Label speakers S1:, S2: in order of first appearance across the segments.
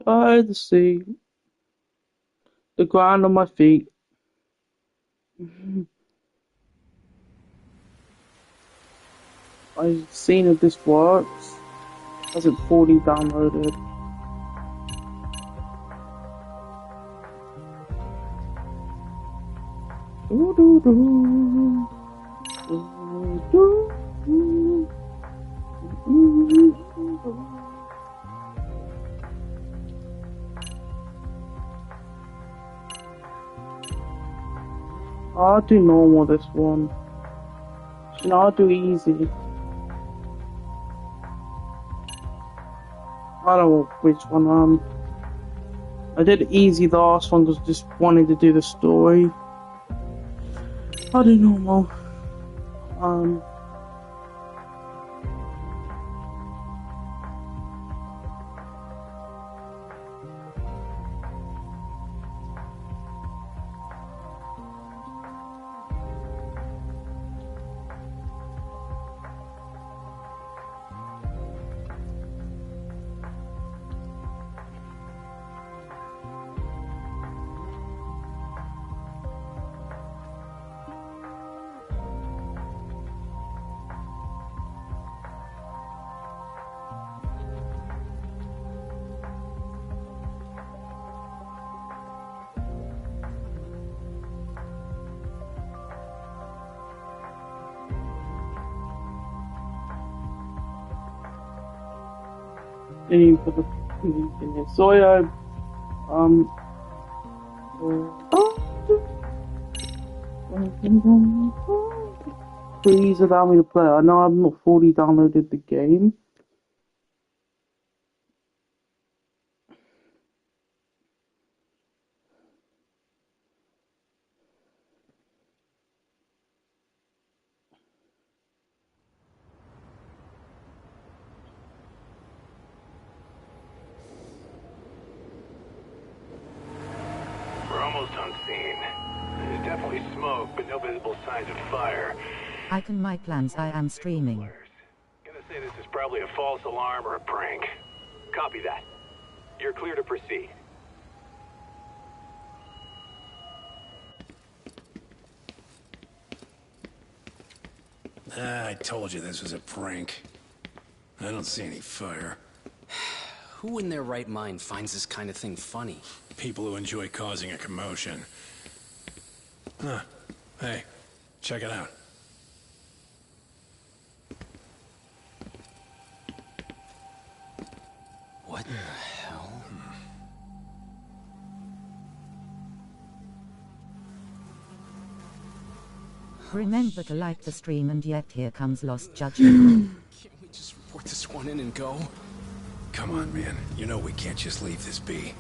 S1: I the sea, the ground on my feet. I've seen if this works. Hasn't fully downloaded. I'll do normal this one. No, I'll do easy. I don't know which one. I did easy the last one because I just wanted to do the story. I'll do normal. Any for the in here. So please allow me to play. I know I've not fully downloaded the game.
S2: We're almost on scene. There's definitely smoke, but no visible signs of fire.
S3: Icon my plans, I am streaming.
S2: Gonna say this is probably a false alarm or a prank. Copy that. You're clear to proceed.
S4: I told you this was a prank. I don't see any fire.
S5: Who in their right mind finds this kind of thing funny?
S4: People who enjoy causing a commotion. Huh. Hey, check it out.
S5: What in the hell?
S3: Remember to like the stream, and yet here comes Lost Judgment.
S5: Can't we just report this one in and go?
S4: Come on, man. You know we can't just leave this be.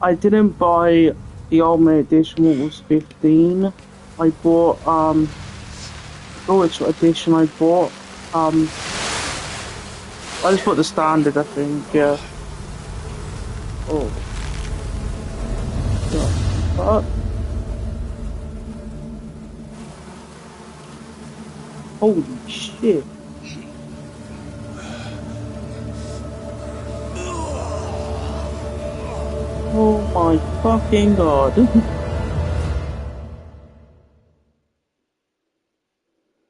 S1: I didn't buy the Ultimate Edition, what was 15. I bought which edition I bought. I just bought the standard, I think, yeah. Oh. What? Holy shit. Oh my fucking god.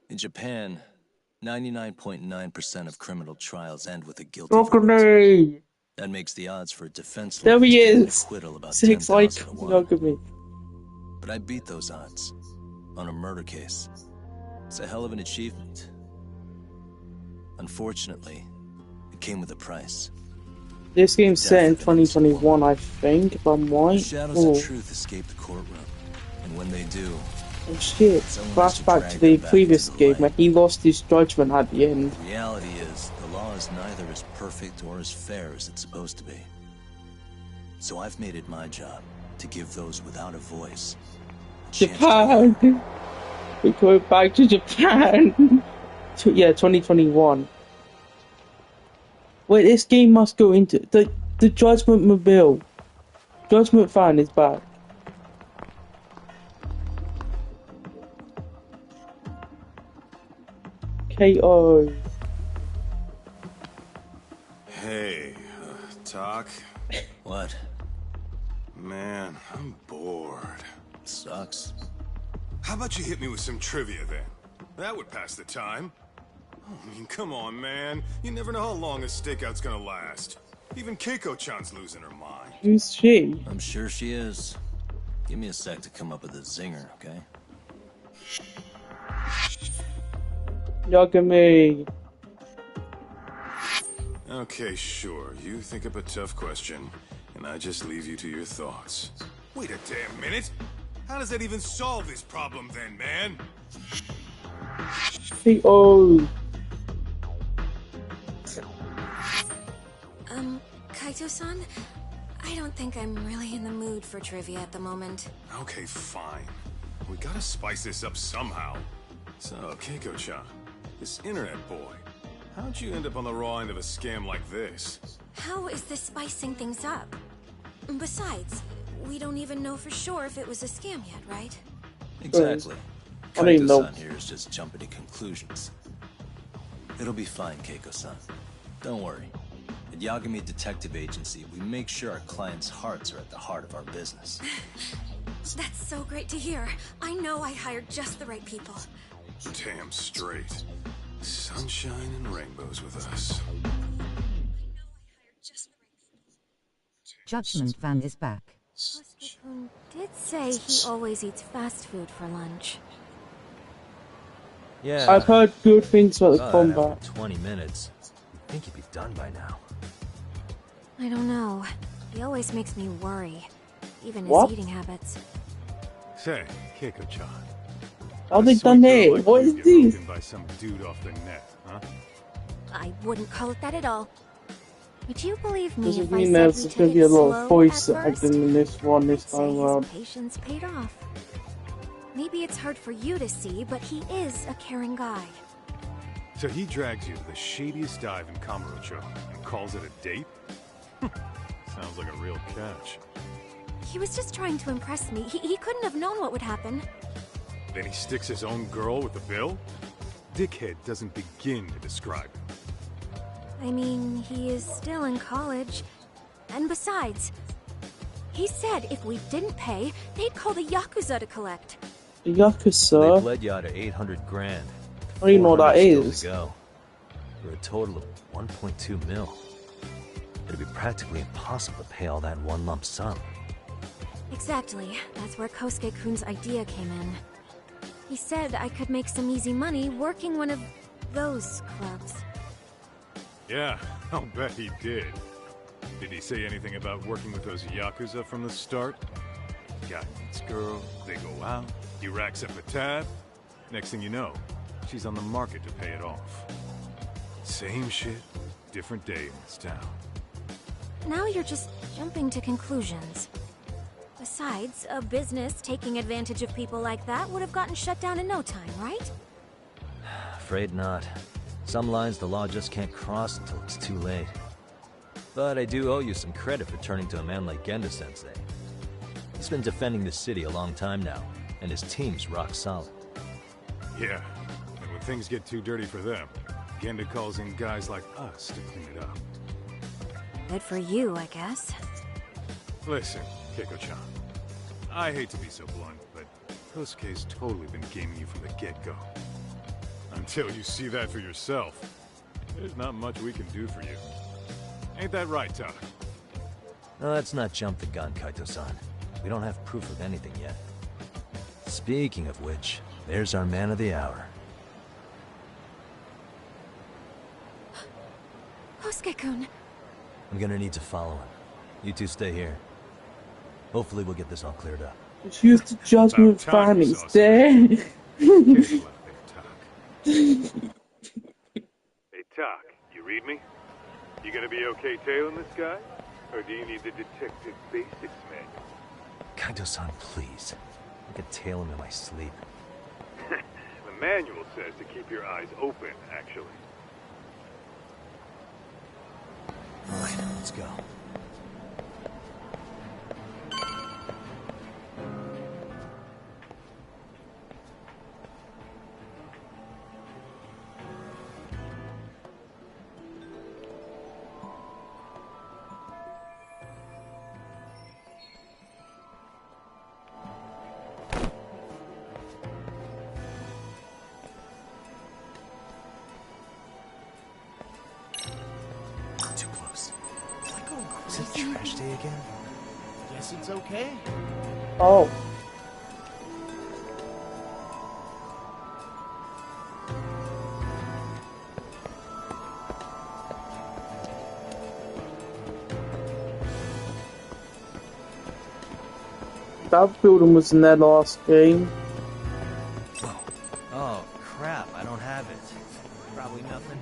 S6: In Japan, 99.9% of criminal trials end with a guilty verdict.
S1: Broccoli!
S6: That makes the odds for a defense
S1: There
S6: lawyer
S1: he
S6: to get an
S1: is!
S6: acquittal about
S1: 6 like
S6: 10,000 to 1.
S1: monogamy.
S6: But I beat those odds on a murder case. It's a hell of an achievement. Unfortunately, it came with a price.
S1: This game's set in 2021, I think, if I'm
S6: The
S1: right.
S6: shadows
S1: Oh.
S6: of truth escape the courtroom, and when they do,
S1: Oh shit.
S6: someone has to
S1: Flashback
S6: drag
S1: to the
S6: them back
S1: previous
S6: into the
S1: game
S6: light.
S1: where he lost his judgment at the end.
S6: The reality is, the law is neither as perfect or as fair as it's supposed to be. So I've made it my job to give those without a voice a chance to learn.
S1: Japan! We're going back to Japan! Yeah, 2021. Wait, this game must go into... The Judgment Mobile. Judgment fan is back. KO.
S7: Hey, Talk.
S6: What?
S7: Man, I'm bored.
S6: Sucks.
S7: How about you hit me with some trivia then? That would pass the time. I mean, come on, man. You never know how long a stakeout's gonna last. Even Keiko-chan's losing her mind.
S1: Who's she?
S6: I'm sure she is. Give me a sec to come up with a zinger, okay?
S1: Yagami.
S7: Okay, sure. You think up a tough question, and I just leave you to your thoughts. Wait a damn minute! How does that even solve this problem then, man?
S1: P.O.
S8: Kaito-san? I don't think I'm really in the mood for trivia at the moment.
S7: Okay, fine. We gotta spice this up somehow. So, Keiko-chan, this internet boy, how'd you end up on the raw end of a scam like this?
S8: How is this spicing things up? Besides, we don't even know for sure if it was a scam yet, right?
S6: Exactly.
S1: I don't even know.
S6: Kaito-san here is just jumping to conclusions. It'll be fine, Keiko-san. Don't worry. At Yagami Detective Agency, we make sure our clients' hearts are at the heart of our business.
S8: That's so great to hear. I know I hired just the right people.
S7: Damn straight. Sunshine and rainbows with us.
S3: Judgment van is back.
S8: Kosuke-kun did say he always eats fast food for lunch.
S9: Yeah.
S1: I've heard good things about the
S9: but
S1: combat.
S9: after 20 minutes, I think he'd be done by now.
S8: I don't know. He always makes me worry. Even his
S1: What?
S8: eating habits.
S2: Say, Keiko-chan.
S1: How they done that?
S2: Like
S1: What
S2: you
S1: is
S2: get
S1: this?
S2: roped in by some dude off the net, huh?
S8: I wouldn't call it that at all. Would you believe me
S1: Does
S8: if
S1: it
S8: I
S1: mean
S8: said
S1: there's
S8: we
S1: going
S8: took
S1: to be
S8: it
S1: a lot of
S8: slow
S1: voice
S8: at first?
S1: acting in this one this
S8: I'd say
S1: time
S8: his
S1: around?
S8: patience paid off. Maybe it's hard for you to see, but he is a caring guy.
S2: So he drags you to the shadiest dive in Kamurocho and calls it a date? Sounds like a real catch.
S8: He was just trying to impress me. He couldn't have known what would happen.
S2: Then he sticks his own girl with the bill? Dickhead doesn't begin to describe it.
S8: I mean, he is still in college. And besides, he said if we didn't pay, they'd call the Yakuza to collect.
S1: The
S9: They
S1: Yakuza?
S9: bled you out of 800 grand.
S1: I don't even know what that
S9: 400
S1: is.
S9: still to go. For a total of 1.2 mil. It'd be practically impossible to pay all that in one lump sum.
S8: Exactly. That's where Kosuke-kun's idea came in. He said I could make some easy money working one of those clubs.
S2: Yeah, I'll bet he did. Did he say anything about working with those Yakuza from the start? Guy meets girl, they go out, he racks up a tab. Next thing you know, she's on the market to pay it off. Same shit, different day in this town.
S8: Now you're just jumping to conclusions. Besides, a business taking advantage of people like that would have gotten shut down in no time, right?
S9: Afraid not. Some lines the law just can't cross until it's too late. But I do owe you some credit for turning to a man like Genda-sensei. He's been defending the city a long time now, and his team's rock solid.
S2: Yeah, and when things get too dirty for them, Genda calls in guys like us to clean it up.
S8: Good for you, I guess.
S2: Listen, Keiko-chan, I hate to be so blunt, but Kosuke's totally been gaming you from the get-go. Until you see that for yourself, there's not much we can do for you. Ain't that right, Todd?
S9: No, let's not jump the gun, Kaito-san. We don't have proof of anything yet. Speaking of which, there's our man of the hour.
S8: Kosuke-kun!
S9: I'm gonna need to follow him. You two stay here. Hopefully we'll get this all cleared up.
S1: It's used to Judgment
S2: About time
S1: fan
S2: you
S1: is
S2: saw
S1: there.
S2: Careful out there, Talk. Hey, Talk, you read me? You gonna be okay tailing this guy? Or do you need the detective basics manual?
S9: Kaito-san, please. I could tail him in my sleep.
S2: The manual says to keep your eyes open, actually.
S6: Alright, let's go.
S10: Is it trash day again? Guess it's okay.
S1: Oh. That building was in their last game.
S10: Whoa. Oh, crap. I don't have it. Probably nothing.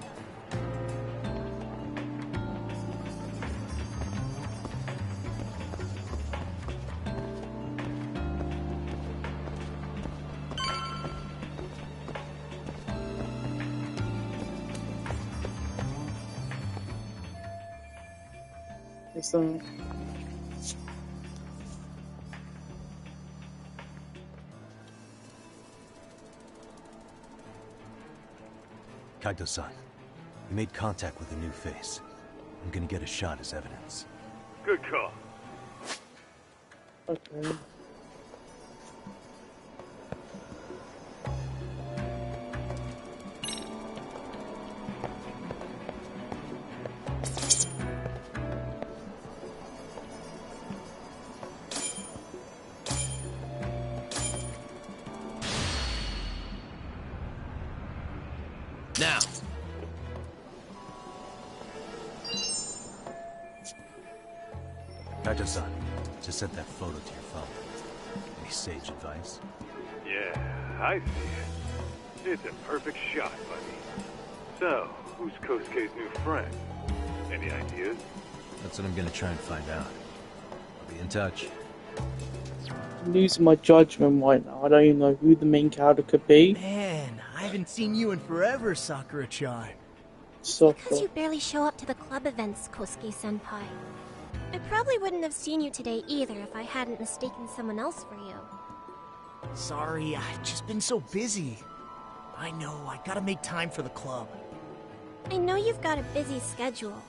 S1: So,
S9: Kaito-san, you made contact with a new face. I'm gonna get a shot as evidence.
S2: Good call.
S1: okay.
S10: Now.
S9: Kaito-san, just sent that photo to your phone. Any sage advice?
S2: Yeah, I see it. It's a perfect shot, buddy. So, who's Kosuke's new friend? Any ideas?
S9: That's what I'm gonna try and find out. I'll be in touch.
S1: I'm losing my judgment right now. I don't even know who the main character could be.
S10: Man, I haven't seen you in forever, Sakura-chan.
S1: So,
S8: Because you barely show up to the club events, Kosuke-senpai. I probably wouldn't have seen you today either if I hadn't mistaken someone else for you.
S10: Sorry, I've just been so busy. I know, I gotta make time for the club.
S8: I know you've got a busy schedule,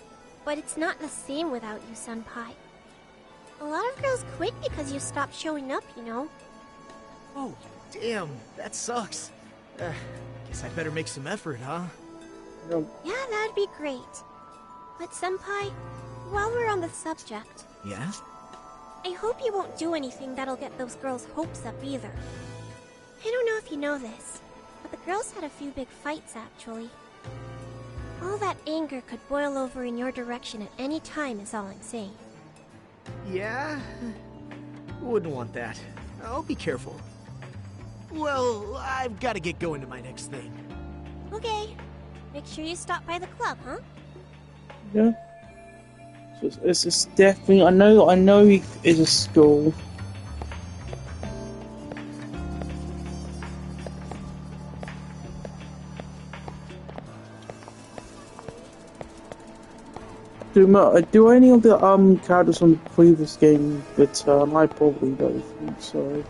S8: but it's not the same without you, senpai. A lot of girls quit because you stopped showing up, you know.
S10: Oh, damn, that sucks. Guess I better make some effort, huh?
S8: Yeah, that'd be great. But senpai, while we're on the subject,
S10: Yeah?
S8: I hope you won't do anything that'll get those girls' hopes up either. I don't know if you know this, but the girls had a few big fights actually. All that anger could boil over in your direction at any time is all I'm saying.
S10: Yeah? Wouldn't want that. I'll be careful. Well, I've gotta get going to my next thing.
S8: Okay. Make sure you stop by the club, huh?
S1: yeah. So it's definitely. I know he is a school. Do any of the characters from the previous game return? I probably don't think so.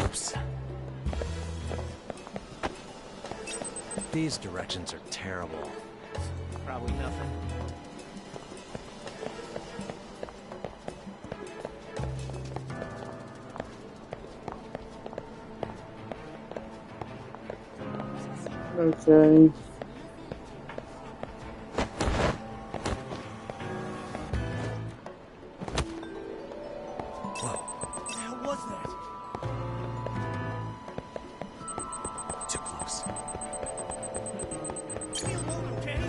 S10: Oops.
S9: These directions are terrible.
S10: Probably nothing.
S1: Okay.
S10: What the hell was that?
S9: Too close.
S10: Leave me alone, okay?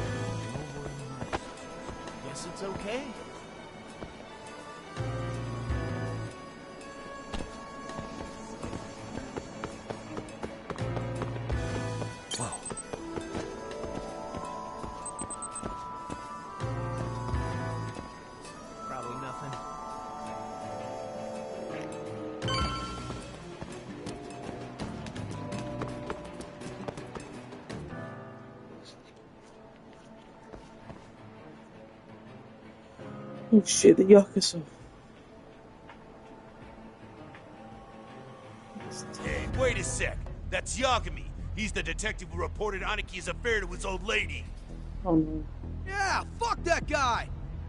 S10: Guess it's okay.
S9: Whoa.
S10: Probably nothing.
S1: Oh shit, the Yakuza.
S11: Hey, wait a sec. That's Yagami. He's the detective who reported Aniki's affair to his old lady.
S1: Oh no.
S10: Yeah, fuck that guy!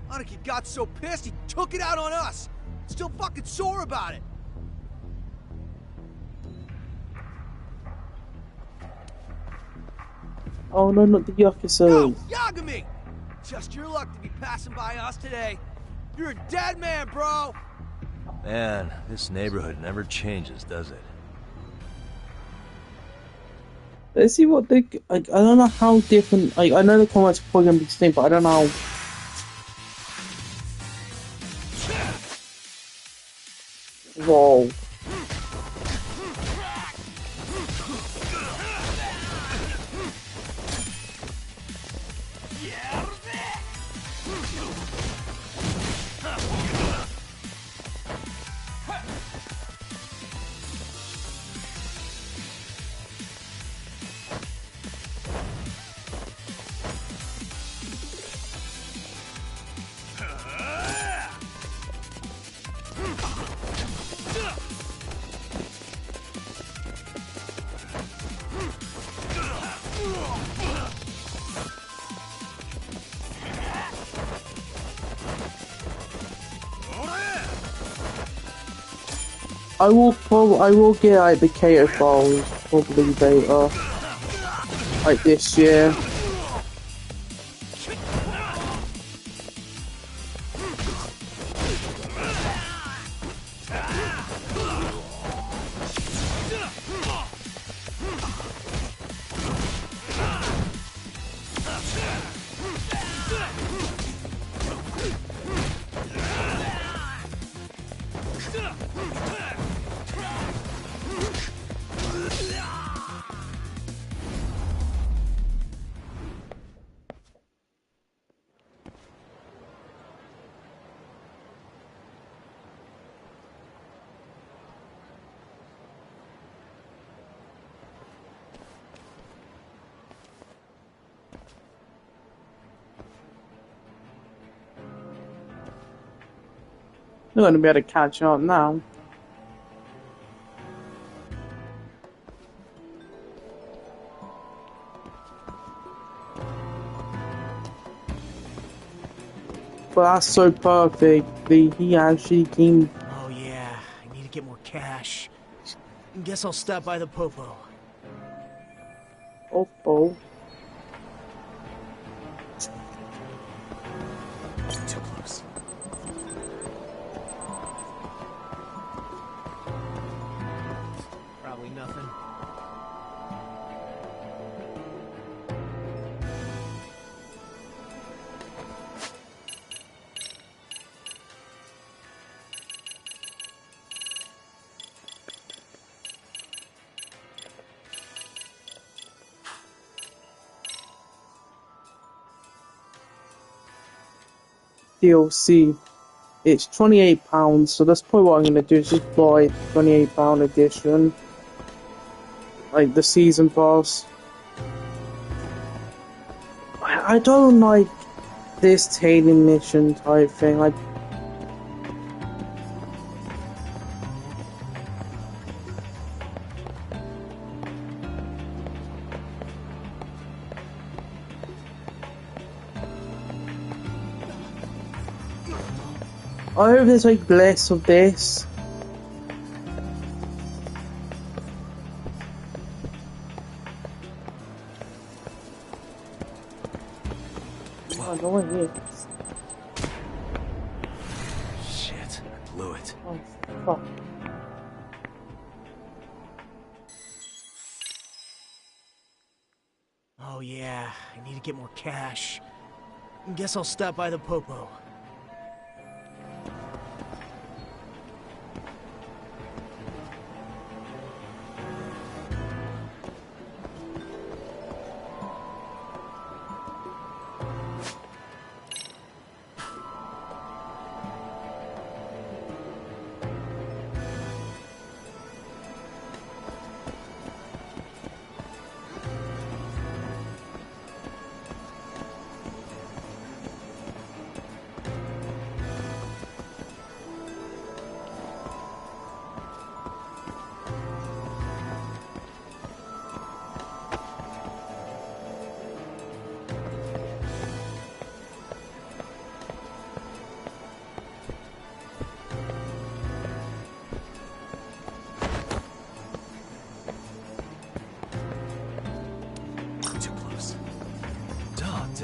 S10: Aniki got so pissed he took it out on us! Still fucking sore about it!
S1: Oh no, not the Yakuza.
S10: Yo, Yagami! Just your luck to be passing by us today. You're a dead man, bro!
S9: Man, this neighborhood never changes, does it?
S1: Let's see what they. I don't know how different. I know the combat's probably gonna be the same, but I don't know. Whoa. I will get like the Kato Bowls probably later, like this year. They're going to be able to catch up now. But that's so perfect. He actually came.
S10: Oh yeah, I need to get more cash. Guess I'll stop by the Popo.
S1: Oh.
S5: Too close.
S10: Probably nothing.
S1: DLC. It's £28, so that's probably what I'm gonna do. Is just buy £28 edition, like the season pass. I don't like this tailing mission type thing. I hope there's like less of this. Oh, no one here.
S9: Shit, I blew it.
S1: Oh, fuck.
S10: Oh yeah, I need to get more cash. Guess I'll stop by the Popo.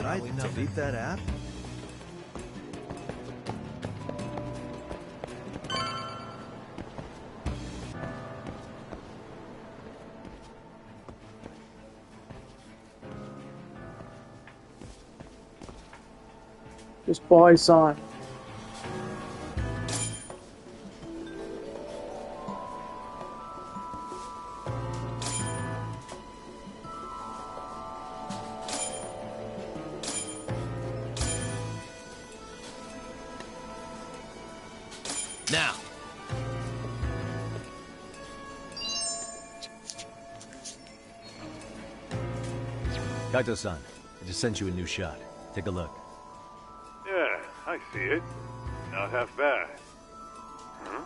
S6: I delete that app?
S1: Just buy sign.
S9: Now! Kaito-san, I just sent you a new shot. Take a look.
S2: Yeah, I see it. Not half bad. Huh?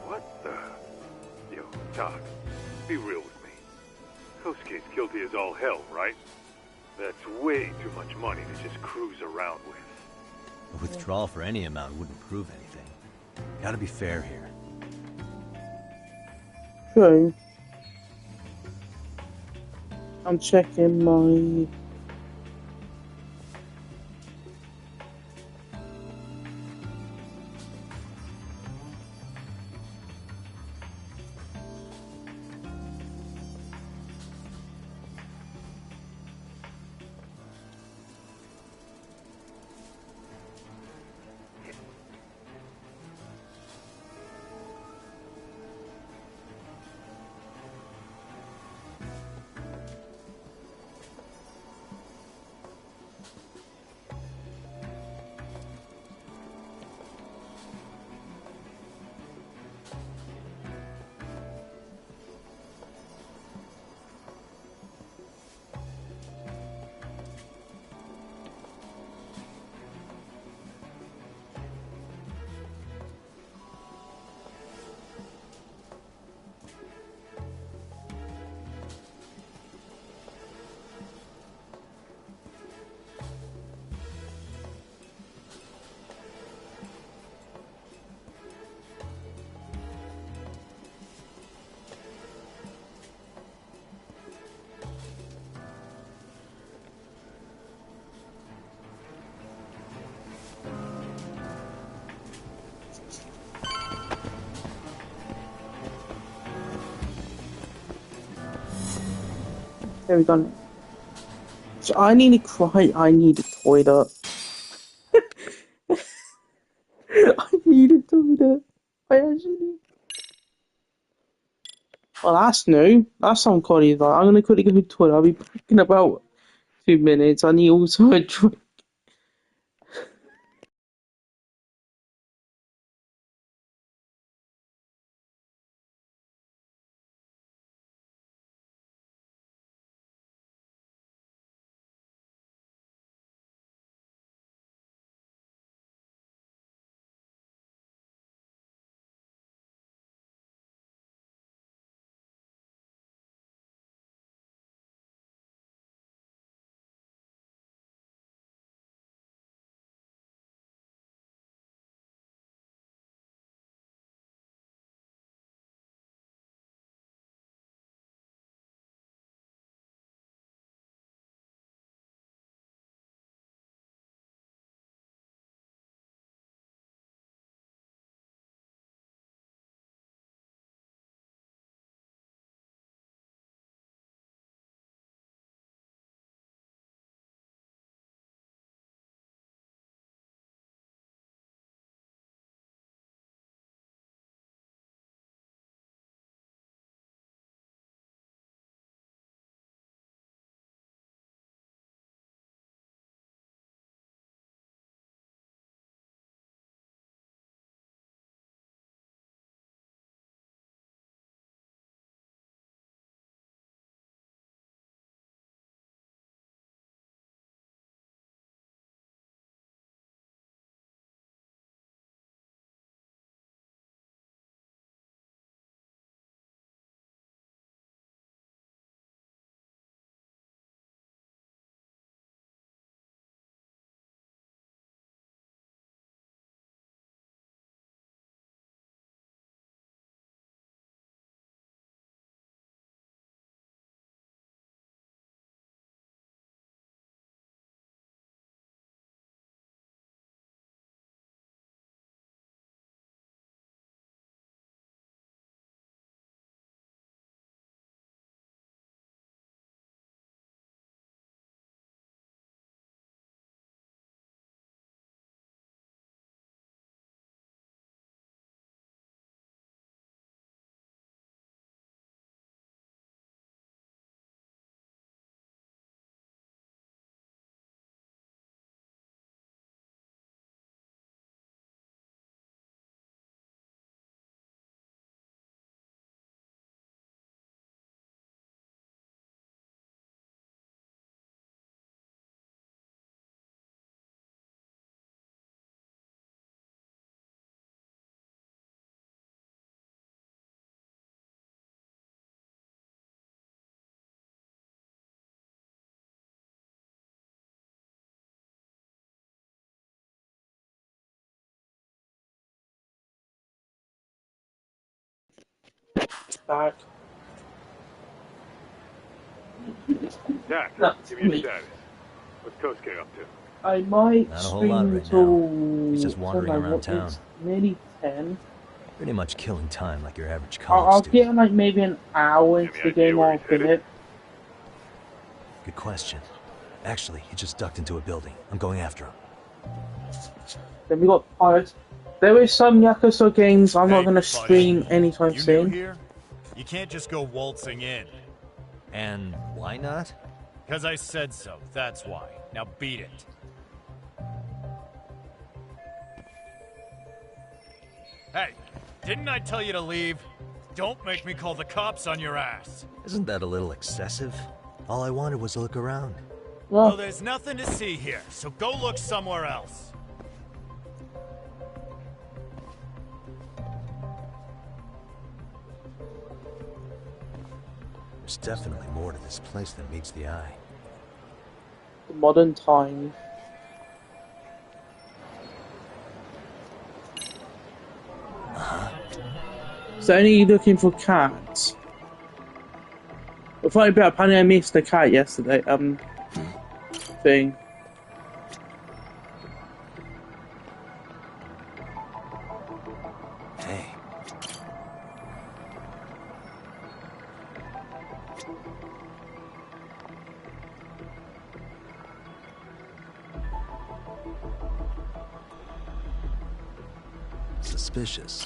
S2: What the... Yo, Doc, be real with me. Kosuke's guilty as all hell, right? That's way too much money to just cruise around with.
S9: A withdrawal for any amount wouldn't prove anything. Gotta be fair here.
S1: True. I'm checking my... There we go. So I need to cry. I need a toilet. I need a toilet. I actually need. Well, that's new. That's on Connie's like. I'm gonna quickly go to the toilet. I'll be back in about 2 minutes. I need also a drink. back.
S2: Jack,
S1: No,
S2: give me
S1: me.
S2: a status. What's Kosuke up to?
S1: I might
S9: Not a whole
S1: stream
S9: lot right
S1: until
S9: now. He's just wandering
S1: like,
S9: around town.
S1: It's nearly 10.
S9: Pretty much killing time like your average college
S1: I'll
S9: student.
S1: get like maybe an hour into the game or I'll finish.
S9: Good question. Actually, he just ducked into a building. I'm going after him.
S1: Then we got Pirates. There is some Yakuza games I'm not going to
S12: buddy.
S1: stream anytime
S12: You
S1: soon.
S12: new here? You can't just go waltzing in.
S9: And why not?
S12: Because I said so, that's why. Now beat it. Hey, didn't I tell you to leave? Don't make me call the cops on your ass.
S9: Isn't that a little excessive? All I wanted was to look around.
S12: Well, there's nothing to see here, so go look somewhere else.
S9: There's definitely more to this place than meets the eye.
S1: The modern time. So only looking for cats. I thought about apparently I missed a cat yesterday. Thing.
S9: Hey. Suspicious.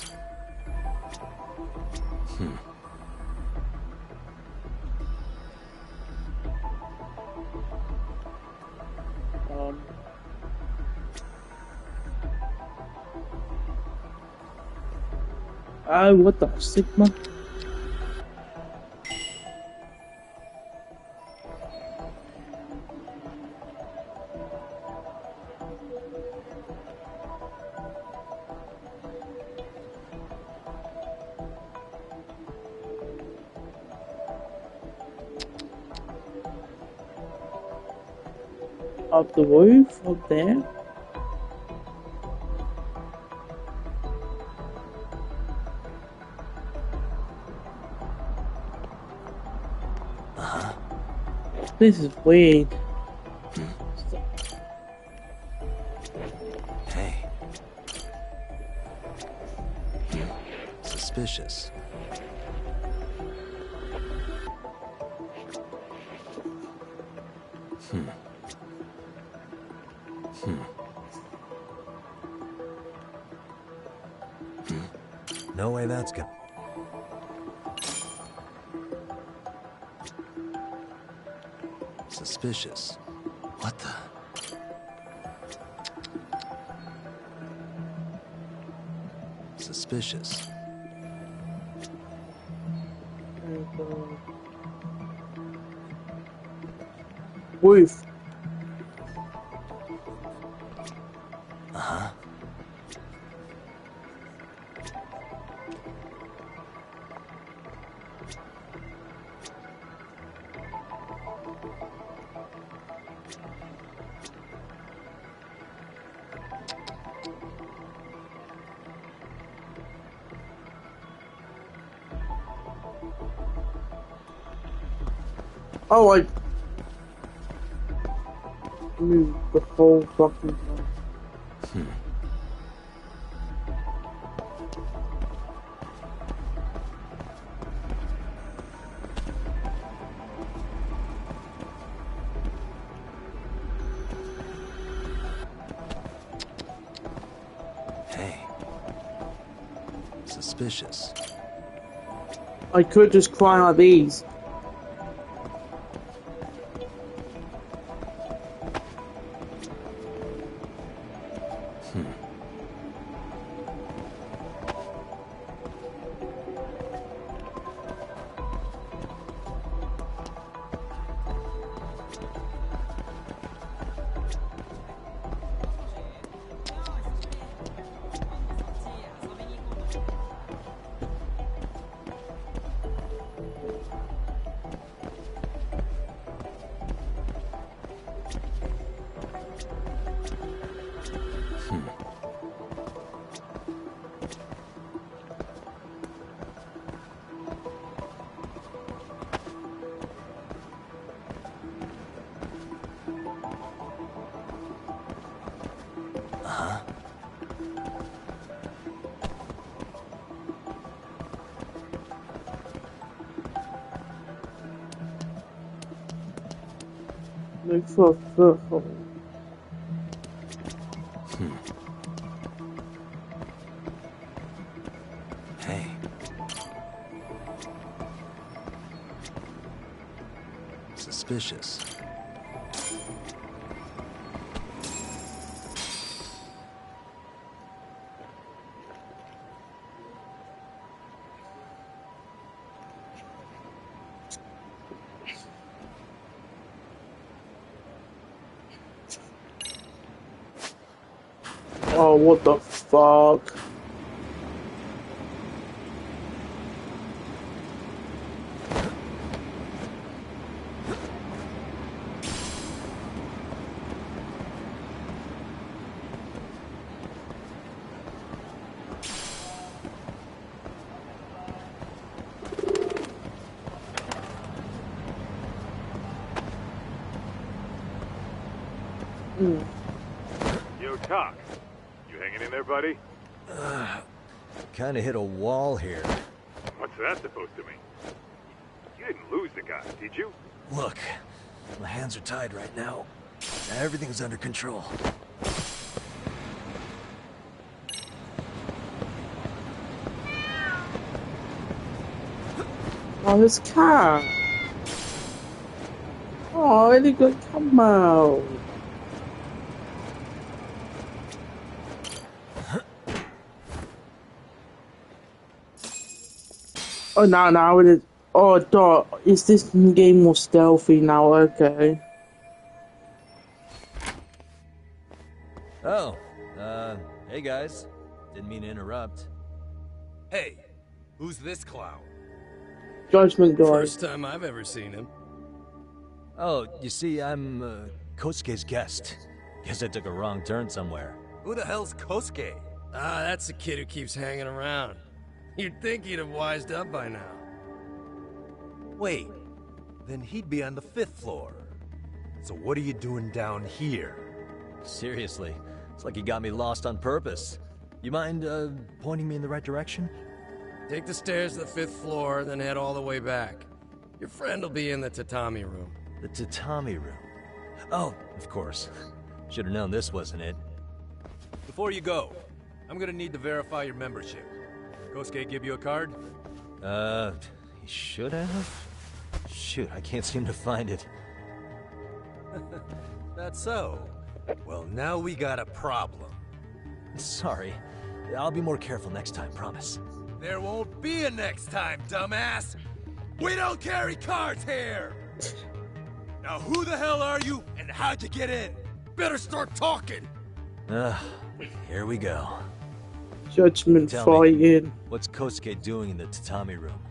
S1: What the Sigma? Up the roof, up there. This is weird.
S9: Hey. Suspicious. No way that's good. Suspicious. What the? Suspicious.
S1: Roof.
S9: Uh-huh.
S1: Oh, I moved the whole fucking thing.
S9: Hey. Suspicious.
S1: I could just climb out these. Look for a foothold.
S6: Hey. Suspicious.
S1: Oh, what the fuck?
S2: Yo, Talk. You hanging in there, buddy?
S9: Kinda hit a wall here.
S2: What's that supposed to mean? You didn't lose the guy, did you?
S6: Look, my hands are tied right now. Everything's under control.
S1: Oh, his cat. Oh, really good camo. Oh, now it is. Oh, dot. Is this game more stealthy now? Okay.
S9: Oh, hey guys. Didn't mean to interrupt.
S11: Hey, who's this clown?
S1: Judgment guy.
S4: First time I've ever seen him.
S9: Oh, you see, I'm, Kosuke's guest. Guess I took a wrong turn somewhere.
S11: Who the hell's Kosuke?
S4: Ah, that's the kid who keeps hanging around. You'd think he'd have wised up by now.
S11: Wait, then he'd be on the 5th floor. So what are you doing down here?
S9: Seriously, it's like you got me lost on purpose. You mind, pointing me in the right direction?
S4: Take the stairs to the 5th floor, then head all the way back. Your friend will be in the tatami room.
S9: The tatami room. Oh, of course. Should have known this wasn't it.
S12: Before you go, I'm gonna need to verify your membership. Kosuke give you a card?
S9: He should have? Shoot, I can't seem to find it.
S11: That's so. Well, now we got a problem.
S9: Sorry. I'll be more careful next time, promise.
S11: There won't be a next time, dumbass! We don't carry cards here! Now who the hell are you, and how'd you get in? Better start talking!
S9: Here we go.
S1: Judgment
S9: Tell
S1: fighting.
S9: me, what's Kosuke doing in the tatami room?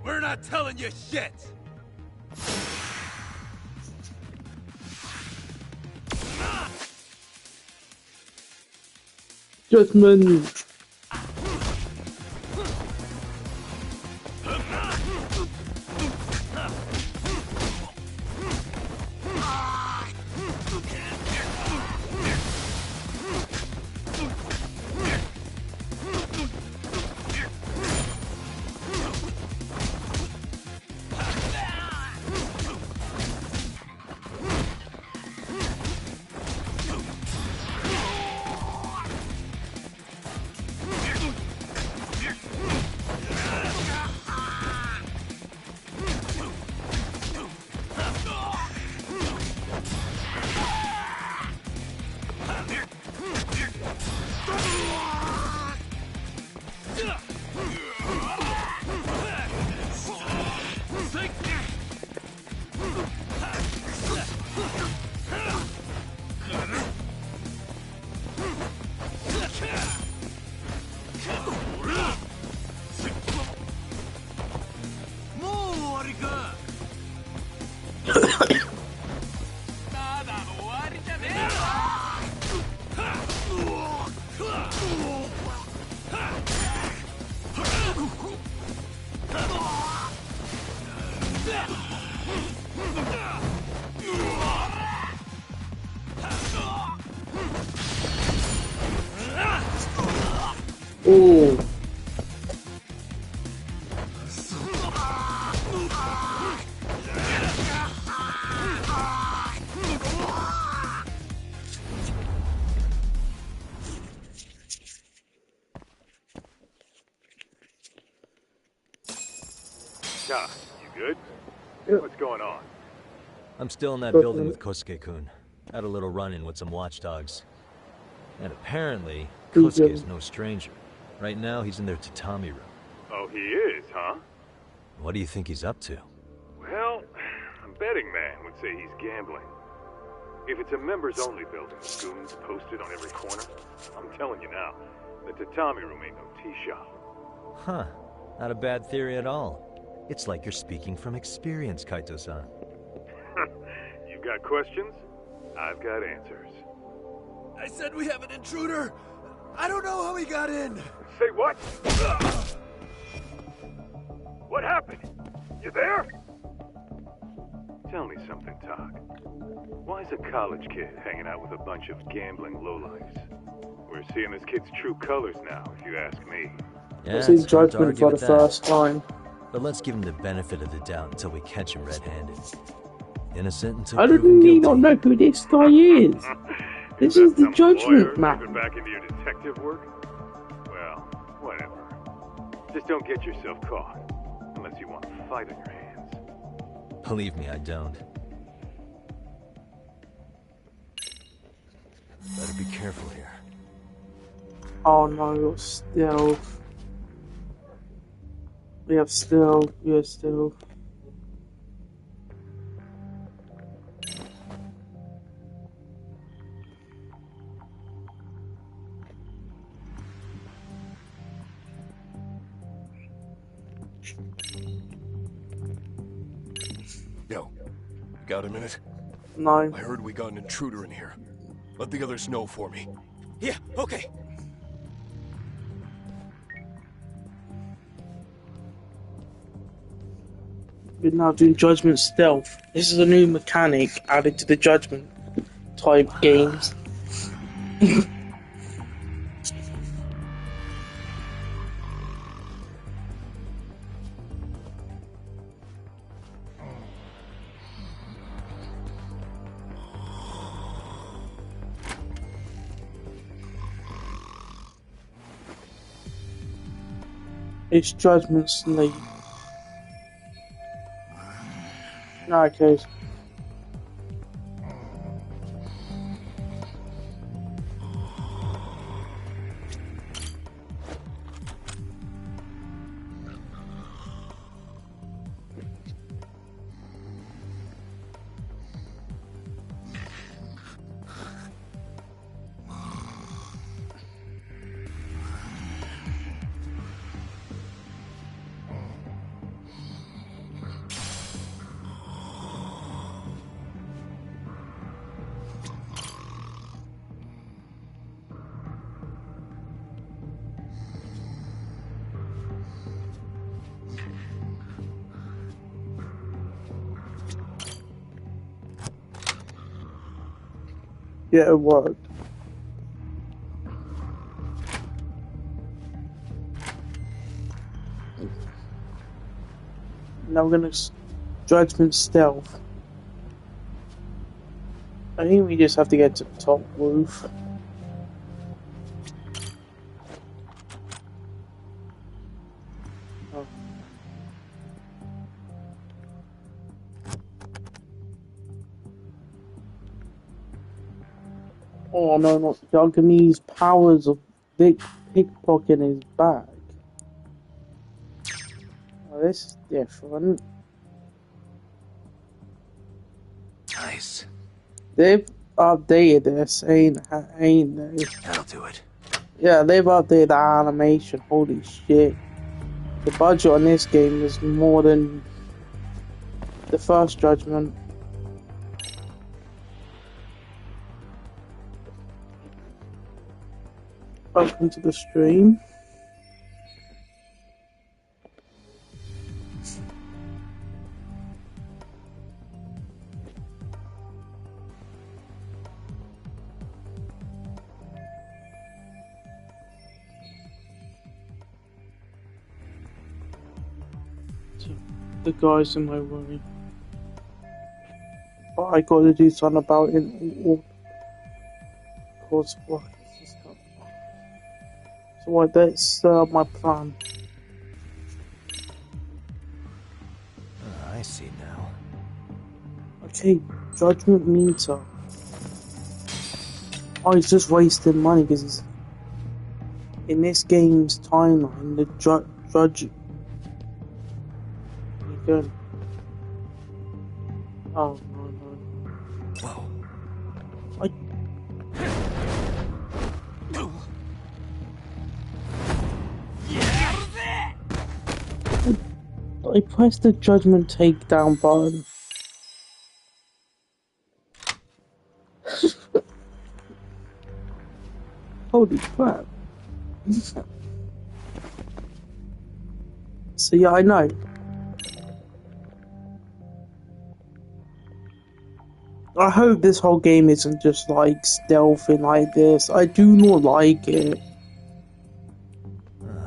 S11: We're not telling you shit!
S1: Judgment. Oh.
S2: Doc, you good?
S1: Yep.
S2: What's going on?
S9: I'm still in that building with Kosuke-kun. Had a little run-in with some watchdogs. And apparently, Kosuke is no stranger. Right now, he's in their tatami room.
S2: Oh, he is, huh?
S9: What do you think he's up to?
S2: Well, a betting man would say he's gambling. If it's a members-only building with goons posted on every corner, I'm telling you now, the tatami room ain't no tea shop.
S9: Huh. Not a bad theory at all. It's like you're speaking from experience, Kaito-san.
S2: You got questions? I've got answers.
S11: I said we have an intruder. I don't know how he got in.
S2: Say what? What happened? You there? Tell me something, Todd. Why is a college kid hanging out with a bunch of gambling lowlifes? We're seeing this kid's true colors now, if you ask me.
S9: Yeah,
S1: This is
S9: it's hard to
S1: Judgment
S9: argue
S1: for the
S9: with that.
S1: first time.
S9: But let's give him the benefit of the doubt until we catch him red-handed. Innocent until
S1: I
S9: proven
S1: didn't
S9: guilty.
S1: not know who this guy is. This is the Judgment
S2: man.
S1: man.
S2: Back into your detective work? Well, whatever. Just don't get yourself caught, unless you want a fight on your hands.
S9: Believe me, I don't. Better be careful here.
S1: Oh no, stealth. We have stealth. We have stealth.
S11: Yo, got a minute?
S1: No.
S11: I heard we got an intruder in here. Let the others know for me.
S5: Yeah, okay.
S1: We're now doing Judgment Stealth. This is a new mechanic added to the Judgment type games. It's Judgment Sleep. Okay. Yeah, it worked. Now we're gonna Judgment Stealth. I think we just have to get to the top roof. Oh. Oh no, not Yagami's powers of big pickpocket in his bag. Oh, this is different.
S6: Nice.
S1: They've updated this, ain't they?
S6: That'll do it.
S1: Yeah, they've updated the animation. Holy shit. The budget on this game is more than the first Judgment. Welcome to the stream. The guys in my way. But I gotta do something about it. Cause what? So what? That's my plan.
S9: I see now.
S1: Okay, judgment meter. Oh, he's just wasting money because he's in this game's timeline. The judge. You can. Oh no.
S9: Whoa.
S1: I pressed the judgment takedown button. Holy crap. So yeah, I know. I hope this whole game isn't just like stealthing like this. I do not like it.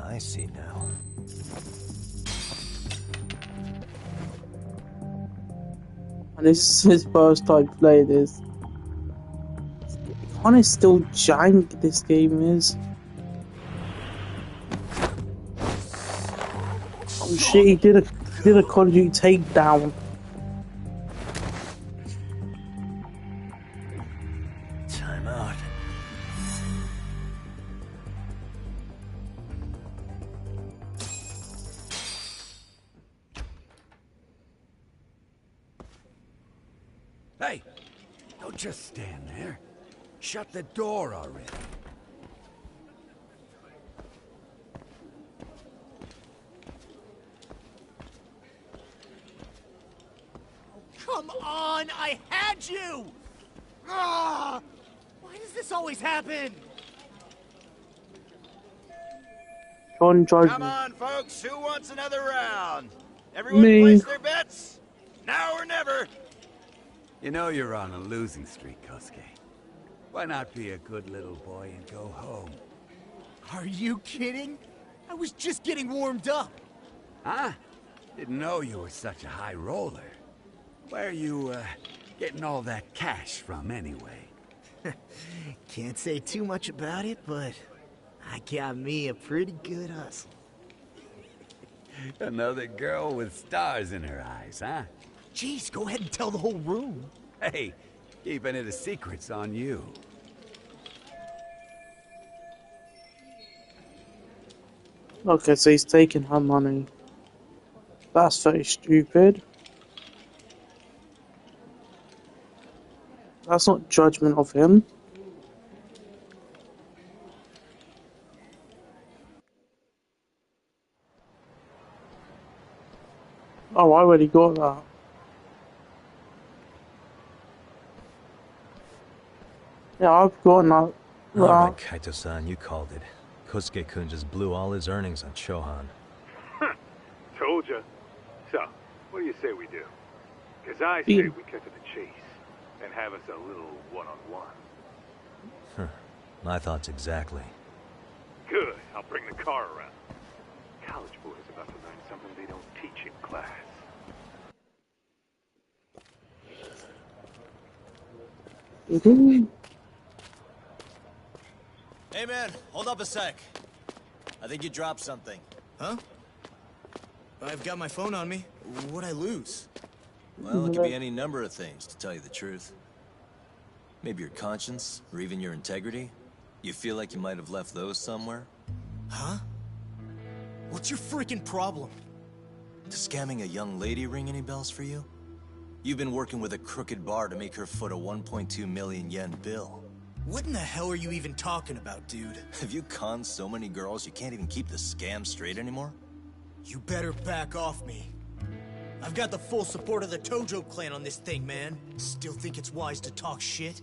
S9: I see now.
S1: And this is his first time playing this. Kind of still jank this game is. Oh shit, he did a Call of Duty takedown.
S9: Time out.
S11: Hey, don't just stand there. Shut the door already.
S10: Come on, I had you! Ah! Why does this always happen?
S1: On judgment.
S13: Come on, folks, who wants another round? Everyone
S1: Me.
S13: place their bets? Now or never.
S11: You know you're on a losing streak, Kosuke. Why not be a good little boy and go home?
S10: Are you kidding? I was just getting warmed up.
S11: Huh? Didn't know you were such a high roller. Where are you, getting all that cash from, anyway?
S10: Can't say too much about it, but I got me a pretty good hustle.
S11: Another girl with stars in her eyes, huh?
S10: Jeez, go ahead and tell the whole room.
S11: Hey, keeping it a secret's on you.
S1: Okay, so he's taking her money. That's very stupid. That's not judgment of him. Oh, I already got that. Yeah, I've got that.
S9: Alright, Kaito-san, you called it. Kosuke-kun just blew all his earnings on Shohan.
S2: Told ya. So, what do you say we do? Because I say we cut to the chase and have us a little one-on-one.
S9: My thoughts exactly.
S2: Good. I'll bring the car around. College boys about to learn something they don't teach in class.
S6: Hey man, hold up a sec. I think you dropped something.
S10: Huh? I've got my phone on me. What'd I lose?
S6: Well, it could be any number of things, to tell you the truth. Maybe your conscience, or even your integrity. You feel like you might have left those somewhere?
S10: Huh? What's your freaking problem?
S6: Does scamming a young lady ring any bells for you? You've been working with a crooked bar to make her foot a 1.2 million yen bill.
S10: What in the hell are you even talking about, dude?
S6: Have you conned so many girls you can't even keep the scam straight anymore?
S10: You better back off me. I've got the full support of the Tojo clan on this thing, man. Still think it's wise to talk shit?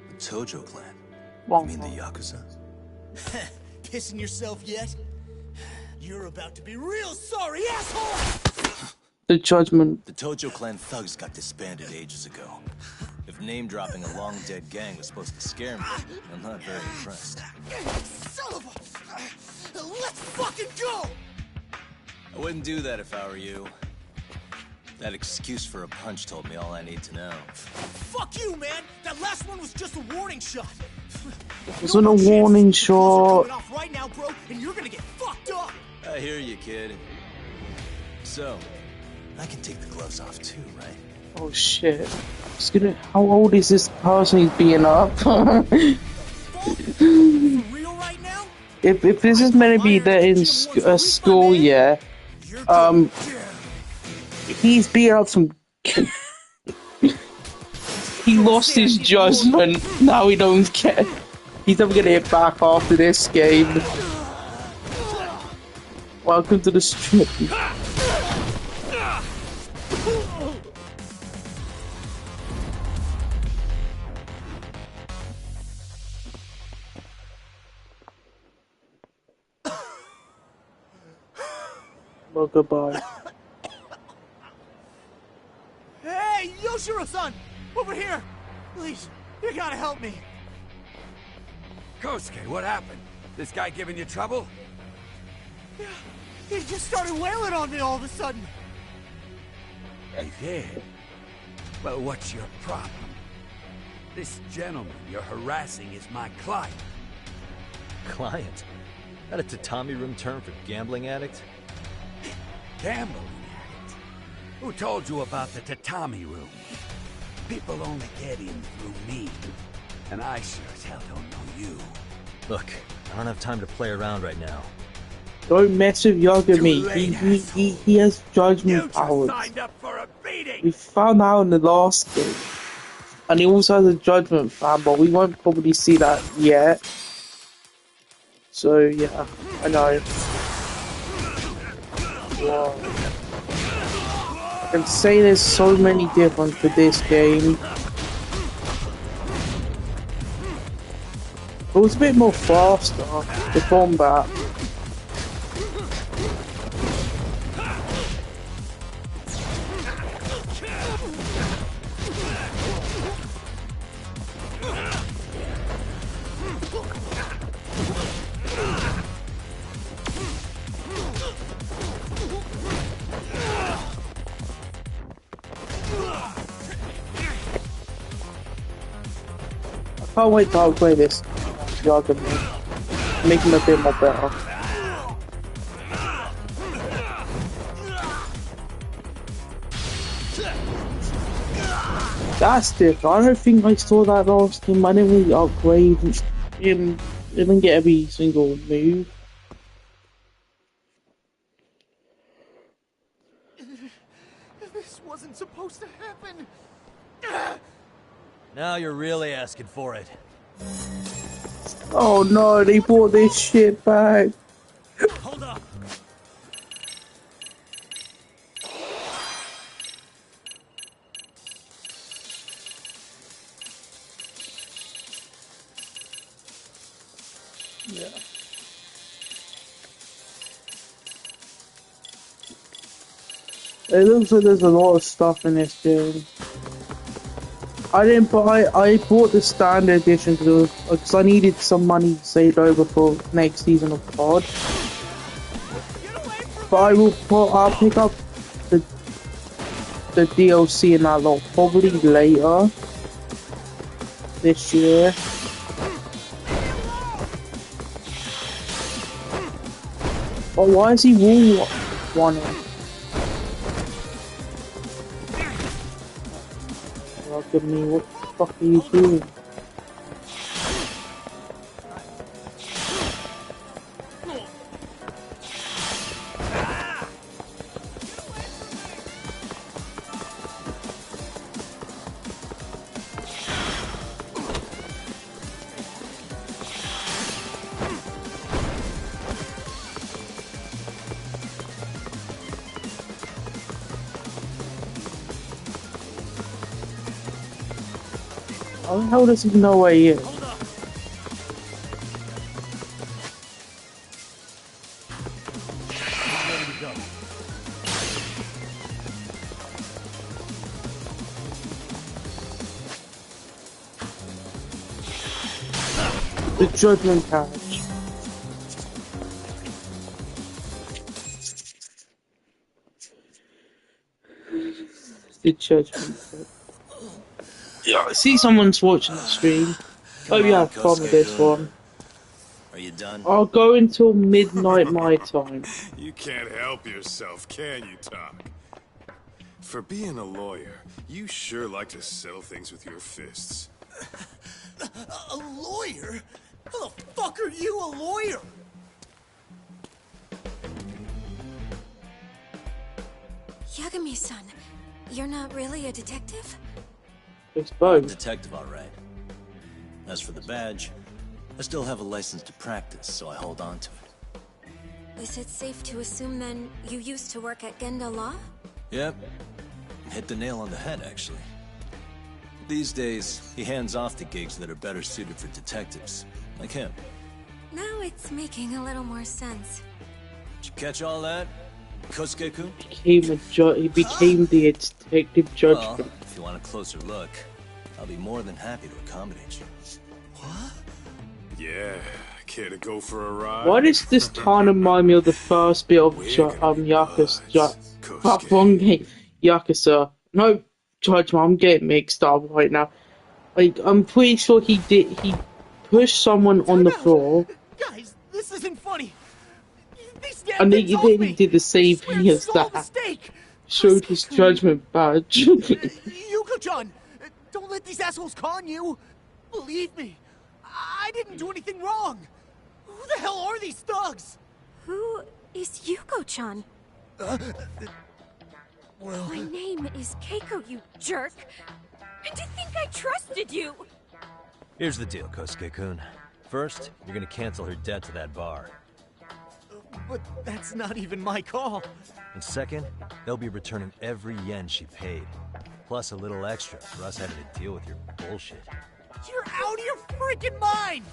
S6: The Tojo clan? You mean the Yakuza?
S10: Pissing yourself yet? You're about to be real sorry, asshole!
S1: The judgment.
S6: The Tojo clan thugs got disbanded ages ago. If name-dropping a long-dead gang was supposed to scare me, I'm not very impressed.
S10: Son of a... Let's fucking go!
S6: I wouldn't do that if I were you. That excuse for a punch told me all I need to know.
S10: Fuck you, man! That last one was just a warning shot!
S1: It wasn't a warning shot.
S10: Coming off right now, bro, and you're gonna get fucked up!
S6: I hear you, kid. So, I can take the gloves off too, right?
S1: Oh shit. How old is this person he's being up? If this is meant to be that in a school, yeah. He's being up some. He lost his judgment. Now he don't care. He's never gonna hit back after this game. Welcome to the strip. Well, goodbye.
S10: Hey, Yoshiro-san! Over here! Please, you gotta help me.
S11: Kosuke, what happened? This guy giving you trouble?
S10: Yeah, he just started wailing on me all of a sudden.
S11: He did? Well, what's your problem? This gentleman you're harassing is my client.
S9: Client? That a tatami room term for gambling addict?
S11: Gambling addict? Who told you about the tatami room? People only get in through me. And I sure as hell don't know you.
S9: Look, I don't have time to play around right now.
S1: Don't mess with Yagami. He has judgment powers.
S11: Signed up for a beating.
S1: We found out in the last game. And he also has a judgment fan, but we won't probably see that yet. So yeah, I know. Wow. I can say there's so many different to this game. It was a bit more faster, the combat. I can't wait to outplay this Yagami. Make him a bit more better. That's different. I don't think I saw that last game. I didn't really upgrade him. Didn't get every single move.
S10: This wasn't supposed to happen.
S9: Now you're really asking for it.
S1: Oh no, they brought this shit back.
S9: Hold up.
S1: Yeah. It looks like there's a lot of stuff in this game. I didn't buy. I bought the standard edition because I needed some money saved over for next season of COD. But I'll pick up the DLC and that lot probably later this year. But why is he wall running? Look at me, what the fuck are you doing? How the hell does he know where he is? The judgment pouch. The judgment pouch. Yeah, I see someone's watching the stream. Hope you have fun with this one.
S6: Are you done?
S1: I'll go until midnight my time.
S7: You can't help yourself, can you, Tom? For being a lawyer, you sure like to settle things with your fists.
S10: A lawyer? How the fuck are you a lawyer?
S14: Yagami-san, you're not really a detective?
S1: It's both.
S6: Detective, all right. As for the badge, I still have a license to practice, so I hold on to it.
S14: Is it safe to assume then you used to work at Genda Law?
S6: Yep. Hit the nail on the head, actually. These days, he hands off to gigs that are better suited for detectives, like him.
S14: Now it's making a little more sense.
S6: Did you catch all that, Kosuke-kun?
S1: He became the detective judgment.
S6: Well, if you want a closer look, I'll be more than happy to accommodate you.
S10: What?
S7: Yeah, care to go for a ride?
S1: Why does this town remind me of the first bit of Yakuza? No, Judgment, I'm getting mixed up right now. Like, I'm pretty sure he pushed someone on the floor.
S10: Guys, this isn't funny.
S1: And then he did the same thing as that. Showed his judgment badge.
S10: Yuko-chan, don't let these assholes con you. Believe me, I didn't do anything wrong. Who the hell are these thugs?
S14: Who is Yuko-chan?
S10: Well...
S14: My name is Keiko, you jerk. And to think I trusted you!
S9: Here's the deal, Kosuke-kun. First, you're gonna cancel her debt to that bar.
S10: But that's not even my call.
S9: And second, they'll be returning every yen she paid. Plus a little extra for us having to deal with your bullshit.
S10: You're out of your freaking mind!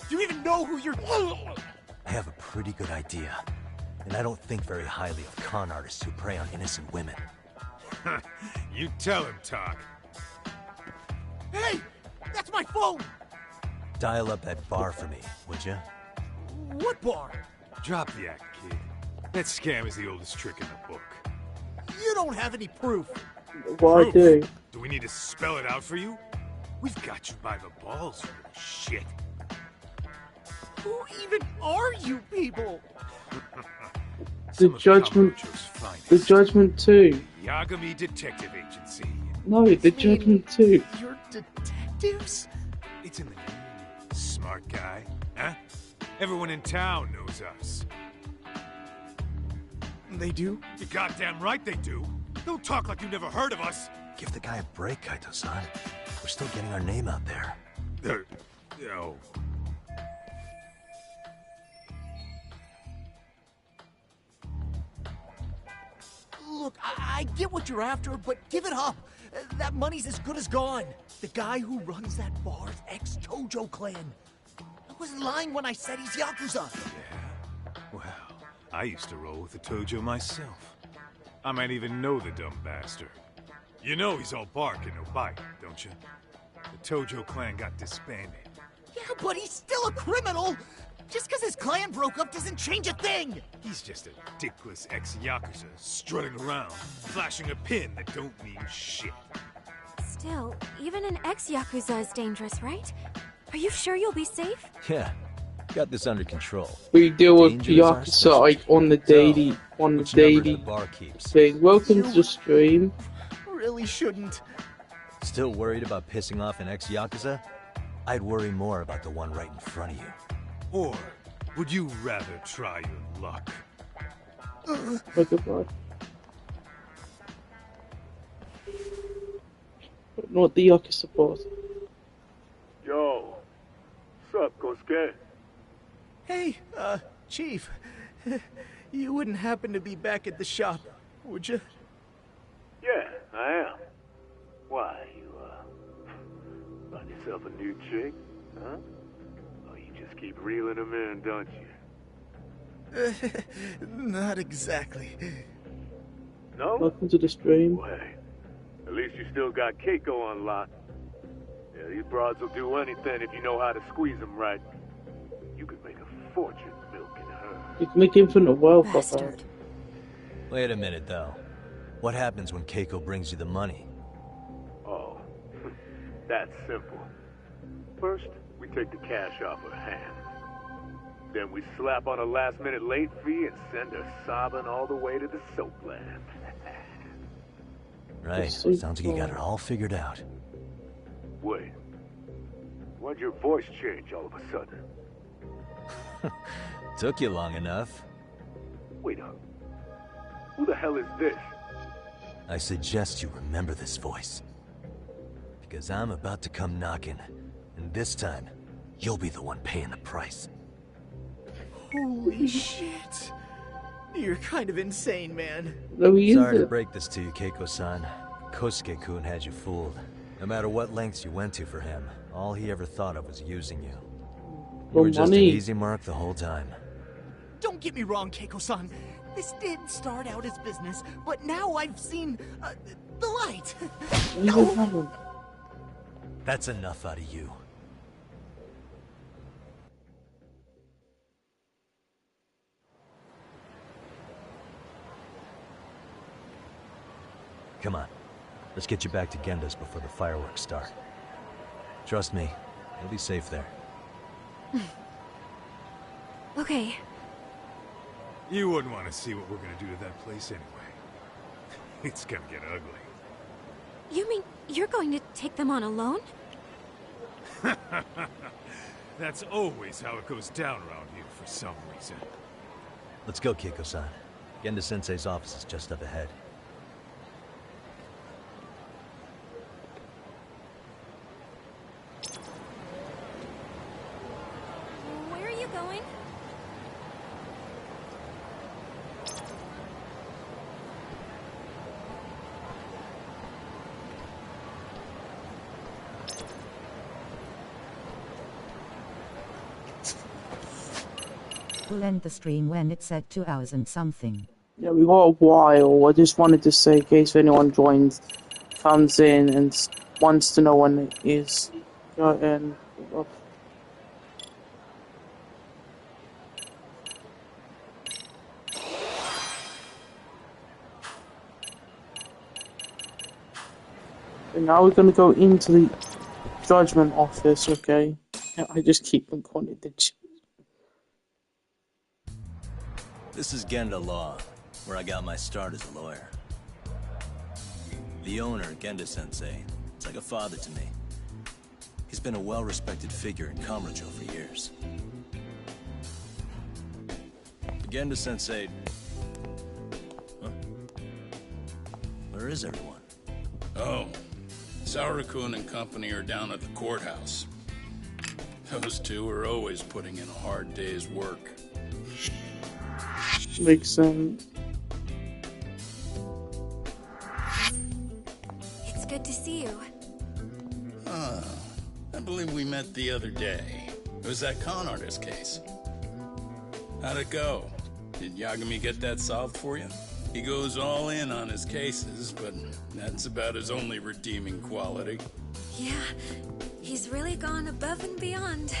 S10: Do you even know who you're...
S9: I have a pretty good idea. And I don't think very highly of con artists who prey on innocent women.
S2: You tell him, Talk.
S10: Hey! That's my phone!
S9: Dial up that bar for me, would you?
S10: What bar?
S2: Drop the act, kid. That scam is the oldest trick in the book.
S10: You don't have any proof.
S1: Well, I do.
S2: Do we need to spell it out for you? We've got you by the balls, you little shit.
S10: Who even are you people?
S1: The Judgment 2.
S2: Yagami Detective Agency.
S1: No, the Judgment 2.
S10: You're detectives?
S2: It's in the name. Smart guy, huh? Everyone in town knows us.
S10: They do?
S2: You're goddamn right they do. Don't talk like you never heard of us.
S9: Give the guy a break, Kaito-san. We're still getting our name out there.
S2: Oh.
S10: Look, I get what you're after, but give it up. That money's as good as gone. The guy who runs that bar's ex-Tojo clan. I wasn't lying when I said he's Yakuza.
S2: Yeah? Well, I used to roll with the Tojo myself. I might even know the dumb bastard. You know he's all bark and no bite, don't you? The Tojo clan got disbanded.
S10: Yeah, but he's still a criminal! Just because his clan broke up doesn't change a thing!
S2: He's just a dickless ex-Yakuza strutting around, flashing a pin that don't mean shit.
S14: Still, even an ex-Yakuza is dangerous, right? Are you sure you'll be safe?
S9: Yeah, got this under control.
S1: We deal with Yakuza like on the daily, thing. Welcome to the stream.
S10: Really shouldn't.
S9: Still worried about pissing off an ex-Yakuza? I'd worry more about the one right in front of you.
S2: Or would you rather try your luck?
S1: Not the Yakuza boss.
S15: Yo, what's up, Kosuke?
S10: Hey, Chief. You wouldn't happen to be back at the shop, would you?
S15: Yeah, I am. Why, you, got yourself a new chick, huh? Oh, you just keep reeling them in, don't you?
S10: Not exactly.
S15: No?
S1: Welcome to the stream.
S15: Well, hey, at least you still got Keiko on lock. Yeah, these broads will do anything if you know how to squeeze them right. You could make a fortune milking her.
S1: You can make infinite wealth off her.
S9: Wait a minute, though. What happens when Keiko brings you the money?
S15: Oh, that's simple. First, we take the cash off her hand. Then we slap on a last-minute late fee and send her sobbing all the way to the soap land.
S9: Right, sounds like you got it all figured out.
S15: Wait. Why'd your voice change all of a sudden?
S9: Took you long enough.
S15: Wait up. Who the hell is this?
S9: I suggest you remember this voice. Because I'm about to come knocking, and this time, you'll be the one paying the price.
S10: Holy shit. You're kind of insane, man.
S9: Sorry to break this to you, Keiko-san. Kosuke-kun had you fooled. No matter what lengths you went to for him, all he ever thought of was using you. You were just an easy mark the whole time.
S10: Don't get me wrong, Keiko-san. This did start out as business, but now I've seen the light. No.
S9: That's enough out of you. Come on, let's get you back to Genda's before the fireworks start. Trust me, you'll be safe there.
S14: Okay.
S2: You wouldn't want to see what we're gonna do to that place anyway. It's gonna get ugly.
S14: You mean you're going to take them on alone?
S2: That's always how it goes down around here for some reason.
S9: Let's go, Keiko-san. Genda-sensei's office is just up ahead.
S14: Where are you going?
S3: We'll end the stream when it's at 2 hours and something.
S1: Yeah, we got a while. I just wanted to say, in case anyone joins, comes in and wants to know when it is. And now we're gonna go into the judgment office. Okay, I just keep on calling it the.
S6: This is Genda Law, where I got my start as a lawyer. The owner, Genda-sensei, is like a father to me. He's been a well-respected figure in Kamurocho for years. Genda-sensei... Huh? Where is everyone?
S4: Oh, Saura-kun and company are down at the courthouse. Those two are always putting in a hard day's work.
S1: Makes sense.
S14: It's good to see you.
S4: I believe we met the other day. It was that con artist case. How'd it go? Did Yagami get that solved for you? He goes all in on his cases, but that's about his only redeeming quality.
S14: Yeah, he's really gone above and beyond.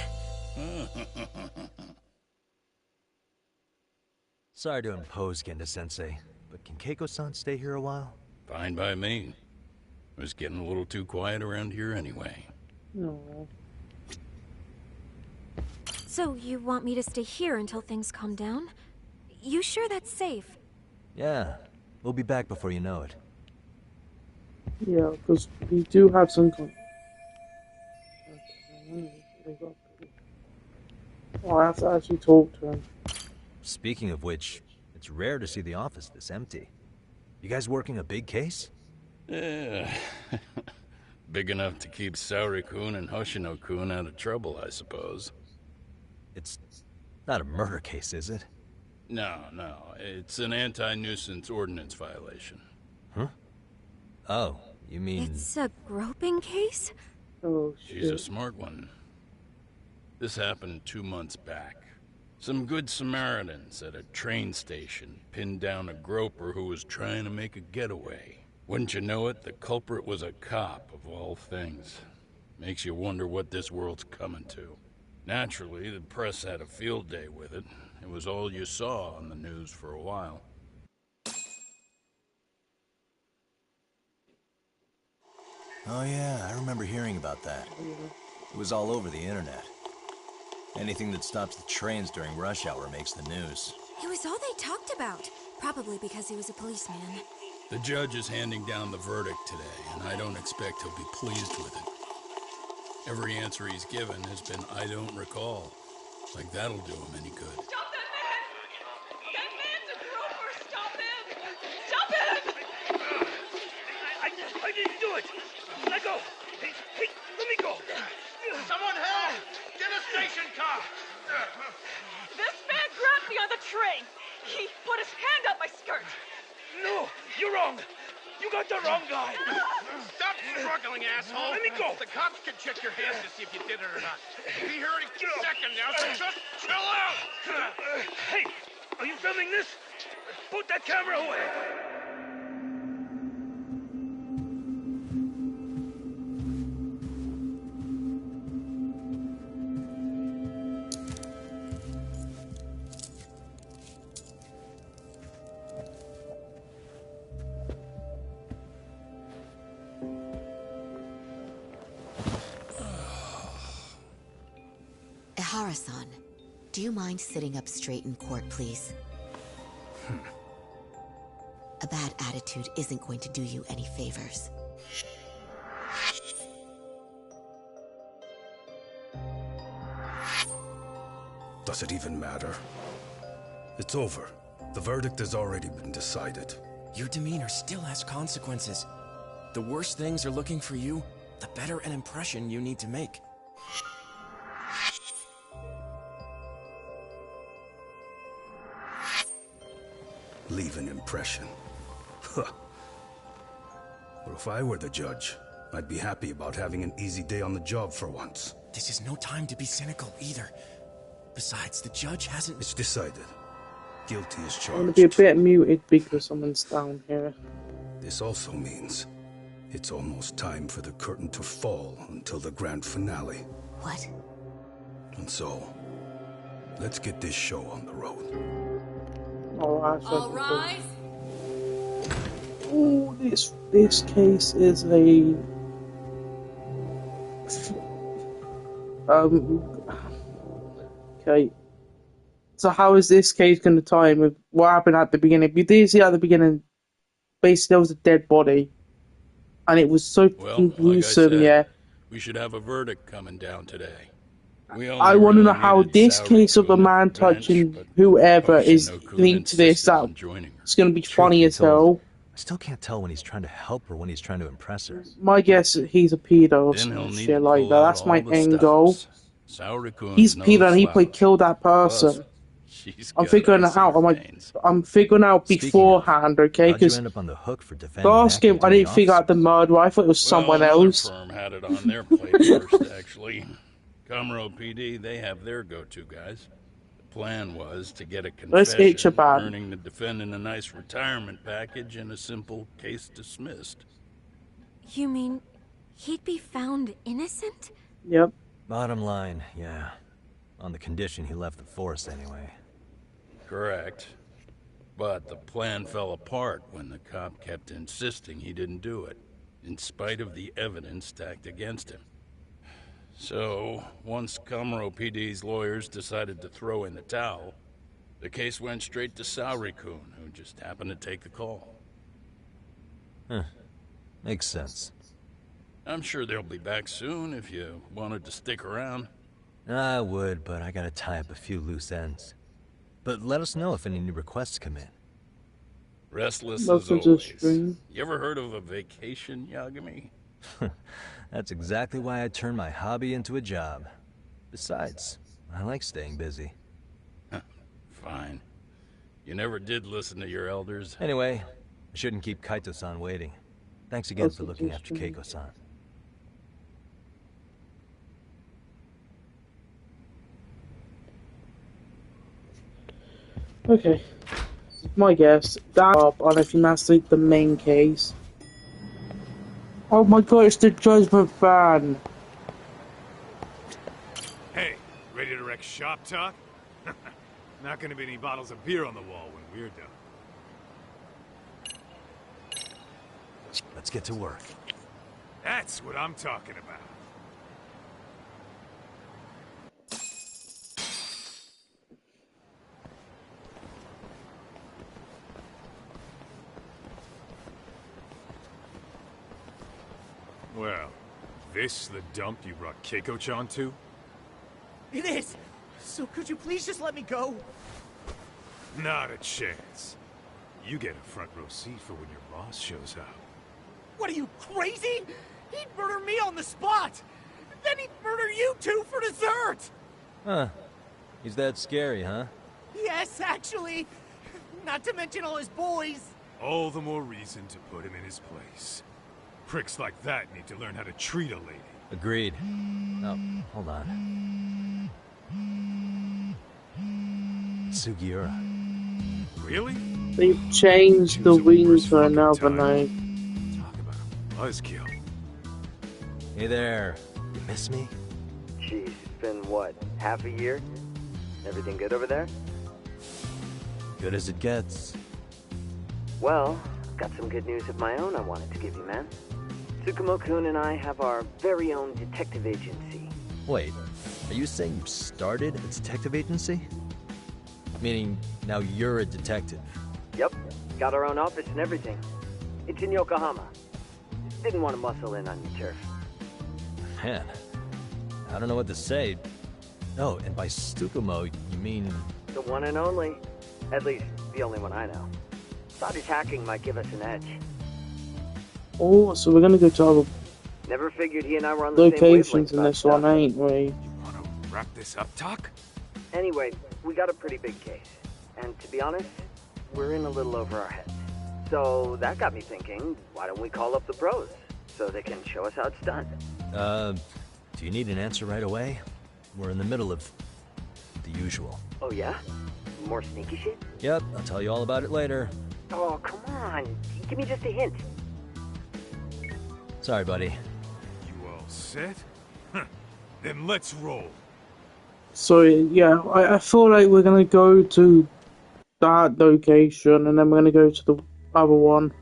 S9: Sorry to impose, Genda-sensei, but can Keiko-san stay here a while?
S4: Fine by me. It was getting a little too quiet around here anyway.
S1: No.
S14: So you want me to stay here until things calm down? You sure that's safe?
S9: Yeah, we'll be back before you know it.
S1: Yeah, because we do have some. Oh, I have to actually talk to him.
S9: Speaking of which, it's rare to see the office this empty. You guys working a big case?
S4: Yeah. Big enough to keep Saori-kun and Hoshino-kun out of trouble, I suppose.
S9: It's not a murder case, is it?
S4: No. It's an anti-nuisance ordinance violation.
S9: Huh? Oh, you mean...
S14: It's a groping case?
S1: Oh, shit.
S4: She's a smart one. This happened 2 months back. Some good Samaritans at a train station pinned down a groper who was trying to make a getaway. Wouldn't you know it, the culprit was a cop, of all things. Makes you wonder what this world's coming to. Naturally, the press had a field day with it. It was all you saw on the news for a while.
S6: Oh yeah, I remember hearing about that. It was all over the internet. Anything that stops the trains during rush hour makes the news.
S14: It was all they talked about. Probably because he was a policeman.
S4: The judge is handing down the verdict today, and I don't expect he'll be pleased with it. Every answer he's given has been, I don't recall. Like that'll do him any good.
S16: Stop that man! That man's a groper! Stop him! Stop him!
S11: I didn't do it! Let go! Hey, let me go!
S16: Someone help! Get a station car! This man grabbed me on the train! He put his hand up my skirt!
S11: No! You're wrong! You got the wrong guy!
S16: Stop struggling, asshole!
S11: Let me go!
S16: The cops can check your hands to see if you did it or not. Be here any second now, so just chill out!
S11: Hey! Are you filming this? Put that camera away!
S17: Ihara-san, do you mind sitting up straight in court, please? A bad attitude isn't going to do you any favors.
S18: Does it even matter? It's over. The verdict has already been decided.
S19: Your demeanor still has consequences. The worse things are looking for you, the better an impression you need to make.
S18: Leave an impression. Huh. Well, if I were the judge, I'd be happy about having an easy day on the job for once.
S19: This is no time to be cynical either. Besides, the judge hasn't...
S18: It's decided. Guilty is
S1: I'm gonna
S18: charged.
S1: be a bit muted because someone's down here.
S18: This also means it's almost time for the curtain to fall until the grand finale.
S17: What?
S18: And so, let's get this show on the road.
S1: All
S16: rise.
S1: Oh, this case is a okay. So how is this case going to tie in with what happened at the beginning? You did see at the beginning, basically there was a dead body, and it was so
S4: Well,
S1: gruesome.
S4: like I said,
S1: Yeah.
S4: we should have a verdict coming down today.
S1: I want to know how this case of a man touching whoever is linked to this. It's going to be funny as hell.
S9: I still can't tell when he's trying to help or when he's trying to impress her.
S1: My guess is he's a pedo or some shit like that. That's my end goal. He's a pedo and he killed that person. I'm figuring it out. I'm figuring out beforehand, okay?
S9: How'd you
S1: Because
S9: end up on the hook for defending
S1: last game I didn't figure out the murder. I thought it was someone else.
S4: Firm had it on their plate first, actually. Comro PD, they have their go-to guys. The plan was to get a
S1: Let's itch
S4: confession,
S1: about.
S4: earning the defendant a nice retirement package and a simple case dismissed.
S14: You mean he'd be found innocent?
S1: Yep.
S9: Bottom line, yeah. On the condition he left the force anyway.
S4: Correct. But the plan fell apart when the cop kept insisting he didn't do it, in spite of the evidence stacked against him. So, once Comro PD's lawyers decided to throw in the towel, the case went straight to Saori-kun, who just happened to take the call.
S9: Huh. Makes sense.
S4: I'm sure they'll be back soon if you wanted to stick around.
S9: I would, but I gotta tie up a few loose ends. But let us know if any new requests come in.
S4: Restless
S1: Most
S4: as
S1: of the
S4: always.
S1: stream.
S4: You ever heard of a vacation, Yagami?
S9: That's exactly why I turned my hobby into a job. Besides, I like staying busy.
S4: Fine. You never did listen to your elders.
S9: Anyway, I shouldn't keep Kaito-san waiting. Thanks again for looking after Keiko-san.
S1: Okay. My guess. That up, and I think that's like the main case. Oh my god, it's the Judgment van.
S2: Hey, ready to wreck shop talk? Not gonna be any bottles of beer on the wall when we're done.
S9: Let's get to work.
S2: That's what I'm talking about. Well, this the dump you brought Keiko-chan to?
S10: It is! So could you please just let me go?
S2: Not a chance. You get a front row seat for when your boss shows up.
S10: What are you, crazy? He'd murder me on the spot! Then he'd murder you two for dessert!
S9: Huh. He's that scary, huh?
S10: Yes, actually. Not to mention all his boys.
S2: All the more reason to put him in his place. Pricks like that need to learn how to treat a lady.
S9: Agreed. Oh, hold on. Sugiura.
S2: Really?
S1: They've changed the wings for another name.
S2: Talk about a buzzkill.
S9: Hey there. You miss me?
S20: Jeez, it's been what, half a year? Everything good over there?
S9: Good as it gets.
S20: Well, I've got some good news of my own I wanted to give you, man. Tsukumo-kun and I have our very own detective agency.
S9: Wait, are you saying you started a detective agency? Meaning, now you're a detective?
S20: Yep, got our own office and everything. It's in Yokohama. Didn't want to muscle in on your turf.
S9: Man, I don't know what to say. Oh, and by Tsukumo, you mean...
S20: The one and only. At least, the only one I know. Thought his hacking might give us an edge.
S1: Oh, so we're gonna go to other
S20: Never figured he and I were on the same
S1: locations
S20: wavelength
S1: in
S20: about
S1: this one,
S20: stuff.
S1: ain't we?
S2: Wanna wrap this up, Doc?
S20: Anyway, we got a pretty big case. And to be honest, we're in a little over our heads. So that got me thinking, why don't we call up the pros? So they can show us how it's done.
S9: Do you need an answer right away? We're in the middle of the usual.
S20: Oh yeah? More sneaky shit?
S9: Yep, I'll tell you all about it later.
S20: Oh, come on. Give me just a hint.
S9: Sorry, buddy.
S2: You all set? Then let's roll.
S1: So yeah, I feel like we're gonna go to that location and then we're gonna go to the other one.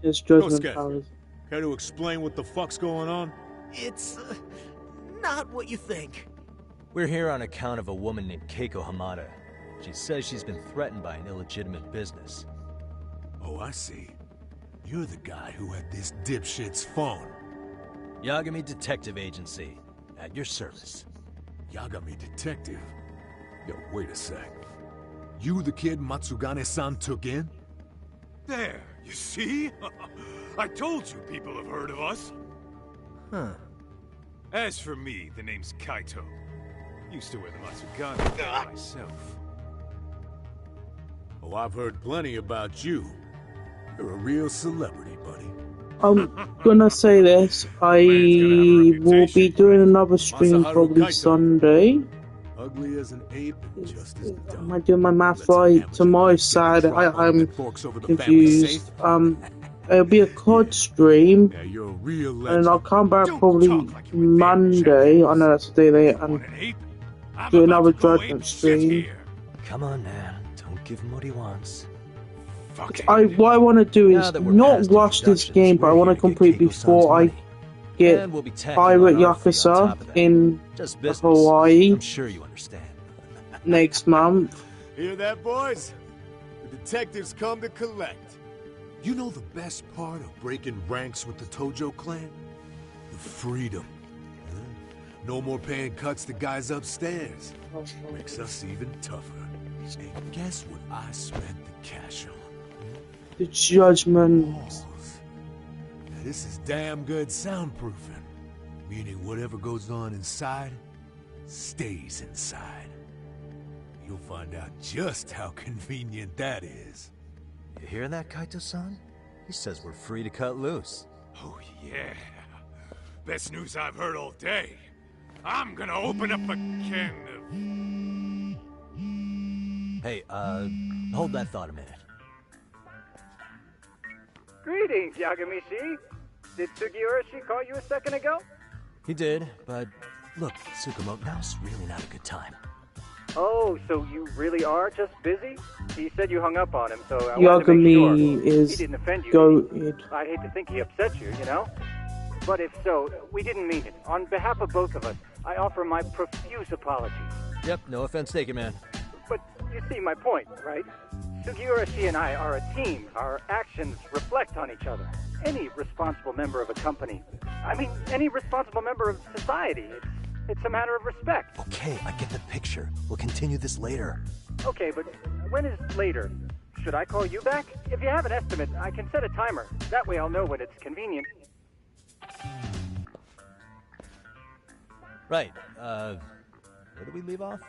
S1: It's judgment powers.
S11: Care to explain what the fuck's going on?
S10: It's not what you think.
S9: We're here on account of a woman named Keiko Hamada. She says she's been threatened by an illegitimate business.
S11: Oh, I see. You're the guy who had this dipshit's phone.
S9: Yagami Detective Agency. At your service.
S11: Yagami Detective? Yo, wait a sec. You the kid Matsugane-san took in?
S2: There, you see? I told you people have heard of us.
S10: Huh.
S2: As for me, the name's Kaito. Used to wear the Matsugane band myself.
S11: Oh, I've heard plenty about you. You're a real celebrity, buddy.
S1: I'm gonna say this, I will be doing another stream probably Sunday.
S11: Ugly as an ape, just as dumb.
S1: Am I doing my math right? Tomorrow's Saturday, I'm confused. It'll be a COD stream, and I'll come back probably Monday, I know that's the day they and do another judgment stream.
S9: Come on, man. Don't give him what he wants.
S1: What I want to do is not rush this game, but I want to complete before I get Pirate Yakuza in Hawaii
S9: I'm sure you understand.
S1: next month.
S11: Hear that, boys? The detectives come to collect. You know the best part of breaking ranks with the Tojo clan? The freedom. Huh? No more paying cuts to guys upstairs. Makes us even tougher. And guess what I spent the cash on?
S1: The judgment.
S11: Now, this is damn good soundproofing. Meaning whatever goes on inside, stays inside. You'll find out just how convenient that is.
S9: You hear that, Kaito-san? He says we're free to cut loose.
S2: Oh yeah. Best news I've heard all day. I'm gonna open up a can of...
S9: Hey, hold that thought a minute.
S21: Greetings, Yagami-shi. Did Sugiura-shi call you a second ago?
S9: He did, but look, Tsukumo, now's really not a good time.
S21: Oh, so you really are just busy? He said you hung up on him, so I wanted to make sure.
S1: Yagami
S21: He
S1: is
S21: didn't offend you.
S1: goated.
S21: I'd hate to think he upset you, you know? But if so, we didn't mean it. On behalf of both of us, I offer my profuse apologies.
S9: Yep, no offense taken, man.
S21: But you see my point, right? Sugiura, she and I are a team. Our actions reflect on each other. Any responsible member of a company, I mean, any responsible member of society, it's a matter of respect.
S10: Okay, I get the picture. We'll continue this later.
S21: Okay, but when is later? Should I call you back? If you have an estimate, I can set a timer. That way I'll know when it's convenient.
S9: Right, where did we leave off?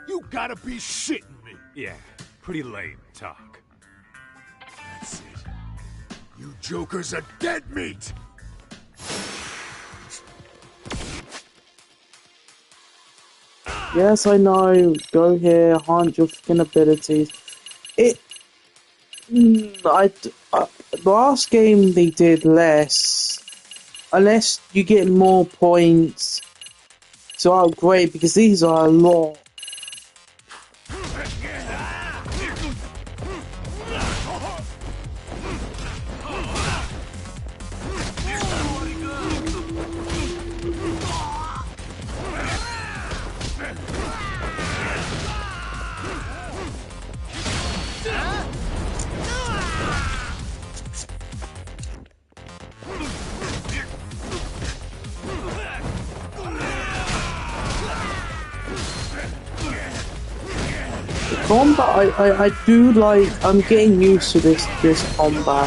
S11: You gotta be shitting me!
S2: Yeah, pretty lame talk.
S11: That's it. You jokers are dead meat!
S1: Yes, I know. Go here, haunt your fucking abilities. The last game they did less. Unless you get more points to upgrade, because these are a lot. Combat, I do like. I'm getting used to this combat.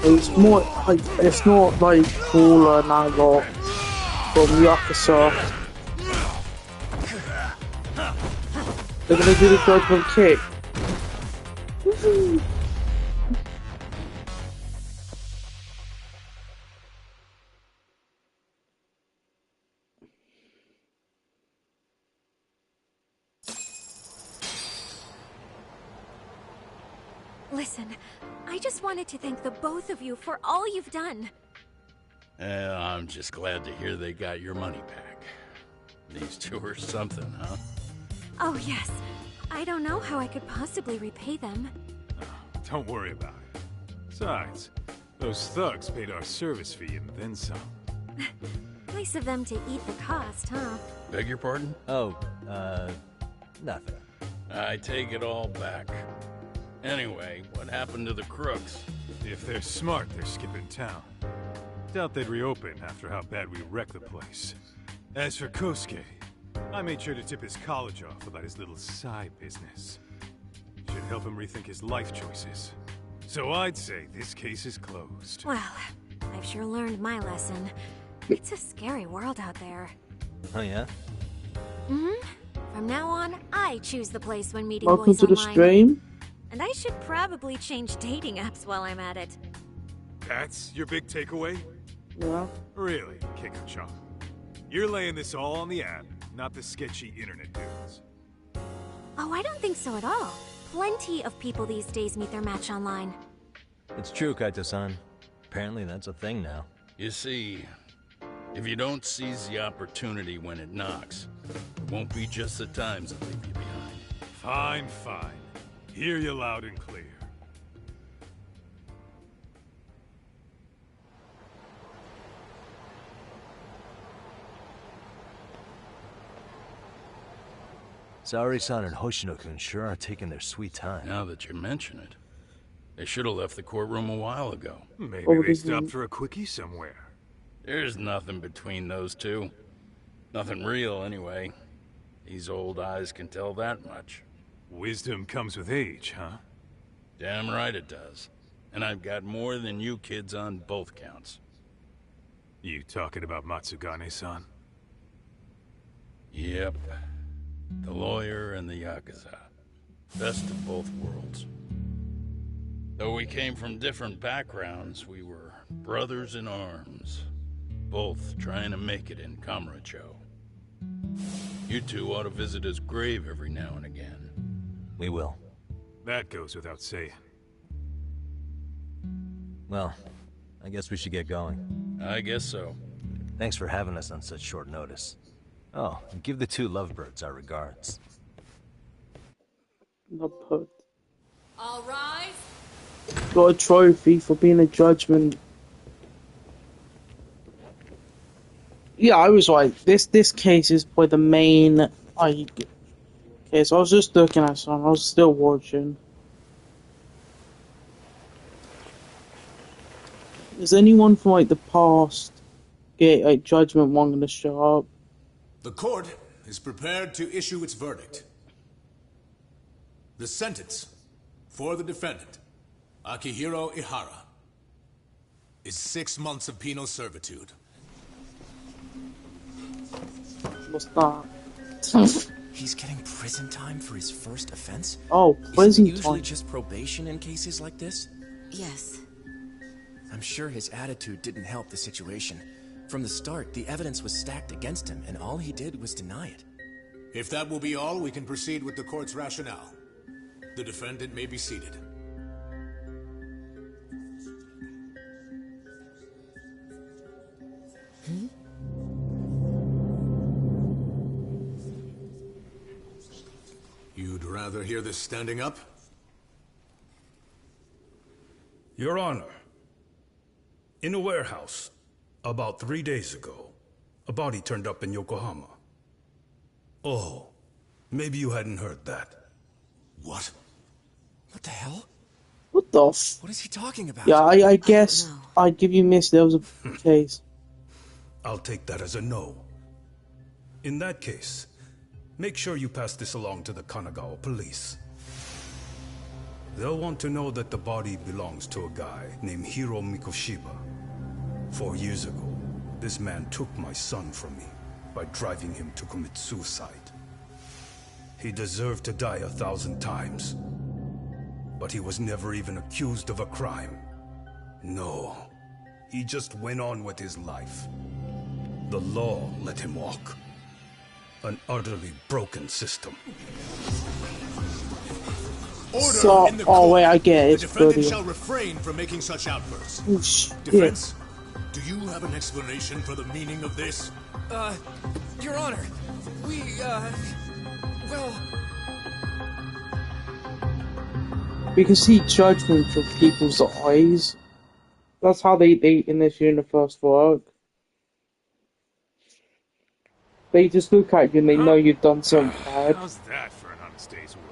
S1: It's more like it's not like cooler and I got from Yakuza. They're gonna do the judgment kick.
S14: Listen, I just wanted to thank the both of you for all you've done.
S4: I'm just glad to hear they got your money back. These two are something, huh?
S14: Oh, yes. I don't know how I could possibly repay them.
S2: Don't worry about it. Besides, those thugs paid our service fee and then some.
S14: Nice of them to eat the cost, huh?
S4: Beg your pardon?
S9: Oh, nothing.
S4: I take it all back. Anyway, what happened to the crooks?
S2: If they're smart, they're skipping town. Doubt they'd reopen after how bad we wrecked the place. As for Kosuke, I made sure to tip his college off about his little side business. Should help him rethink his life choices. So I'd say this case is closed.
S14: Well, I've sure learned my lesson. It's a scary world out there.
S9: Oh yeah?
S14: Mm-hmm. From now on, I choose the place when meeting
S1: Welcome
S14: boys
S1: to the
S14: online.
S1: stream.
S14: And I should probably change dating apps while I'm at it.
S2: That's your big takeaway?
S1: Yeah.
S2: Really, Keiko-chan? You're laying this all on the app, not the sketchy internet dudes.
S14: Oh, I don't think so at all. Plenty of people these days meet their match online.
S9: It's true, Kaito-san. Apparently that's a thing now.
S4: You see, if you don't seize the opportunity when it knocks, it won't be just the times that leave you behind.
S2: Fine, fine. Hear you loud and clear.
S9: Saori-san and Hoshino-kun sure are taking their sweet time.
S4: Now that you mention it, they should have left the courtroom a while ago.
S2: Maybe they stopped for a quickie somewhere.
S4: There's nothing between those two. Nothing real, anyway. These old eyes can tell that much.
S2: Wisdom comes with age, huh?
S4: Damn right it does. And I've got more than you kids on both counts.
S2: You talking about Matsugane-san?
S4: Yep. The lawyer and the Yakuza. Best of both worlds. Though we came from different backgrounds, we were brothers in arms. Both trying to make it in Kamurocho. You two ought to visit his grave every now and again.
S9: We will.
S2: That goes without saying.
S9: Well, I guess we should get going.
S4: I guess so.
S9: Thanks for having us on such short notice. Oh, and give the two lovebirds our regards.
S1: Not put.
S8: All rise.
S1: Got a trophy for being a judgment. Yeah, I was right. This case is probably the main. Okay, so I was just looking at something. I was still watching. Is anyone from like the past get like Judgment one gonna show up?
S11: The court is prepared to issue its verdict. The sentence for the defendant, Akihiro Ihara, is 6 months of penal servitude.
S1: What's that?
S19: He's getting prison time for his first offense?
S1: Oh, prison
S19: Isn't it usually
S1: time.
S19: just probation in cases like this?
S17: Yes.
S19: I'm sure his attitude didn't help the situation. From the start, the evidence was stacked against him, and all he did was deny it.
S11: If that will be all, we can proceed with the court's rationale. The defendant may be seated. You'd rather hear this standing up?
S18: Your Honor, in a warehouse, about 3 days ago, a body turned up in Yokohama. Oh, maybe you hadn't heard that.
S11: What?
S19: What the hell?
S1: What the f?
S19: What is he talking about?
S1: Yeah, I guess I'd give you miss. There was a case.
S18: I'll take that as a no. In that case, make sure you pass this along to the Kanagawa police. They'll want to know that the body belongs to a guy named Hiro Mikoshiba. 4 years ago, this man took my son from me by driving him to commit suicide. He deserved to die 1,000 times, but he was never even accused of a crime. No, he just went on with his life. The law let him walk. An utterly broken system.
S11: Order
S1: So,
S11: in the
S1: oh
S11: court.
S1: wait, I get it.
S11: The
S1: It's
S11: defendant
S1: bloody.
S11: shall refrain from making such outbursts.
S1: Oh, shit.
S11: Defense, do you have an explanation for the meaning of this?
S19: Your Honor, well...
S1: We can see judgment from people's eyes. That's how they in this universe work. They just look at you and they know you've done something bad.
S2: How's that for an honest day's work?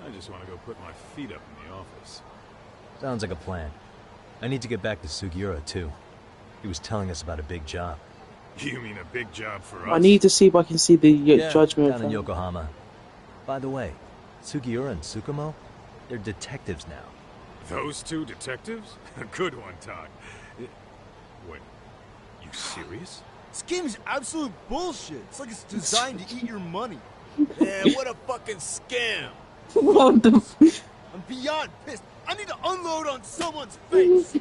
S2: I just want to go put my feet up in the office.
S9: Sounds like a plan. I need to get back to Sugiura, too. He was telling us about a big job.
S2: You mean a big job for us?
S1: I need to see if I can see the judgment.
S9: down in
S1: from-
S9: Yokohama. By the way, Sugiura and Tsukumo, they're detectives now.
S2: Those two detectives? Good one, Todd. Wait, you serious?
S13: This game is absolute bullshit. It's like it's designed to eat your money. Man, what a fucking scam.
S1: What the f-
S13: I'm beyond pissed. I need to unload on someone's face.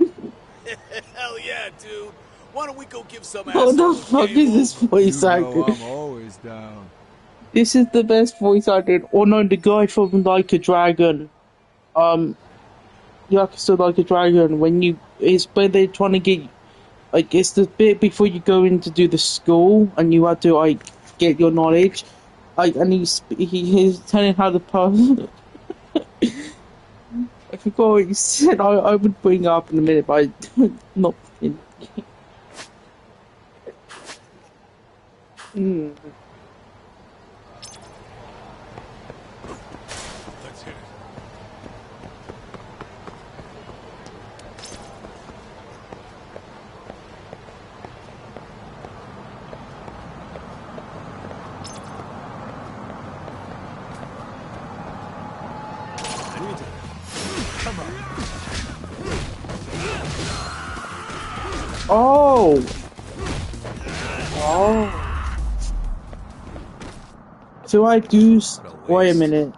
S13: Hell yeah, dude. Why don't we go give some
S1: What
S13: asshole
S1: the fuck
S13: a
S1: is this voice
S22: You
S1: actor?
S22: know I'm always down.
S1: This is the best voice actor. Or no, the guy from Like a Dragon. Yakuza Like a Dragon. It's when they're trying to get, like, it's the bit before you go in to do the school and you have to like get your knowledge. Like, and he's telling how the person. I forgot what he said. I would bring it up in a minute, but not. Hmm.
S11: Let's hit it.
S22: Come on.
S1: Oh. Oh. So I do. Wait a minute.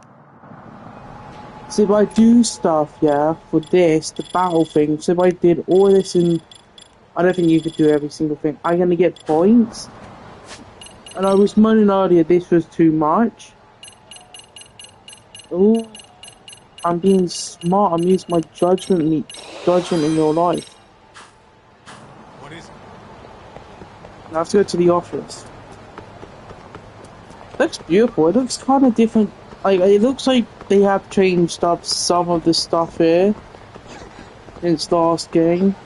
S1: So if I do stuff, yeah, for this, the battle thing. So if I did all this in, I don't think you could do every single thing. I'm gonna get points. And I was moaning earlier, this was too much. Ooh. I'm being smart. I'm using my judgment in your life.
S11: What is it?
S1: Now let's go to the office. looks beautiful. It looks kind of different. Like, it looks like they have changed up some of the stuff here since the last game.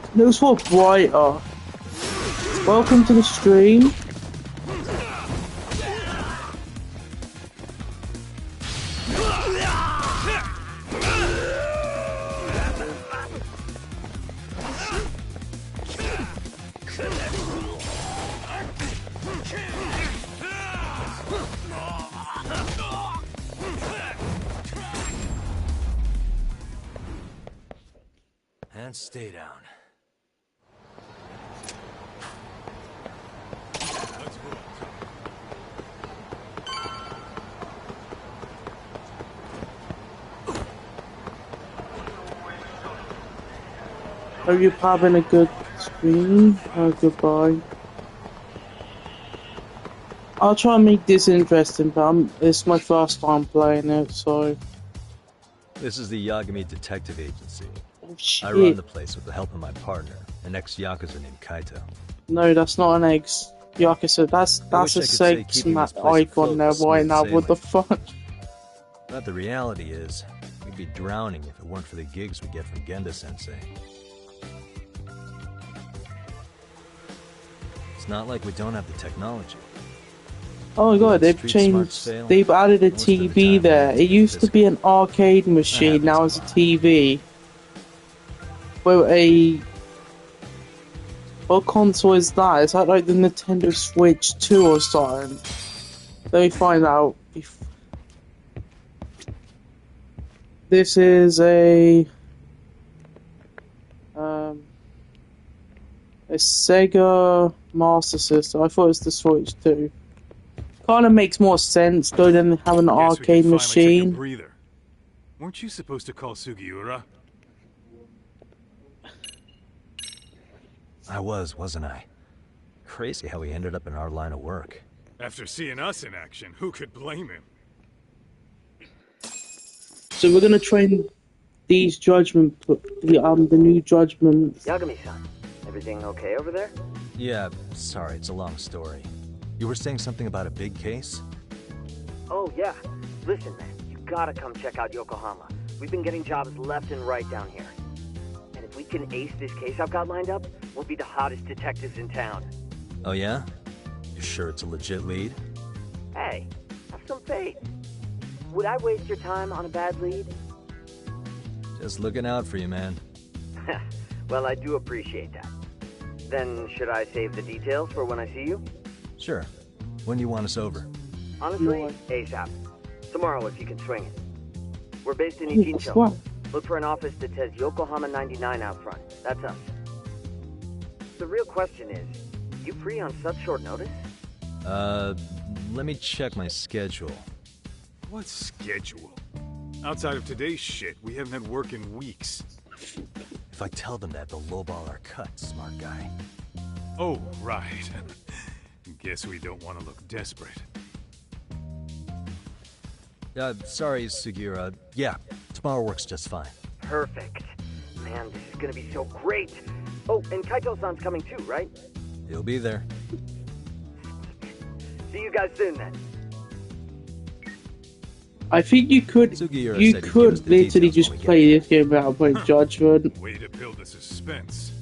S1: It looks more brighter. Welcome to the stream.
S9: And stay down.
S1: Are you having a good stream? Oh, goodbye. I'll try and make this interesting, but it's my first time playing it, so...
S9: This is the Yagami Detective Agency.
S1: Oh, shit.
S9: I run the place with the help of my partner, an ex-Yakuza named Kaito.
S1: No, that's not an ex-Yakuza. That's a sex icon there right now. What the fuck?
S9: But the reality is, we'd be drowning if it weren't for the gigs we get from Genda-sensei. It's not like we don't have the technology.
S1: Oh my god, they've changed. They've added a TV there. It used to be an arcade machine, now it's a TV. Well, what console is that? Is that like the Nintendo Switch 2 or something? Let me find out. This is a Sega Master System. I thought it was the Switch 2. Kind of makes more sense though than having an arcade machine.
S2: Breather. Weren't you supposed to call Sugiura?
S9: I wasn't I? Crazy how he ended up in our line of work.
S2: After seeing us in action, who could blame him?
S1: So we're gonna train these judgment, the new judgment.
S20: Yagami-san, everything okay over there?
S9: Yeah, sorry, it's a long story. You were saying something about a big case?
S20: Oh yeah. Listen, man, you gotta come check out Yokohama. We've been getting jobs left and right down here. And if we can ace this case I've got lined up, we'll be the hottest detectives in town.
S9: Oh yeah? You sure it's a legit lead?
S20: Hey, have some faith. Would I waste your time on a bad lead?
S9: Just looking out for you, man.
S20: Well, I do appreciate that. Then should I save the details for when I see you?
S9: Sure. When do you want us over?
S20: Honestly, ASAP. Tomorrow if you can swing it. We're based in Ichincho. Look for an office that says Yokohama 99 out front. That's us. The real question is, you free on such short notice?
S9: Let me check my schedule.
S2: What schedule? Outside of today's shit, we haven't had work in weeks.
S9: If I tell them that, they'll lowball our cut, smart guy.
S2: Oh, right. Guess we don't want to look desperate.
S9: Sorry, Sugiura. Yeah, tomorrow works just fine.
S20: Perfect. Man, this is gonna be so great. Oh, and Kaito-san's coming too, right?
S9: He'll be there.
S20: See you guys soon then.
S1: I think you could literally just play this game without playing Judgment.
S2: Way to build the suspense.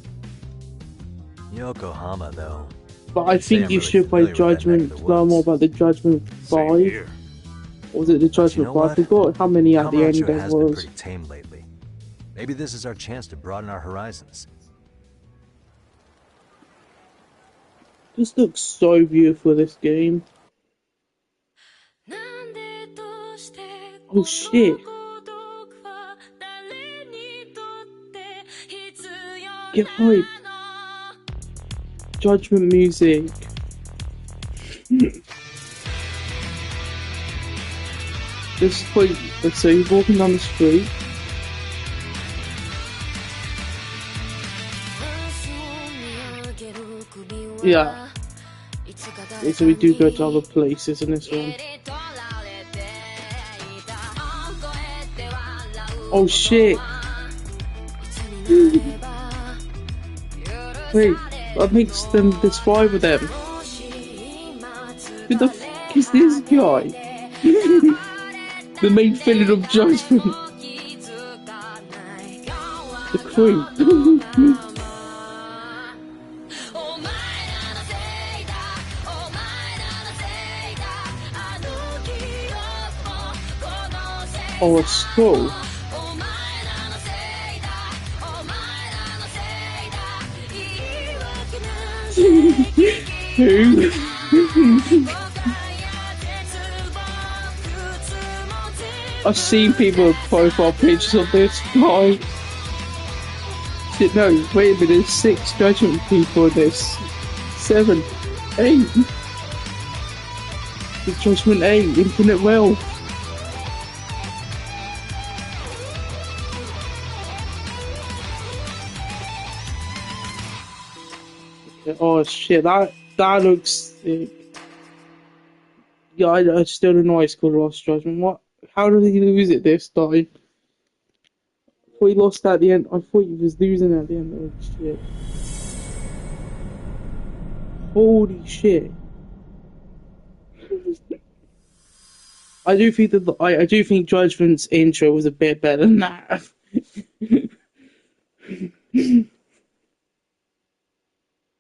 S9: Yokohama, though.
S1: But I think you should play Judgment to learn more about the Judgment 5. Or was it the Judgment 5? I forgot how many at the end there
S9: has been
S1: was.
S9: pretty tame lately. Maybe this is our chance to broaden our horizons.
S1: This looks so beautiful, this game. Oh shit. Get hype. Judgment music. This is like, so you're walking down the street. Yeah. So we do go to other places in this one. Oh shit! Wait, what makes them, there's 5 of them? Who the f is this guy? The main villain of Judgment. The crew. Oh, a skull. Who? I've seen people with profile pictures of this guy. Shit, no, wait a minute, there's 6 Judgment people in this. 7, 8. The Judgment 8, Infinite Wealth. Oh shit, that looks sick. Yeah, I still don't know why it's called Lost Judgment. What? How did he lose it this time? I thought he lost at the end. I thought he was losing at the end. Oh shit. Holy shit. I do think that I do think Judgment's intro was a bit better than that.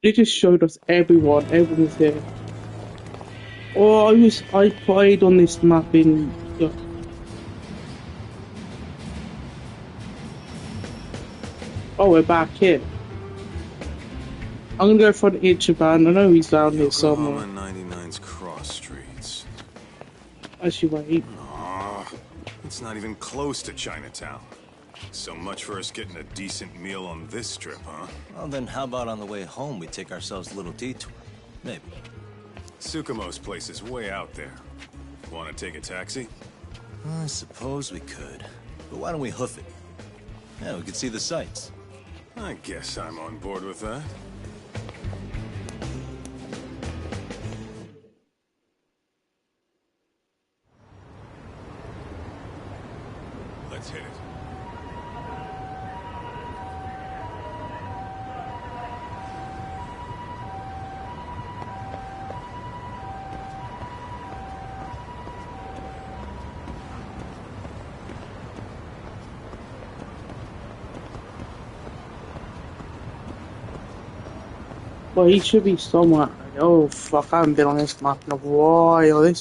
S1: They just showed us everyone. Everyone was there. Oh, I played on this map in. Oh, we're back here. I'm gonna go for an Ichiban. I know he's down here somewhere.
S7: 99's cross streets.
S1: Actually, wait.
S7: Aw, it's not even close to Chinatown. So much for us getting a decent meal on this strip, huh?
S6: Well, then how about on the way home we take ourselves a little detour? Maybe.
S7: Tsukumo's place is way out there. Want to take a taxi?
S6: I suppose we could. But why don't we hoof it? Yeah, we could see the sights.
S7: I guess I'm on board with that. Let's hit it.
S1: Well, he should be somewhere. Oh fuck, I haven't been on this map in a while.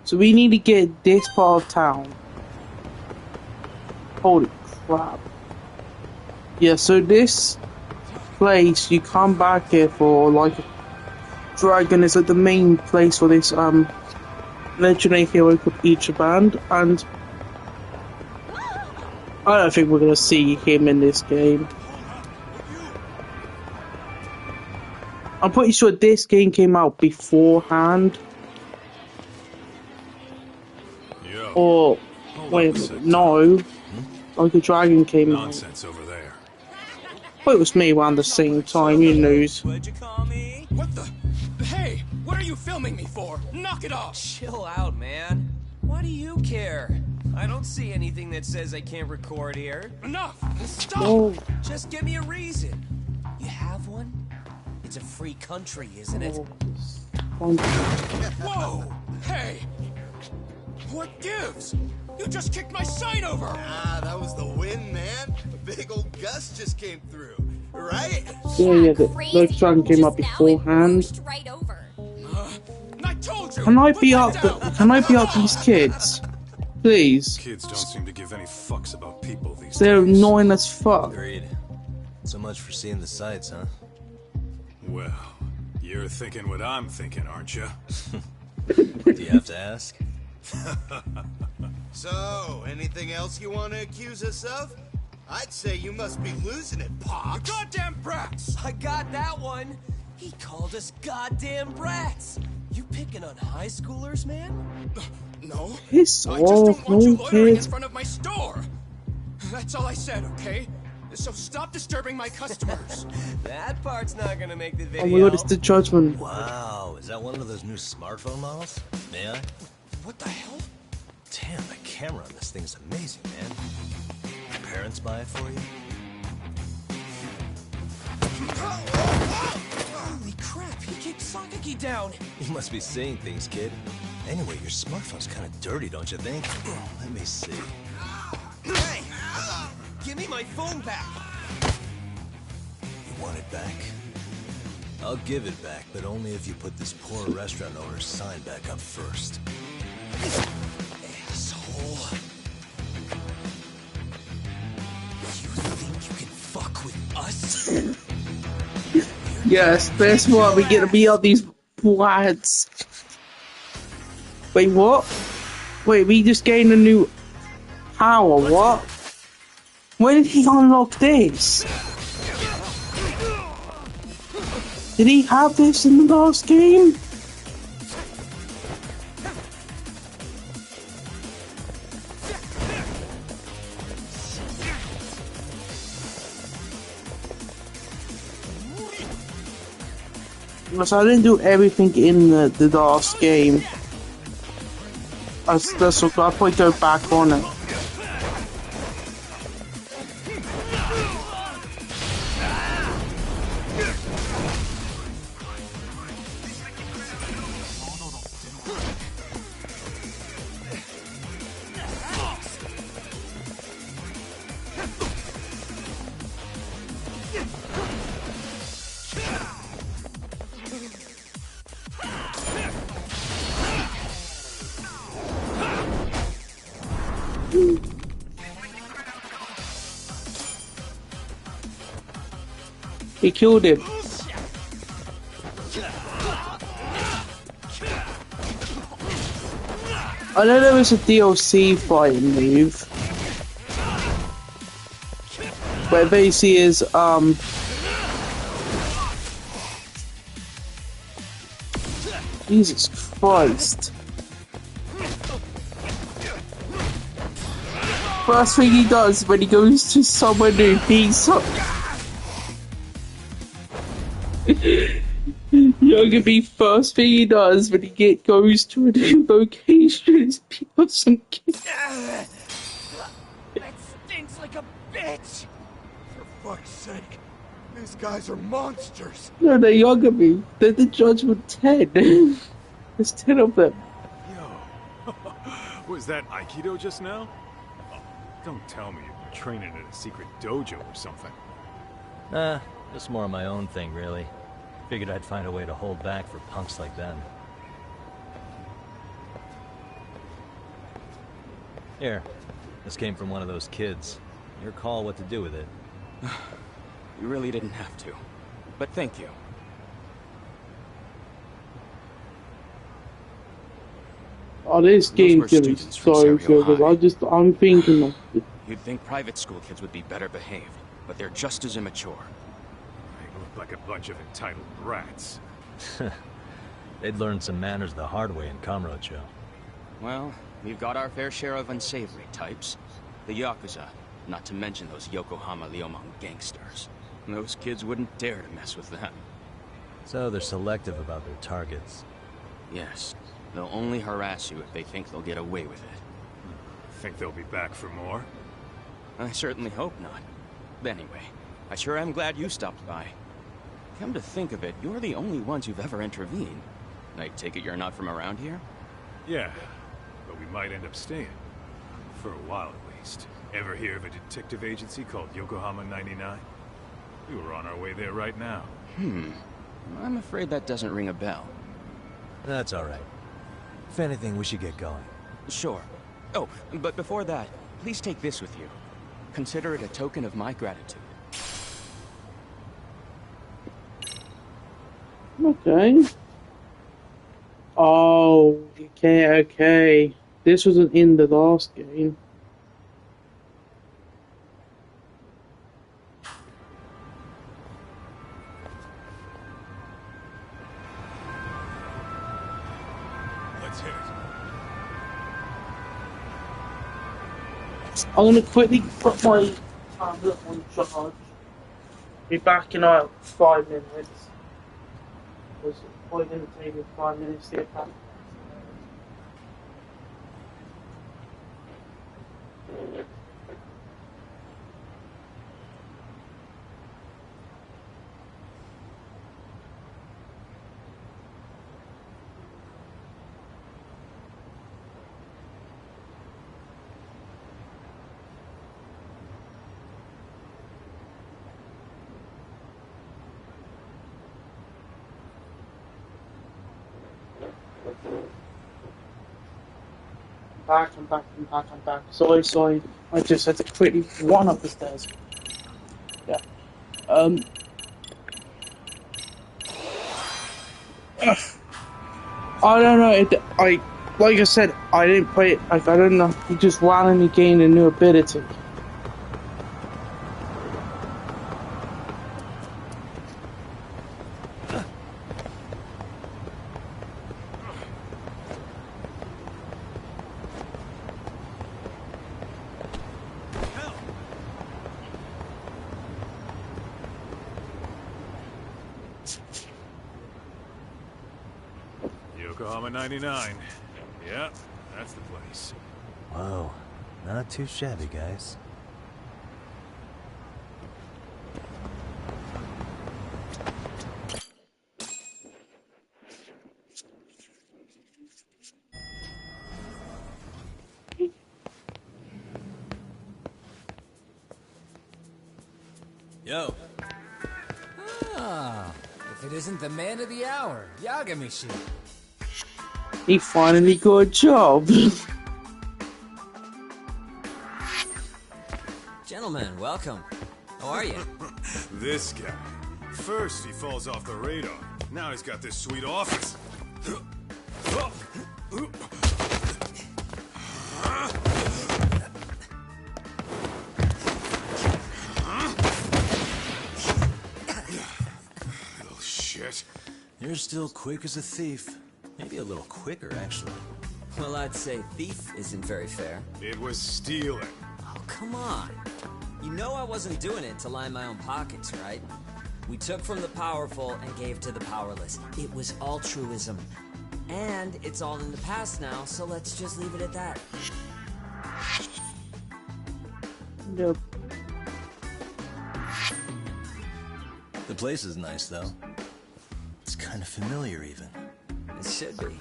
S1: So we need to get this part of town. Holy crap. Yeah, so this place, you come back here for like a dragon is like the main place for this legendary hero called Ichiban, and I don't think we're gonna see him in this game. I'm pretty sure this game came out beforehand. Or wait, no. Like a dragon came
S7: Nonsense over there.
S1: Well, it was me around the same time, you lose.
S13: What'd you call me? What the? Hey, what are you filming me for? Knock it off!
S5: Chill out, man. Why do you care? I don't see anything that says I can't record here.
S13: Enough! Stop!
S1: Oh.
S5: Just give me a reason. You have one? It's a free country, isn't it?
S13: Whoa! Hey! What gives? You just kicked my sign over!
S12: Ah, that was the wind, man. A big old gust just came through, right?
S1: Yeah, the dragon came up beforehand.
S8: Right over.
S13: I told you!
S1: Can I be up these kids? Please.
S7: Kids don't seem to give any fucks about people these
S1: They're
S7: days.
S1: annoying as fuck.
S6: Agreed. So much for seeing the sights, huh?
S7: Well, you're thinking what I'm thinking, aren't you?
S6: Do you have to ask?
S12: So, anything else you want to accuse us of? I'd say you must be losing it, Pops.
S13: You goddamn brats!
S5: I got that one. He called us goddamn brats. You picking on high schoolers, man?
S13: No.
S1: Piss
S13: I just don't want you
S1: off,
S13: loitering in
S1: kids.
S13: front of my store. That's all I said, okay? So stop disturbing my customers.
S5: That part's not gonna make the video.
S1: Oh my god, it's the Judgment.
S6: Wow, is that one of those new smartphone models? May I?
S13: What the hell?
S6: Damn, the camera on this thing's amazing, man. Your parents buy it for you?
S5: Holy crap, he kicked Sakaki down!
S6: You must be seeing things, kid. Anyway, your smartphone's kind of dirty, don't you think? Let me see.
S5: Hey! Give me my phone back!
S6: You want it back? I'll give it back, but only if you put this poor restaurant owner's sign back up first.
S5: Asshole. You think you can fuck with us?
S1: Yes, that's why we get to be on these lads. Wait, what? Wait, we just gained a new power, what? When did he unlock this? Did he have this in the last game? So I didn't do everything in the last game. That's what I'll probably go back on it. He killed him. I know there was a DLC fighting move where basically is Jesus Christ. First thing he does when he goes to someone new, he's Yoga first thing he does when he goes to a new location is pick up some kids.
S10: That stinks like a bitch!
S11: For fuck's sake, these guys are monsters!
S1: No, they're Yogami. They're the Judgment 10. There's 10 of them.
S2: Yo, was that Aikido just now? Oh, don't tell me you've been training at a secret dojo or something.
S9: Nah, just more of my own thing, really. Figured I'd find a way to hold back for punks like them. Here, this came from one of those kids. Your call what to do with it.
S19: You really didn't have to. But thank you.
S1: Oh, this game's getting so good. I'm thinking of it.
S19: You'd think private school kids would be better behaved, but they're just as immature.
S2: They look like a bunch of entitled brats.
S9: They'd learn some manners the hard way in Kamurocho.
S19: Well, we've got our fair share of unsavory types. The Yakuza, not to mention those Yokohama Liomang gangsters. Those kids wouldn't dare to mess with them.
S9: So they're selective about their targets.
S19: Yes. They'll only harass you if they think they'll get away with it.
S2: Think they'll be back for more?
S19: I certainly hope not. But anyway, I sure am glad you stopped by. Come to think of it, you're the only ones who've ever intervened. I take it you're not from around here?
S2: Yeah, but we might end up staying. For a while at least. Ever hear of a detective agency called Yokohama 99? We were on our way there right now.
S19: I'm afraid that doesn't ring a bell.
S9: That's alright. If anything, we should get going.
S19: Sure. Oh, but before that, please take this with you. Consider it a token of my gratitude.
S1: Okay. Oh, okay. This wasn't in the last game.
S2: Let's hit it.
S1: I'm gonna quickly put my tablet on charge. Be back in like 5 minutes. It's probably gonna take me 5 minutes to get back. I'm back. Sorry. I just had to quickly run up the stairs. Yeah. I don't know. Like I said, I didn't play it. Like, I don't know. He just randomly gained a new ability.
S2: Yokohama 99. Yeah, that's the place.
S9: Whoa, not too shabby, guys.
S3: Yo. Ah, if it isn't the man of the hour, Yagami-shi.
S1: He finally got a job.
S3: Gentlemen, welcome. How are you?
S7: This guy. First he falls off the radar. Now he's got this sweet office. Little shit.
S6: You're still quick as a thief. Maybe a little quicker, actually.
S3: Well, I'd say thief isn't very fair.
S7: It was stealing.
S3: Oh, come on. You know I wasn't doing it to line my own pockets, right? We took from the powerful and gave to the powerless. It was altruism. And it's all in the past now, so let's just leave it at that.
S1: Nope.
S6: The place is nice, though. It's kind of familiar, even.
S3: It should be.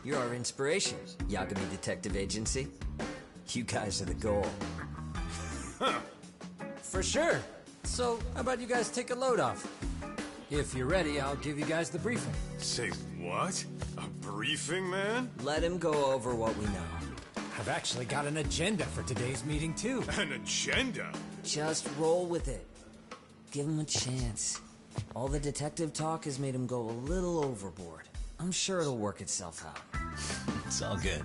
S3: You're our inspiration, Yagami Detective Agency. You guys are the goal.
S15: For sure. So, how about you guys take a load off? If you're ready, I'll give you guys the briefing.
S7: Say what? A briefing, man?
S3: Let him go over what we know.
S15: I've actually got an agenda for today's meeting, too.
S7: An agenda?
S3: Just roll with it. Give him a chance. All the detective talk has made him go a little overboard. I'm sure it'll work itself out.
S6: It's all good.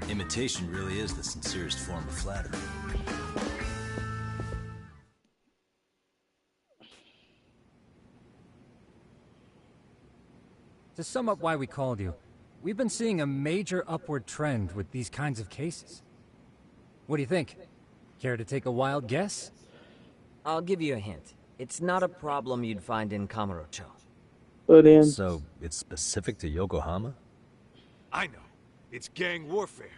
S6: Imitation really is the sincerest form of flattery.
S15: To sum up why we called you, we've been seeing a major upward trend with these kinds of cases. What do you think? Care to take a wild guess?
S3: I'll give you a hint. It's not a problem you'd find in Kamurocho.
S9: So, it's specific to Yokohama?
S2: I know. It's gang warfare.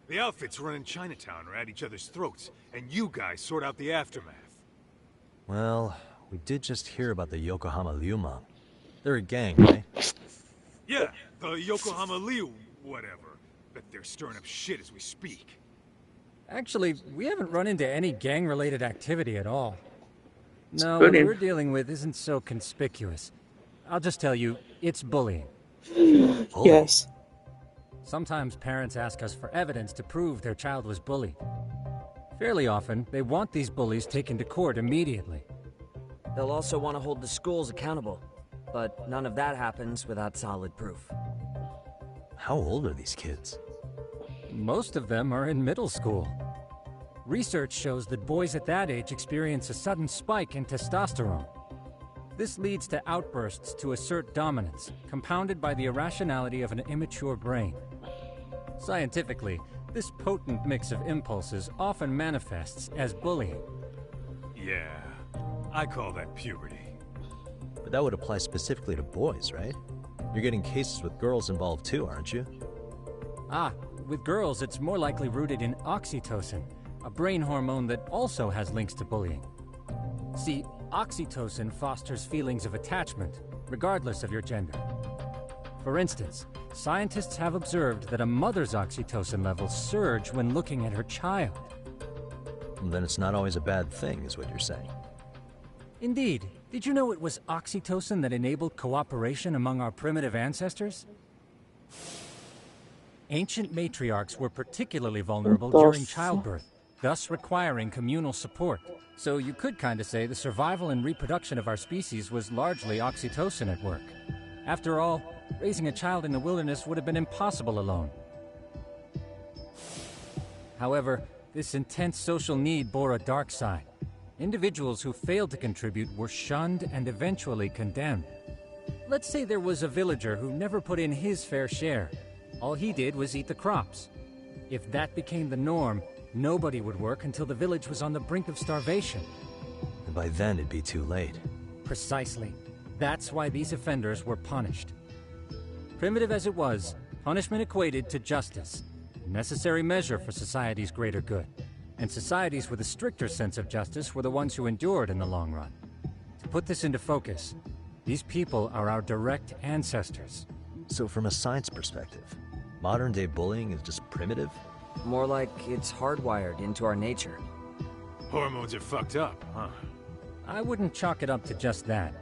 S2: The outfits running Chinatown are at each other's throats, and you guys sort out the aftermath.
S9: Well, we did just hear about the Yokohama Liumang. They're a gang, right?
S2: Yeah, the Yokohama Liu, whatever. Bet they're stirring up shit as we speak.
S15: Actually, we haven't run into any gang-related activity at all. No,
S1: good
S15: what
S1: in.
S15: we're dealing with isn't so conspicuous. I'll just tell you, it's bullying.
S1: Yes.
S15: Sometimes parents ask us for evidence to prove their child was bullied. Fairly often, they want these bullies taken to court immediately.
S3: They'll also want to hold the schools accountable. But none of that happens without solid proof.
S9: How old are these kids?
S15: Most of them are in middle school. Research shows that boys at that age experience a sudden spike in testosterone. This leads to outbursts to assert dominance, compounded by the irrationality of an immature brain. Scientifically, this potent mix of impulses often manifests as bullying.
S2: Yeah, I call that puberty.
S9: But that would apply specifically to boys, right? You're getting cases with girls involved too, aren't you?
S15: Ah, with girls it's more likely rooted in oxytocin, a brain hormone that also has links to bullying. See, oxytocin fosters feelings of attachment, regardless of your gender. For instance, scientists have observed that a mother's oxytocin levels surge when looking at her child.
S9: Then it's not always a bad thing, is what you're saying.
S15: Indeed. Did you know it was oxytocin that enabled cooperation among our primitive ancestors? Ancient matriarchs were particularly vulnerable
S1: What the
S15: during
S1: fuck?
S15: childbirth, thus requiring communal support. So you could kinda say the survival and reproduction of our species was largely oxytocin at work. After all, raising a child in the wilderness would have been impossible alone. However, this intense social need bore a dark side. Individuals who failed to contribute were shunned and eventually condemned. Let's say there was a villager who never put in his fair share. All he did was eat the crops. If that became the norm, nobody would work until the village was on the brink of starvation.
S9: And by then it'd be too late.
S15: Precisely. That's why these offenders were punished. Primitive as it was, punishment equated to justice, a necessary measure for society's greater good. And societies with a stricter sense of justice were the ones who endured in the long run. To put this into focus, these people are our direct ancestors.
S9: So from a science perspective, modern-day bullying is just primitive?
S3: More like it's hardwired into our nature.
S2: Hormones are fucked up, huh?
S15: I wouldn't chalk it up to just that.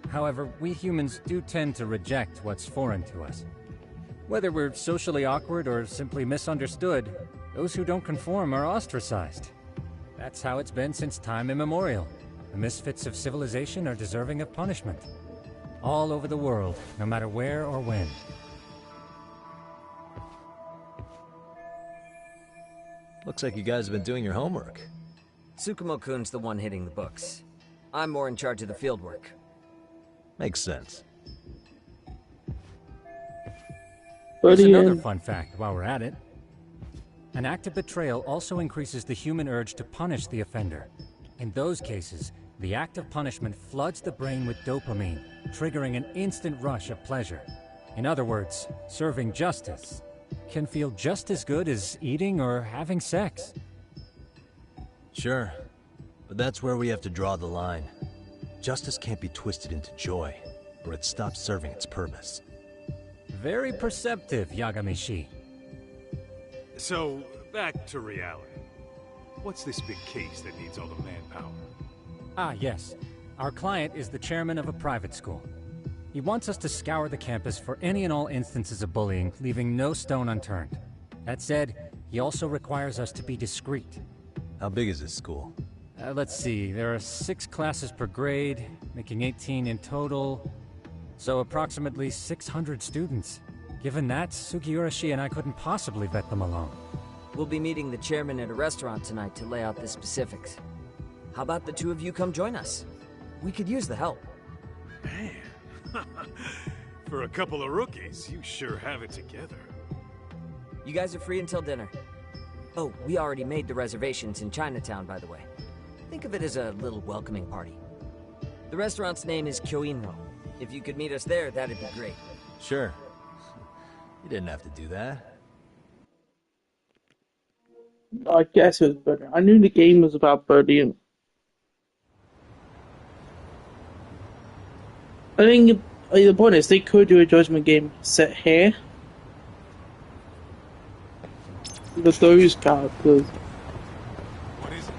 S15: However, we humans do tend to reject what's foreign to us. Whether we're socially awkward or simply misunderstood, those who don't conform are ostracized. That's how it's been since time immemorial. The misfits of civilization are deserving of punishment. All over the world, no matter where or when.
S9: Looks like you guys have been doing your homework.
S3: Tsukumo-kun's the one hitting the books. I'm more in charge of the fieldwork.
S9: Makes sense.
S15: Here's another fun fact while we're at it. An act of betrayal also increases the human urge to punish the offender. In those cases, the act of punishment floods the brain with dopamine, triggering an instant rush of pleasure. In other words, serving justice can feel just as good as eating or having sex.
S9: Sure, but that's where we have to draw the line. Justice can't be twisted into joy, or it stops serving its purpose.
S15: Very perceptive, Yagamishi.
S2: So, back to reality. What's this big case that needs all the manpower?
S15: Ah, yes. Our client is the chairman of a private school. He wants us to scour the campus for any and all instances of bullying, leaving no stone unturned. That said, he also requires us to be discreet.
S9: How big is this school?
S15: Let's see, there are 6 classes per grade, making 18 in total. So approximately 600 students. Given that, Sugiurashi and I couldn't possibly vet them alone.
S3: We'll be meeting the chairman at a restaurant tonight to lay out the specifics. How about the two of you come join us? We could use the help.
S2: Man, for a couple of rookies, you sure have it together.
S3: You guys are free until dinner. Oh, we already made the reservations in Chinatown, by the way. Think of it as a little welcoming party. The restaurant's name is Kyoinro. If you could meet us there, that'd be great.
S9: Sure. You didn't have to do that.
S1: I guess it was better. I knew the game was about bullying. I think the point is they could do a judgment game set here. With those characters.
S2: What is it?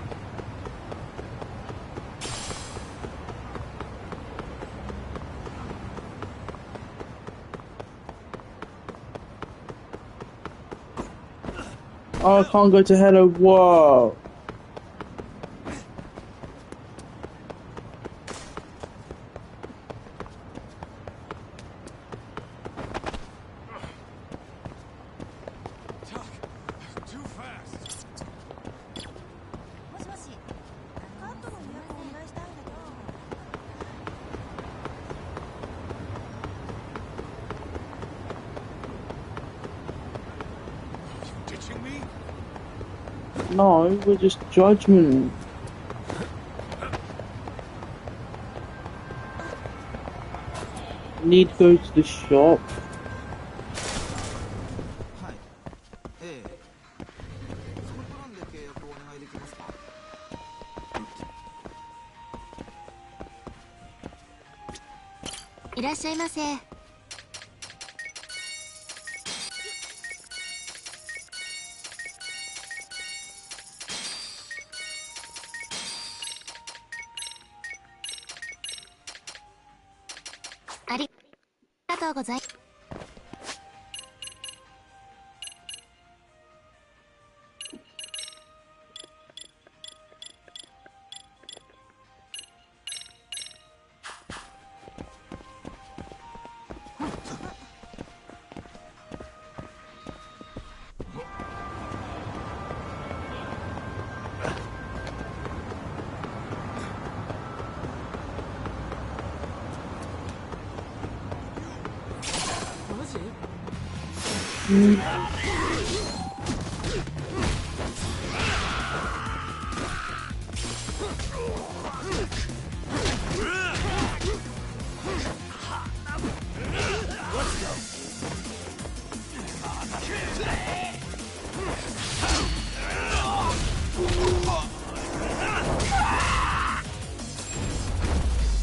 S1: Oh, I can't go to hello. Whoa. No, we're just judgment. Need to go to the shop.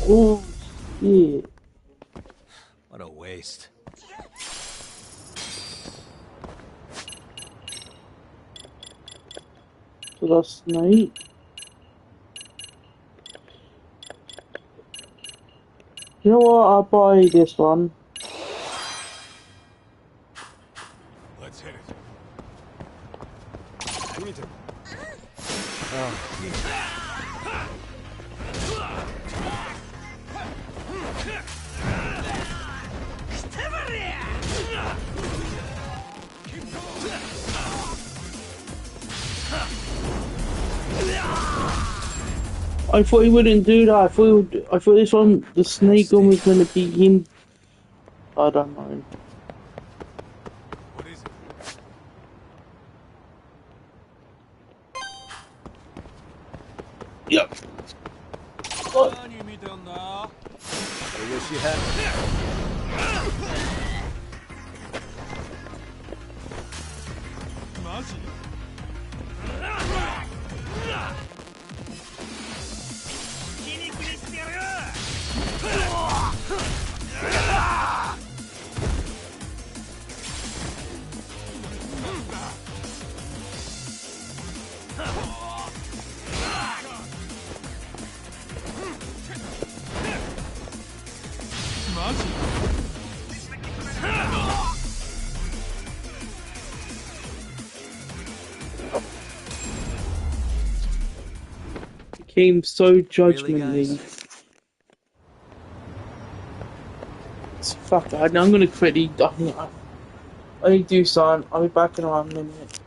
S1: Oh, shit.
S9: What a waste.
S1: To the snake. You know what? I'll buy this one.
S2: Let's hit it.
S1: I thought he wouldn't do that. I thought this one, the snake one was gonna be him. I don't know.
S2: What is it?
S1: Yep.
S9: I wish you had.
S1: Became so judgment-y. Fuck that. I'm gonna quit the. I need to do something. I'll be back in around a minute.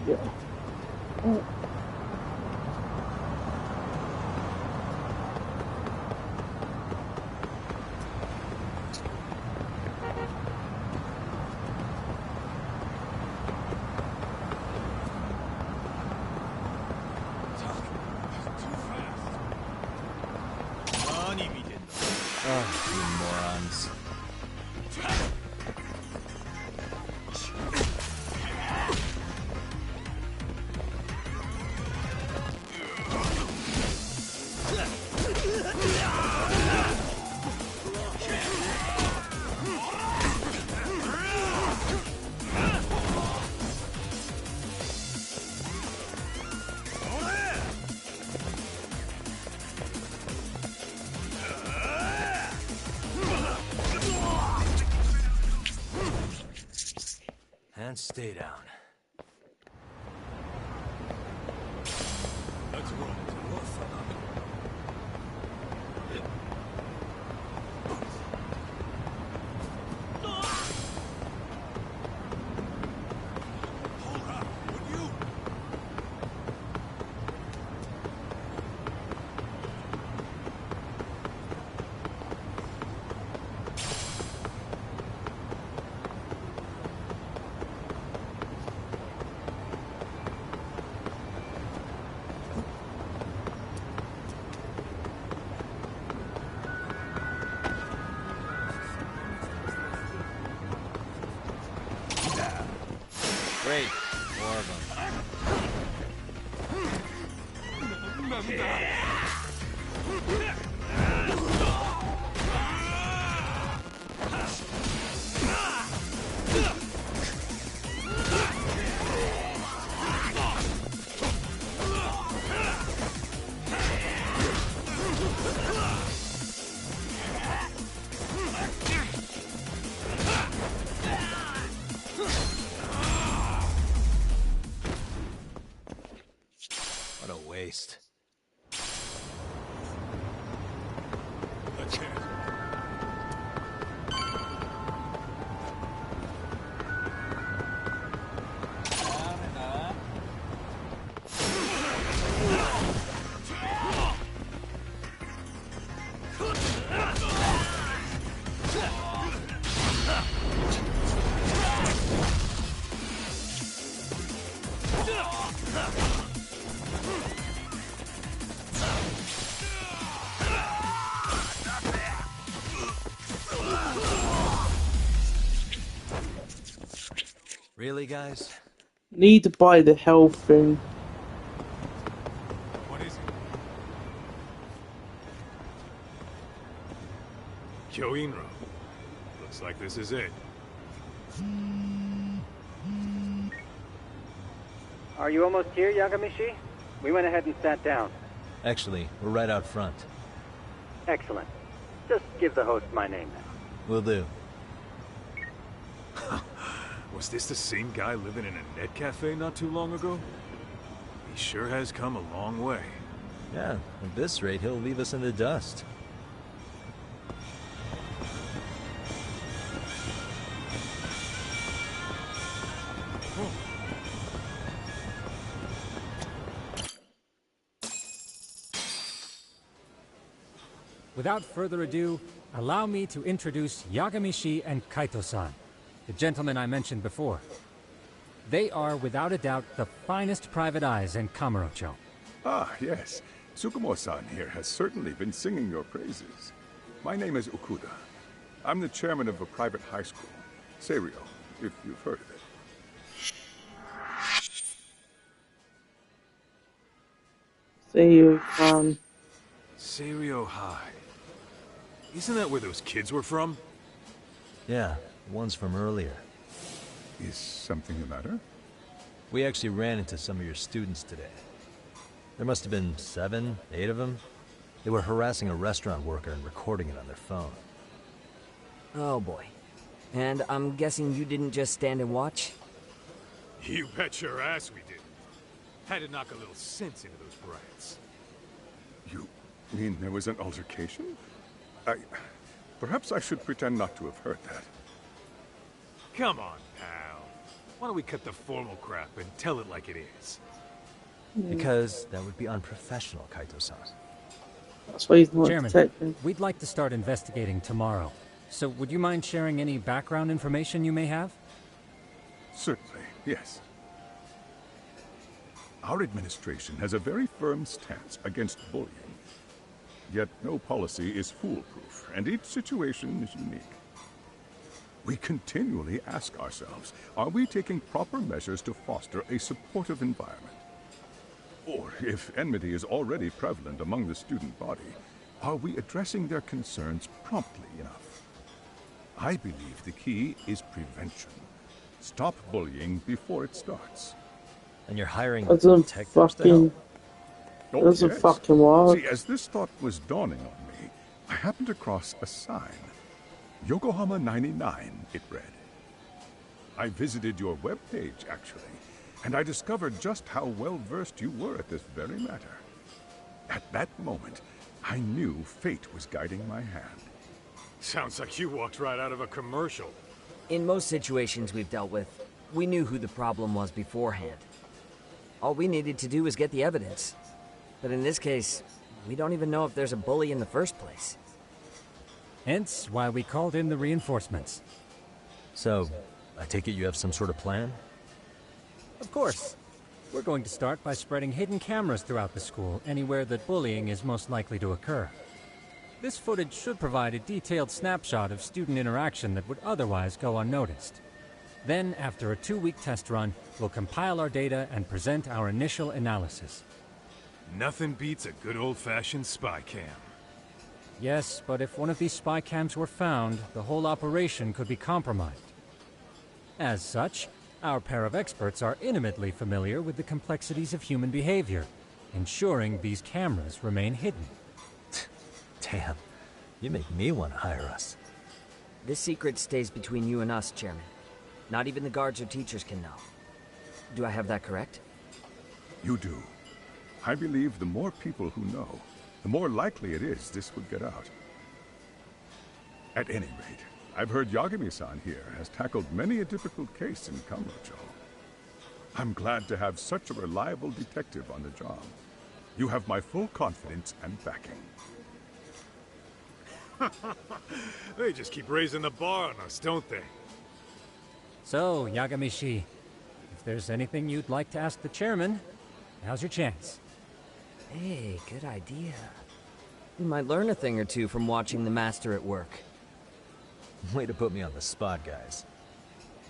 S1: Yeah.
S9: Oh, you morons. And stay down.
S2: Let's roll.
S9: Great. More of them. What a waste.
S2: Let's hit it.
S9: Really, guys?
S1: Need to buy the health thing.
S2: What is it? Kyoinro. Looks like this is it.
S16: Are you almost here, Yagamishi? We went ahead and sat down.
S9: Actually, we're right out front.
S16: Excellent. Just give the host my name now.
S9: Will do.
S2: Was this the same guy living in a net cafe not too long ago? He sure has come a long way.
S9: Yeah, at this rate, he'll leave us in the dust.
S15: Without further ado, allow me to introduce Yagamishi and Kaito-san, the gentlemen I mentioned before. They are, without a doubt, the finest private eyes in Kamurocho.
S21: Ah, yes. Tsukumo-san here has certainly been singing your praises. My name is Okuda. I'm the chairman of a private high school, Seiryo, if you've heard of it.
S1: Seiryo,
S2: Seiryo High. Isn't that where those kids were from?
S9: Yeah, the ones from earlier.
S21: Is something the matter?
S9: We actually ran into some of your students today. There must have been 7, 8 of them. They were harassing a restaurant worker and recording it on their phone.
S3: Oh boy. And I'm guessing you didn't just stand and watch?
S2: You bet your ass we did. Had to knock a little sense into those brats.
S21: You mean there was an altercation? Perhaps I should pretend not to have heard that.
S2: Come on, pal. Why don't we cut the formal crap and tell it like it is?
S9: Because that would be unprofessional, Kaito-san.
S1: That's why he's not
S15: Chairman,
S1: detective.
S15: we'd like to start investigating tomorrow. So would you mind sharing any background information you may have?
S21: Certainly, yes. Our administration has a very firm stance against bullying. Yet no policy is foolproof, and each situation is unique. We continually ask ourselves, are we taking proper measures to foster a supportive environment? Or, if enmity is already prevalent among the student body, are we addressing their concerns promptly enough? I believe the key is prevention. Stop bullying before it starts.
S9: And you're hiring
S1: doesn't
S9: detectives to
S1: fucking
S9: help?
S21: Oh,
S1: doesn't
S21: yes.
S1: fucking work.
S21: See, as this thought was dawning on me, I happened across a sign. Yokohama 99, it read. I visited your webpage, actually, and I discovered just how well-versed you were at this very matter. At that moment, I knew fate was guiding my hand.
S2: Sounds like you walked right out of a commercial.
S3: In most situations we've dealt with, we knew who the problem was beforehand. All we needed to do was get the evidence. But in this case, we don't even know if there's a bully in the first place.
S15: Hence why we called in the reinforcements.
S9: So, I take it you have some sort of plan?
S15: Of course. We're going to start by spreading hidden cameras throughout the school, anywhere that bullying is most likely to occur. This footage should provide a detailed snapshot of student interaction that would otherwise go unnoticed. Then, after a 2-week test run, we'll compile our data and present our initial analysis.
S2: Nothing beats a good old-fashioned spy cam.
S15: Yes, but if one of these spy cams were found, the whole operation could be compromised. As such, our pair of experts are intimately familiar with the complexities of human behavior, ensuring these cameras remain hidden.
S9: Damn, you make me want to hire us.
S3: This secret stays between you and us, Chairman. Not even the guards or teachers can know. Do I have that correct?
S21: You do. I believe the more people who know, the more likely it is this would get out. At any rate, I've heard Yagami-san here has tackled many a difficult case in Kamurocho. I'm glad to have such a reliable detective on the job. You have my full confidence and backing.
S2: They just keep raising the bar on us, don't they?
S15: So, Yagami-shi, if there's anything you'd like to ask the chairman, now's your chance.
S3: Hey, good idea. We might learn a thing or two from watching the master at work.
S9: Way to put me on the spot, guys.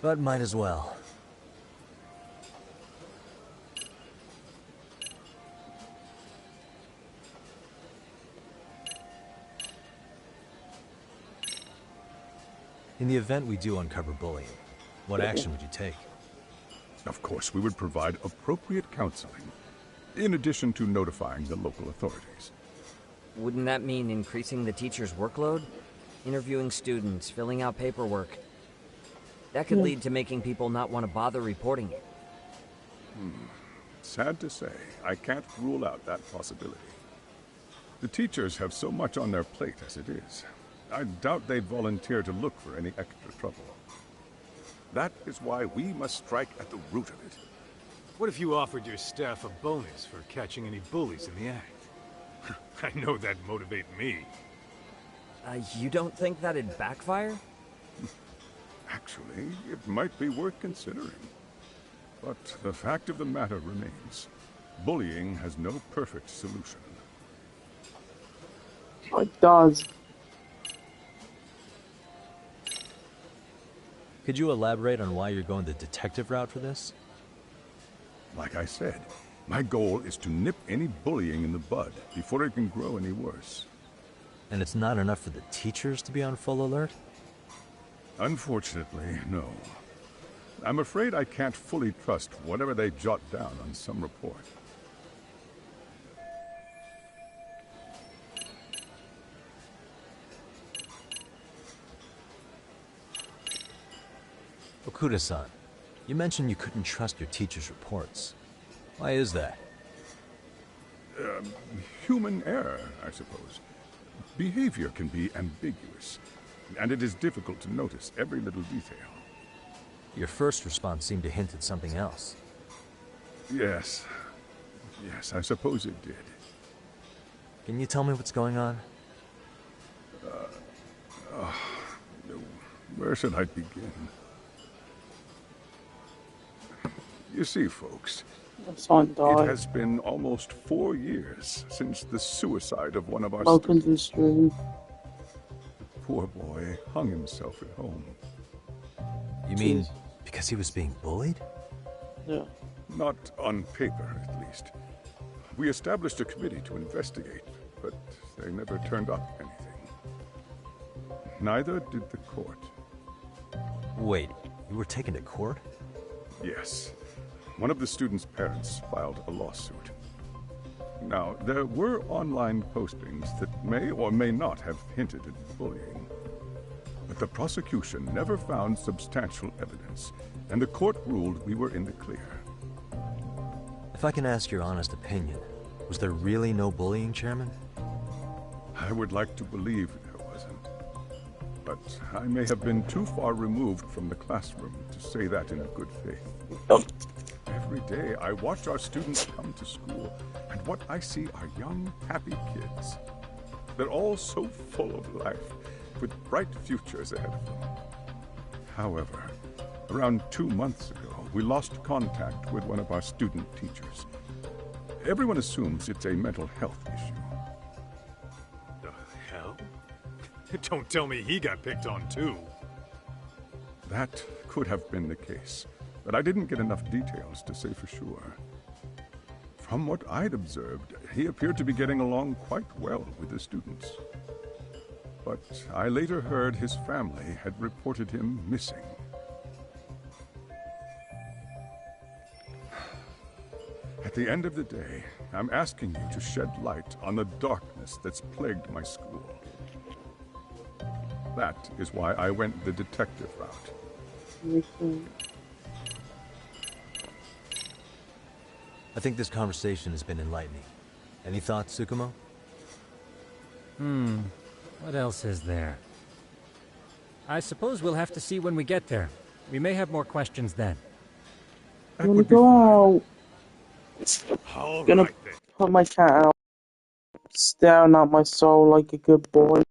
S9: But might as well. In the event we do uncover bullying, what action would you take?
S21: Of course, we would provide appropriate counseling, in addition to notifying the local authorities.
S3: Wouldn't that mean increasing the teacher's workload? Interviewing students, filling out paperwork. That could lead to making people not want to bother reporting it.
S21: Sad to say, I can't rule out that possibility. The teachers have so much on their plate as it is. I doubt they'd volunteer to look for any extra trouble. That is why we must strike at the root of it.
S2: What if you offered your staff a bonus for catching any bullies in the act? I know that'd motivate me.
S3: You don't think that'd backfire?
S21: Actually, it might be worth considering. But the fact of the matter remains. Bullying has no perfect solution.
S1: It does.
S9: Could you elaborate on why you're going the detective route for this?
S21: Like I said, my goal is to nip any bullying in the bud before it can grow any worse.
S9: And it's not enough for the teachers to be on full alert?
S21: Unfortunately, no. I'm afraid I can't fully trust whatever they jot down on some report.
S9: Okuda-san, you mentioned you couldn't trust your teacher's reports. Why is that?
S21: Human error, I suppose. Behavior can be ambiguous, and it is difficult to notice every little detail.
S9: Your first response seemed to hint at something else.
S21: Yes. Yes, I suppose it did.
S9: Can you tell me what's going on?
S21: Where should I begin? You see, folks, it has been almost 4 years since the suicide of one of our students. The poor boy hung himself at home.
S9: You mean because he was being bullied?
S1: Yeah.
S21: Not on paper, at least. We established a committee to investigate, but they never turned up anything. Neither did the court.
S9: Wait, you were taken to court?
S21: Yes. One of the student's parents filed a lawsuit. Now, there were online postings that may or may not have hinted at bullying. But the prosecution never found substantial evidence, and the court ruled we were in the clear.
S9: If I can ask your honest opinion, was there really no bullying, Chairman?
S21: I would like to believe there wasn't. But I may have been too far removed from the classroom to say that in good faith. Every day I watch our students come to school, and what I see are young, happy kids. They're all so full of life, with bright futures ahead of them. However, around 2 months ago, we lost contact with one of our student teachers. Everyone assumes it's a mental health issue.
S2: The hell? Don't tell me he got picked on too.
S21: That could have been the case, but I didn't get enough details to say for sure. From what I'd observed, he appeared to be getting along quite well with the students. But I later heard his family had reported him missing. At the end of the day, I'm asking you to shed light on the darkness that's plagued my school. That is why I went the detective route.
S9: I think this conversation has been enlightening. Any thoughts, Tsukumo?
S15: What else is there? I suppose we'll have to see when we get there. We may have more questions then.
S1: I'm gonna go out. Gonna put my cat out. Staring at my soul like a good boy.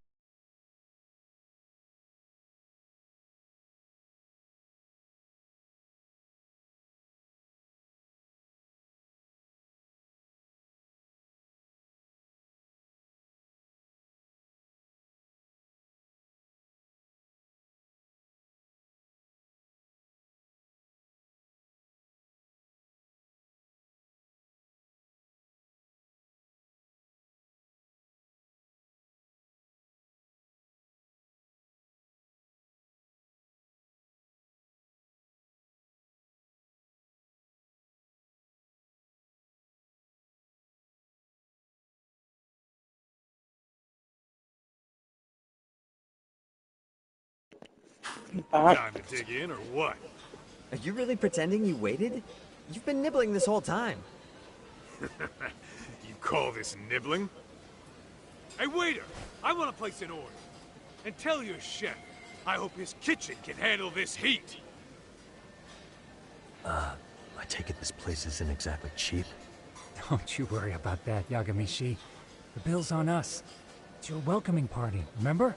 S2: Time to dig in or what?
S3: Are you really pretending you waited? You've been nibbling this whole time.
S2: You call this nibbling? Hey, waiter! I want to place an order. And tell your chef, I hope his kitchen can handle this heat.
S9: I take it this place isn't exactly cheap?
S15: Don't you worry about that, Yagamishi. The bill's on us. It's your welcoming party, remember?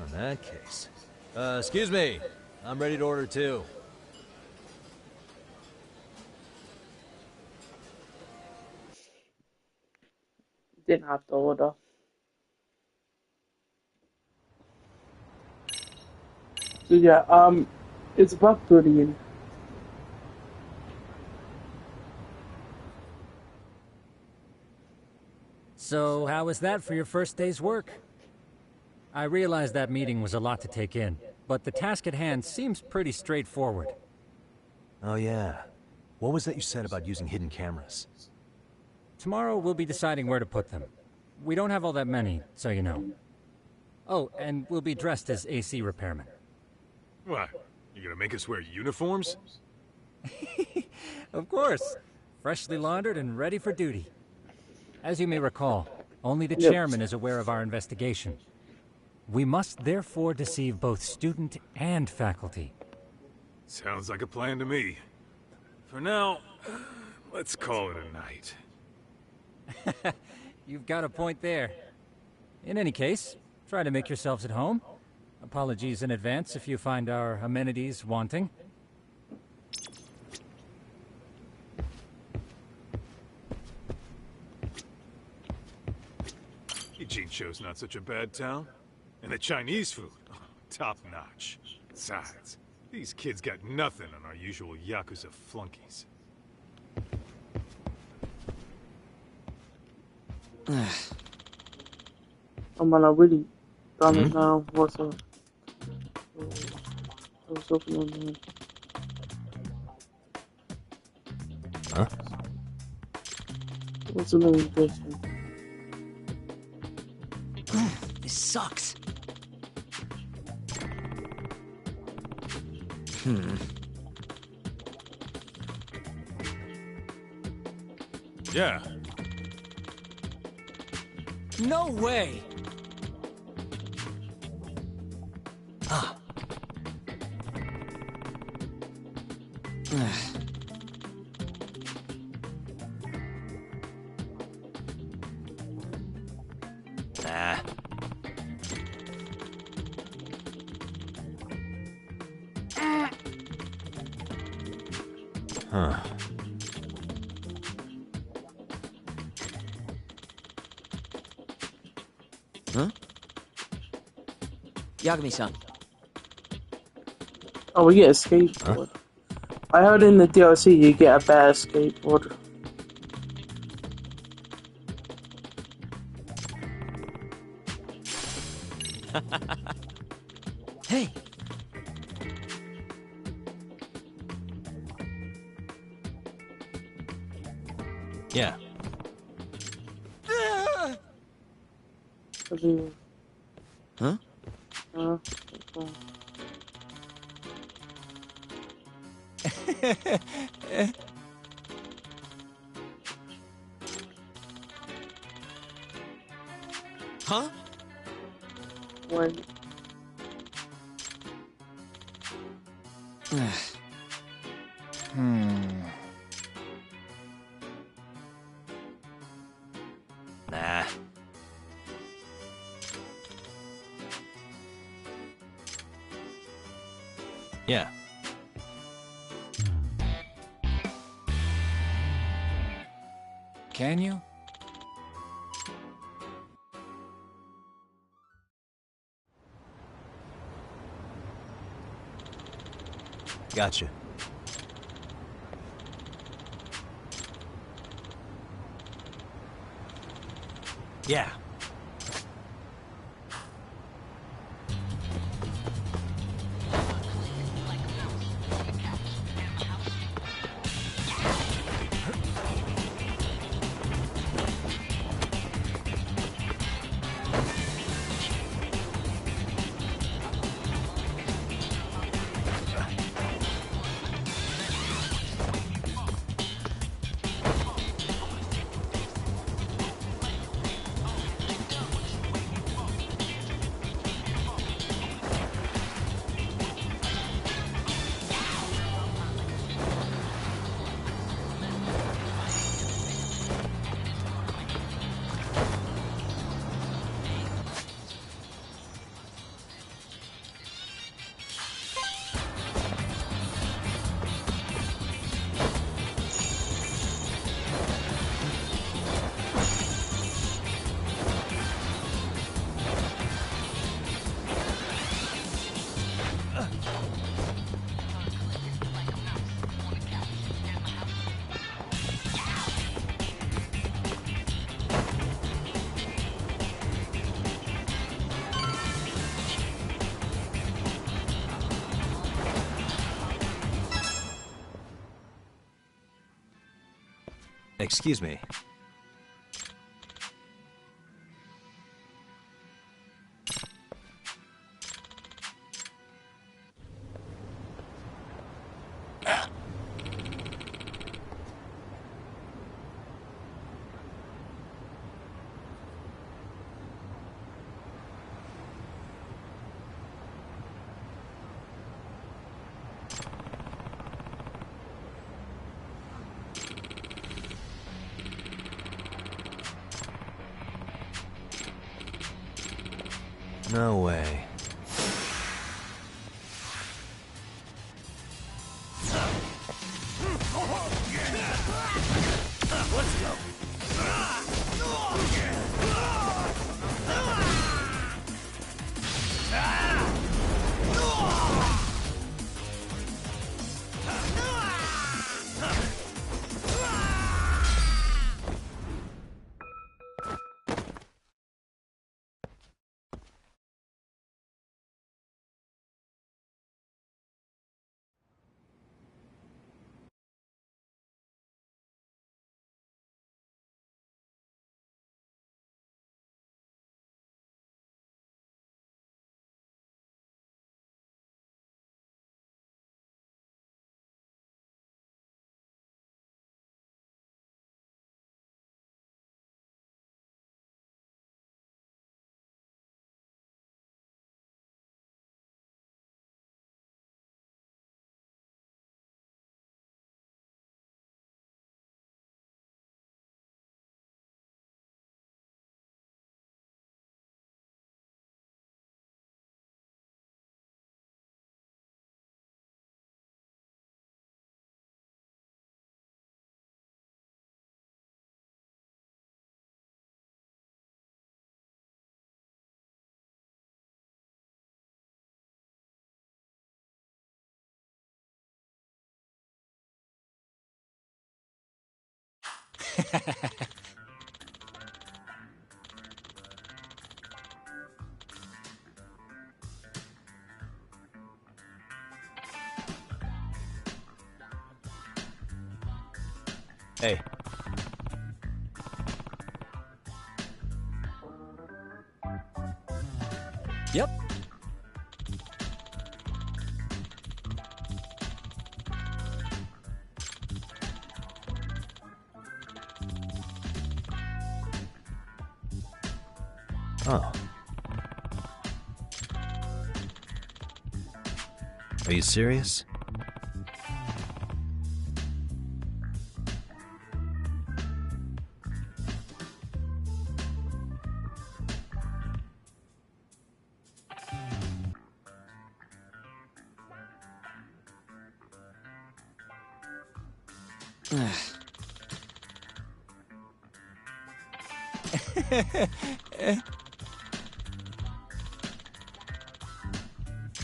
S9: In that case... excuse me. I'm ready to order too.
S1: Didn't have to order. So yeah, it's about brilliant.
S15: So, how was that for your first day's work? I realize that meeting was a lot to take in, but the task at hand seems pretty straightforward.
S9: Oh yeah. What was that you said about using hidden cameras?
S15: Tomorrow we'll be deciding where to put them. We don't have all that many, so you know. Oh, and we'll be dressed as AC repairmen.
S2: What? You gonna make us wear uniforms?
S15: Of course. Freshly laundered and ready for duty. As you may recall, only the chairman is aware of our investigation. We must therefore deceive both student and faculty.
S2: Sounds like a plan to me. For now, let's call it a night.
S15: You've got a point there. In any case, try to make yourselves at home. Apologies in advance if you find our amenities wanting.
S2: Ijincho's not such a bad town. And the Chinese food, top notch. Besides, these kids got nothing on our usual Yakuza flunkies.
S1: Oh man, I really done it now. What's up? What's up in here?
S9: Huh?
S1: What's a little question?
S3: This sucks.
S2: Yeah.
S3: No way! Ah.
S9: Ah. Huh.
S3: Huh? Yagami-san.
S1: Oh, we get a skateboard. I heard in the DLC you get a better skateboard.
S3: Hey!
S9: Yeah.
S3: Huh?
S5: Huh?
S1: When?
S9: Nah. Yeah.
S15: Can you?
S9: Gotcha. Yeah. Excuse me. No way.
S5: Let's go.
S9: Hey.
S15: Yep.
S9: Oh. Are you serious?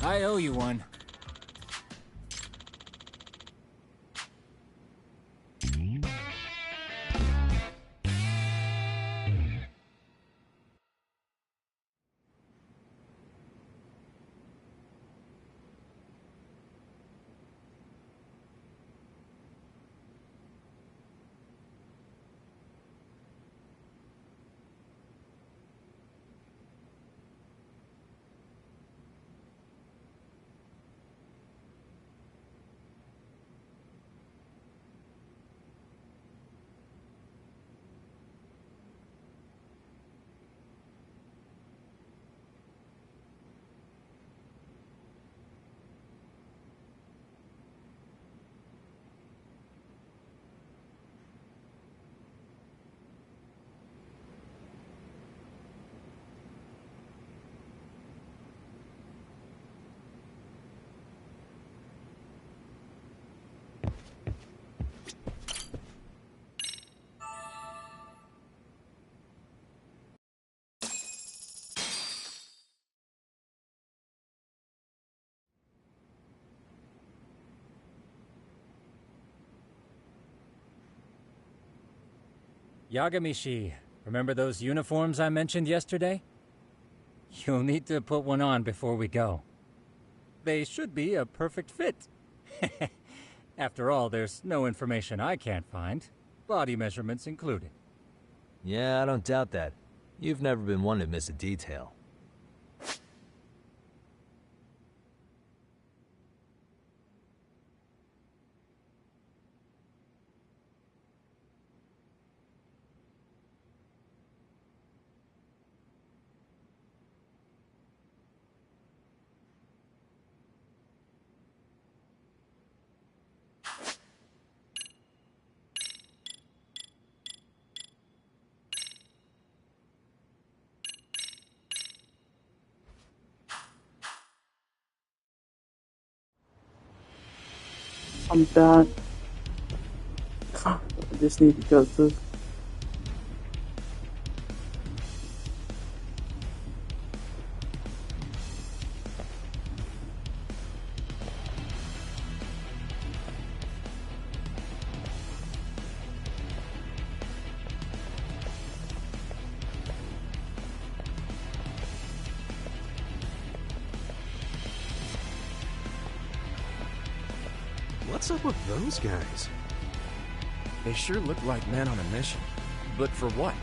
S15: I owe you one. Yagamishi, remember those uniforms I mentioned yesterday? You'll need to put one on before we go. They should be a perfect fit. After all, there's no information I can't find, body measurements included.
S9: Yeah, I don't doubt that. You've never been one to miss a detail.
S1: I'm back. I just need to go through.
S4: What's up with those guys? They sure look like men on a mission. But for what?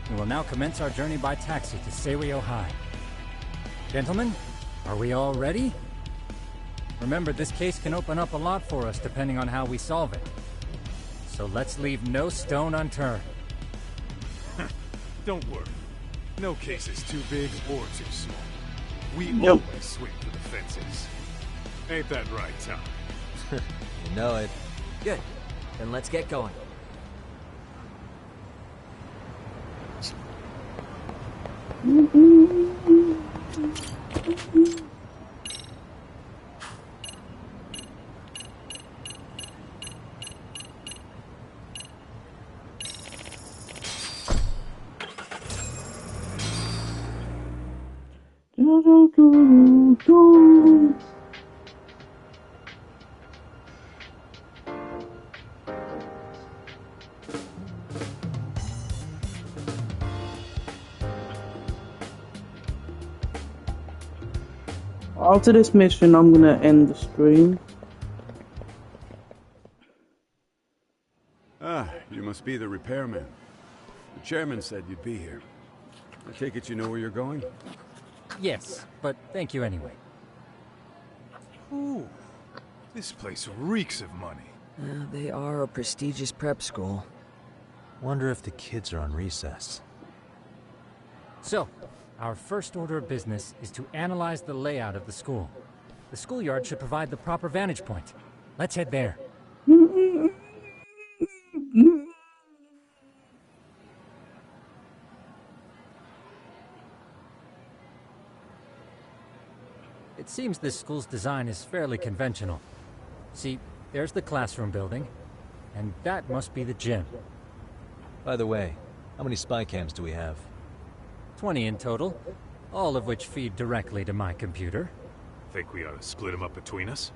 S15: We will now commence our journey by taxi to Seiryo High. Gentlemen, are we all ready? Remember, this case can open up a lot for us depending on how we solve it. So let's leave no stone unturned.
S2: Don't worry. No case is too big or too small. We
S1: Nope.
S2: always swing for the fences. Ain't that right, Tom?
S9: You know it.
S3: Good. Then let's get going.
S1: After this mission, I'm gonna end the stream.
S11: Ah, you must be the repairman. The chairman said you'd be here. I take it you know where you're going?
S15: Yes, but thank you anyway.
S2: Ooh, this place reeks of money.
S3: They are a prestigious prep school.
S9: Wonder if the kids are on recess.
S15: So, our first order of business is to analyze the layout of the school. The schoolyard should provide the proper vantage point. Let's head there. It seems this school's design is fairly conventional. See, there's the classroom building, and that must be the gym.
S9: By the way, how many spy cams do we have?
S15: 20 in total, all of which feed directly to my computer.
S2: Think we ought to split them up between us?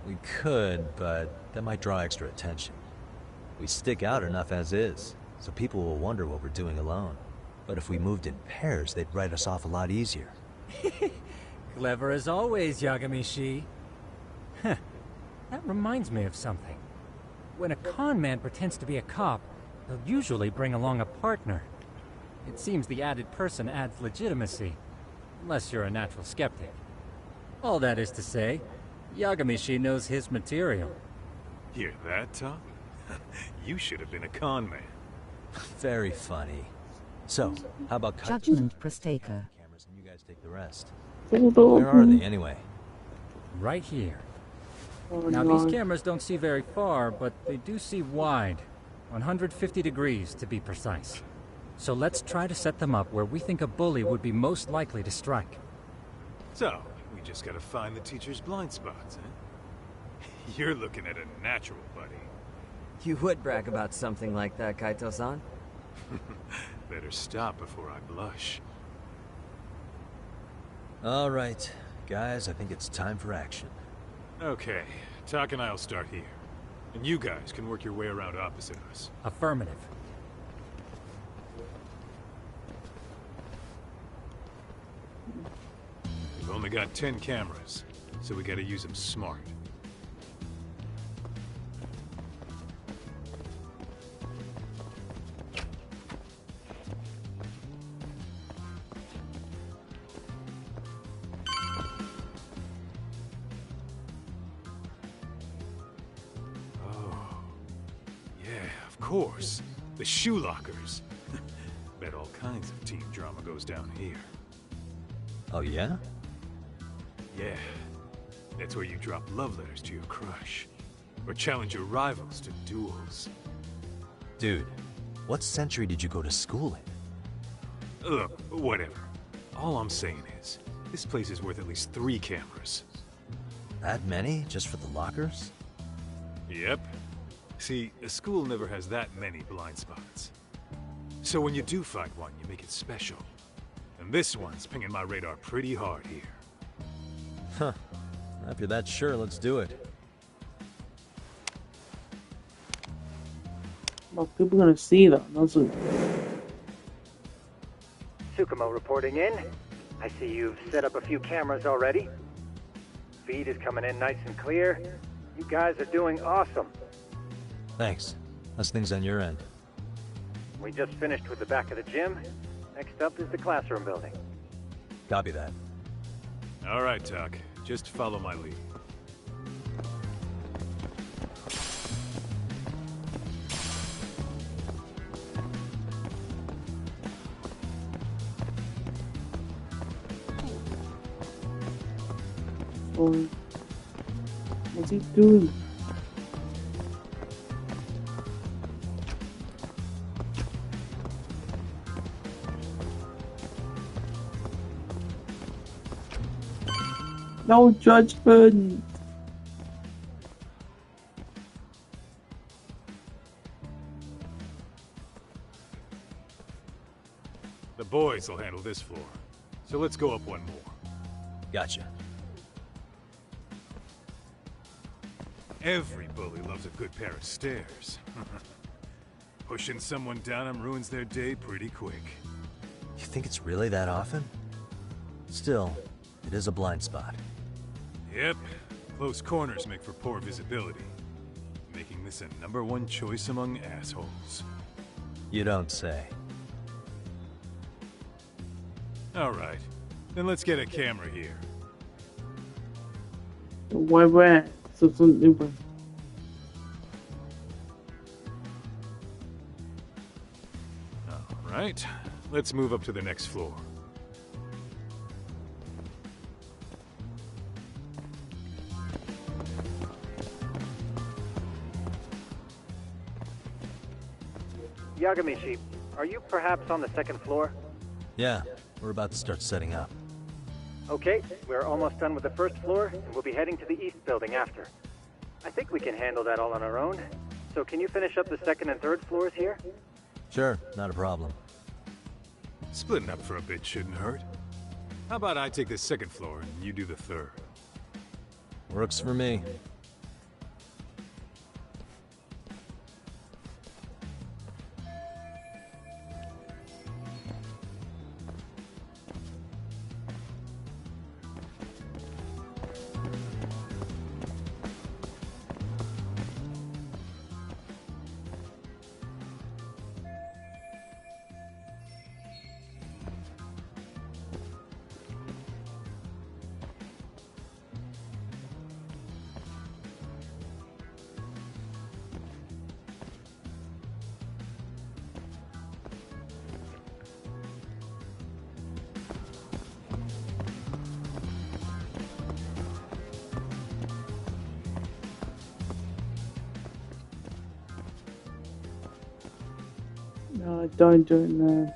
S9: We could, but that might draw extra attention. We stick out enough as is, so people will wonder what we're doing alone. But if we moved in pairs, they'd write us off a lot easier.
S15: Clever as always, Yagami-shi. Huh. That reminds me of something. When a con man pretends to be a cop, they'll usually bring along a partner. It seems the added person adds legitimacy, unless you're a natural skeptic. All that is to say, Yagami-shi knows his material.
S2: Hear that, Tom? You should have been a con man.
S9: Very funny. So, how about
S14: Judgment Prestaker.
S9: cameras and you guys take the rest? Where are they anyway?
S15: Right here.
S1: Oh,
S15: Now,
S1: no.
S15: these cameras don't see very far, but they do see wide. 150 degrees, to be precise. So let's try to set them up where we think a bully would be most likely to strike.
S2: So, we just gotta find the teacher's blind spots, eh? You're looking at a natural, buddy.
S3: You would brag about something like that, Kaito-san.
S2: Better stop before I blush.
S9: All right, guys, I think it's time for action.
S2: Okay, Tak and I'll start here. And you guys can work your way around opposite us.
S15: Affirmative.
S2: We've only got 10 cameras, so we gotta use them smart. Of course. The shoe lockers. Bet all kinds of teen drama goes down here.
S9: Oh, yeah?
S2: Yeah. That's where you drop love letters to your crush. Or challenge your rivals to duels.
S9: Dude, what century did you go to school in?
S2: Look, whatever. All I'm saying is, this place is worth at least 3 cameras.
S9: That many? Just for the lockers?
S2: Yep. See, a school never has that many blind spots. So when you do find one, you make it special. And this one's pinging my radar pretty hard here.
S9: Huh. If you're that sure, let's do it.
S1: Well, people are gonna see that. That's a...
S16: Tsukumo reporting in. I see you've set up a few cameras already. Feed is coming in nice and clear. You guys are doing awesome.
S9: Thanks. How's things on your end?
S16: We just finished with the back of the gym. Next up is the classroom building.
S9: Copy that.
S2: All right, Tak. Just follow my lead.
S1: What's he doing? No judgment.
S2: The boys will handle this floor. So let's go up one more.
S9: Gotcha.
S2: Every bully loves a good pair of stairs. Pushing someone down them ruins their day pretty quick.
S9: You think it's really that often? Still, it is a blind spot.
S2: Yep. Close corners make for poor visibility, making this a #1 choice among assholes.
S9: You don't say.
S2: All right. Then let's get a camera here.
S1: Where? So something.
S2: All right. Let's move up to the next floor.
S16: Yagami-shi, are you perhaps on the second floor?
S9: Yeah, we're about to start setting up.
S16: Okay, we're almost done with the first floor, and we'll be heading to the east building after. I think we can handle that all on our own. So can you finish up the second and third floors here?
S9: Sure, not a problem.
S2: Splitting up for a bit shouldn't hurt. How about I take the second floor and you do the third?
S9: Works for me.
S1: No, don't do it now.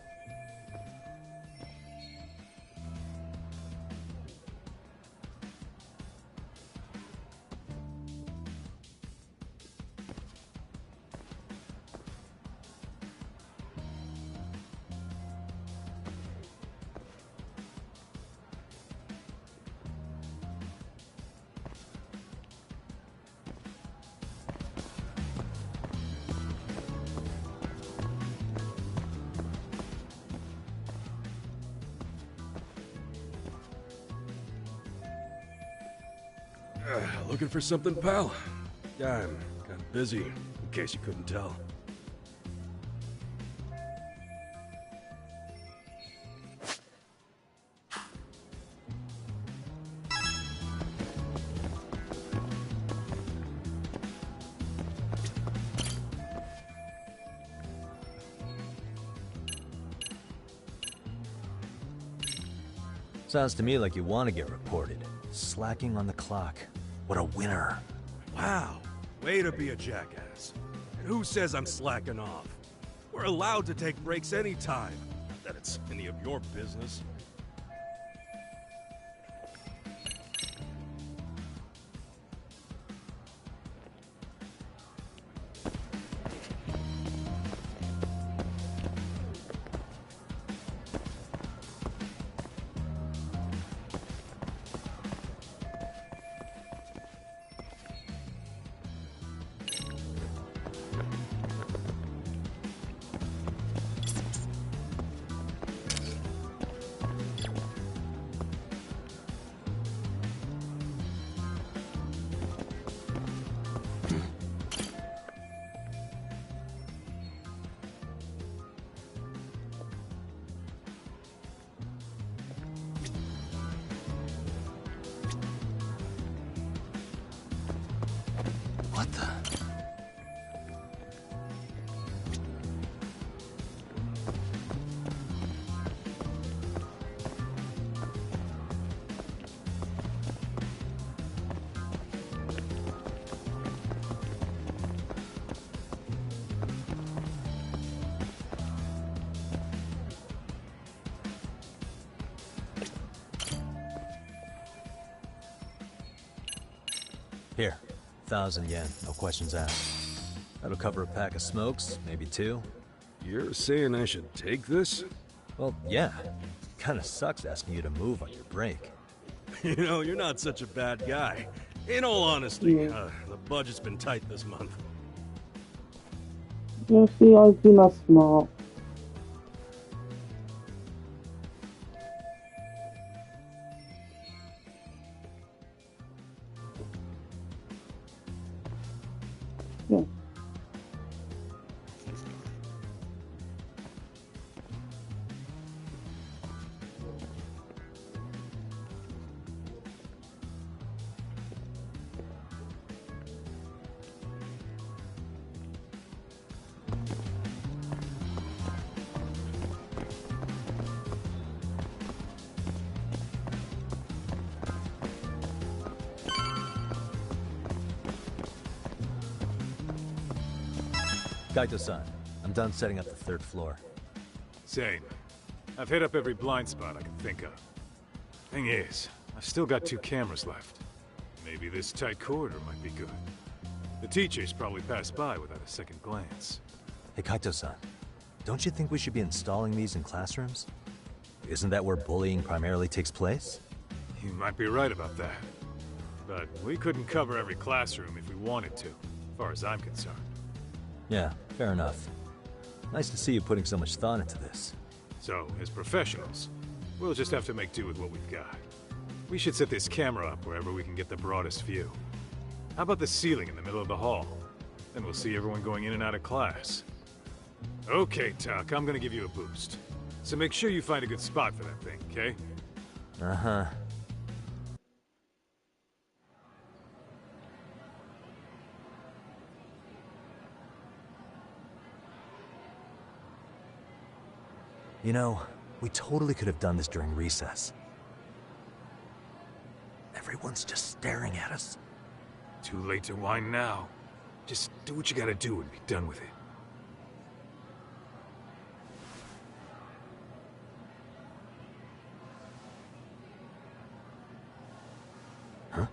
S14: Looking for something, pal? Yeah, I'm kind of busy, in case you couldn't tell.
S9: Sounds to me like you want to get reported. Slacking on the clock. What a winner.
S14: Wow, way to be a jackass. And who says I'm slacking off? We're allowed to take breaks anytime. Not that it's any of your business.
S9: What the? Here, 1,000 yen, no questions asked. That'll cover a pack of smokes, maybe 2.
S14: You're saying I should take this?
S9: Well, yeah. Kinda sucks asking you to move on your break.
S14: You know, you're not such a bad guy. In all honesty, the budget's been tight this month.
S1: You see, I do not smart. Yeah.
S9: Kaito-san, I'm done setting up the third floor.
S2: Same. I've hit up every blind spot I can think of. Thing is, I've still got 2 cameras left. Maybe this tight corridor might be good. The teachers probably passed by without a second glance.
S9: Hey Kaito-san, don't you think we should be installing these in classrooms? Isn't that where bullying primarily takes place?
S2: You might be right about that. But we couldn't cover every classroom if we wanted to, as far as I'm concerned.
S9: Yeah, fair enough. Nice to see you putting so much thought into this.
S2: So, as professionals, we'll just have to make do with what we've got. We should set this camera up wherever we can get the broadest view. How about the ceiling in the middle of the hall? Then we'll see everyone going in and out of class. Okay, Tuck, I'm gonna give you a boost. So make sure you find a good spot for that thing, okay?
S9: Uh-huh. You know, we totally could have done this during recess. Everyone's just staring at us.
S2: Too late to whine now. Just do what you gotta do and be done with it.
S9: Huh?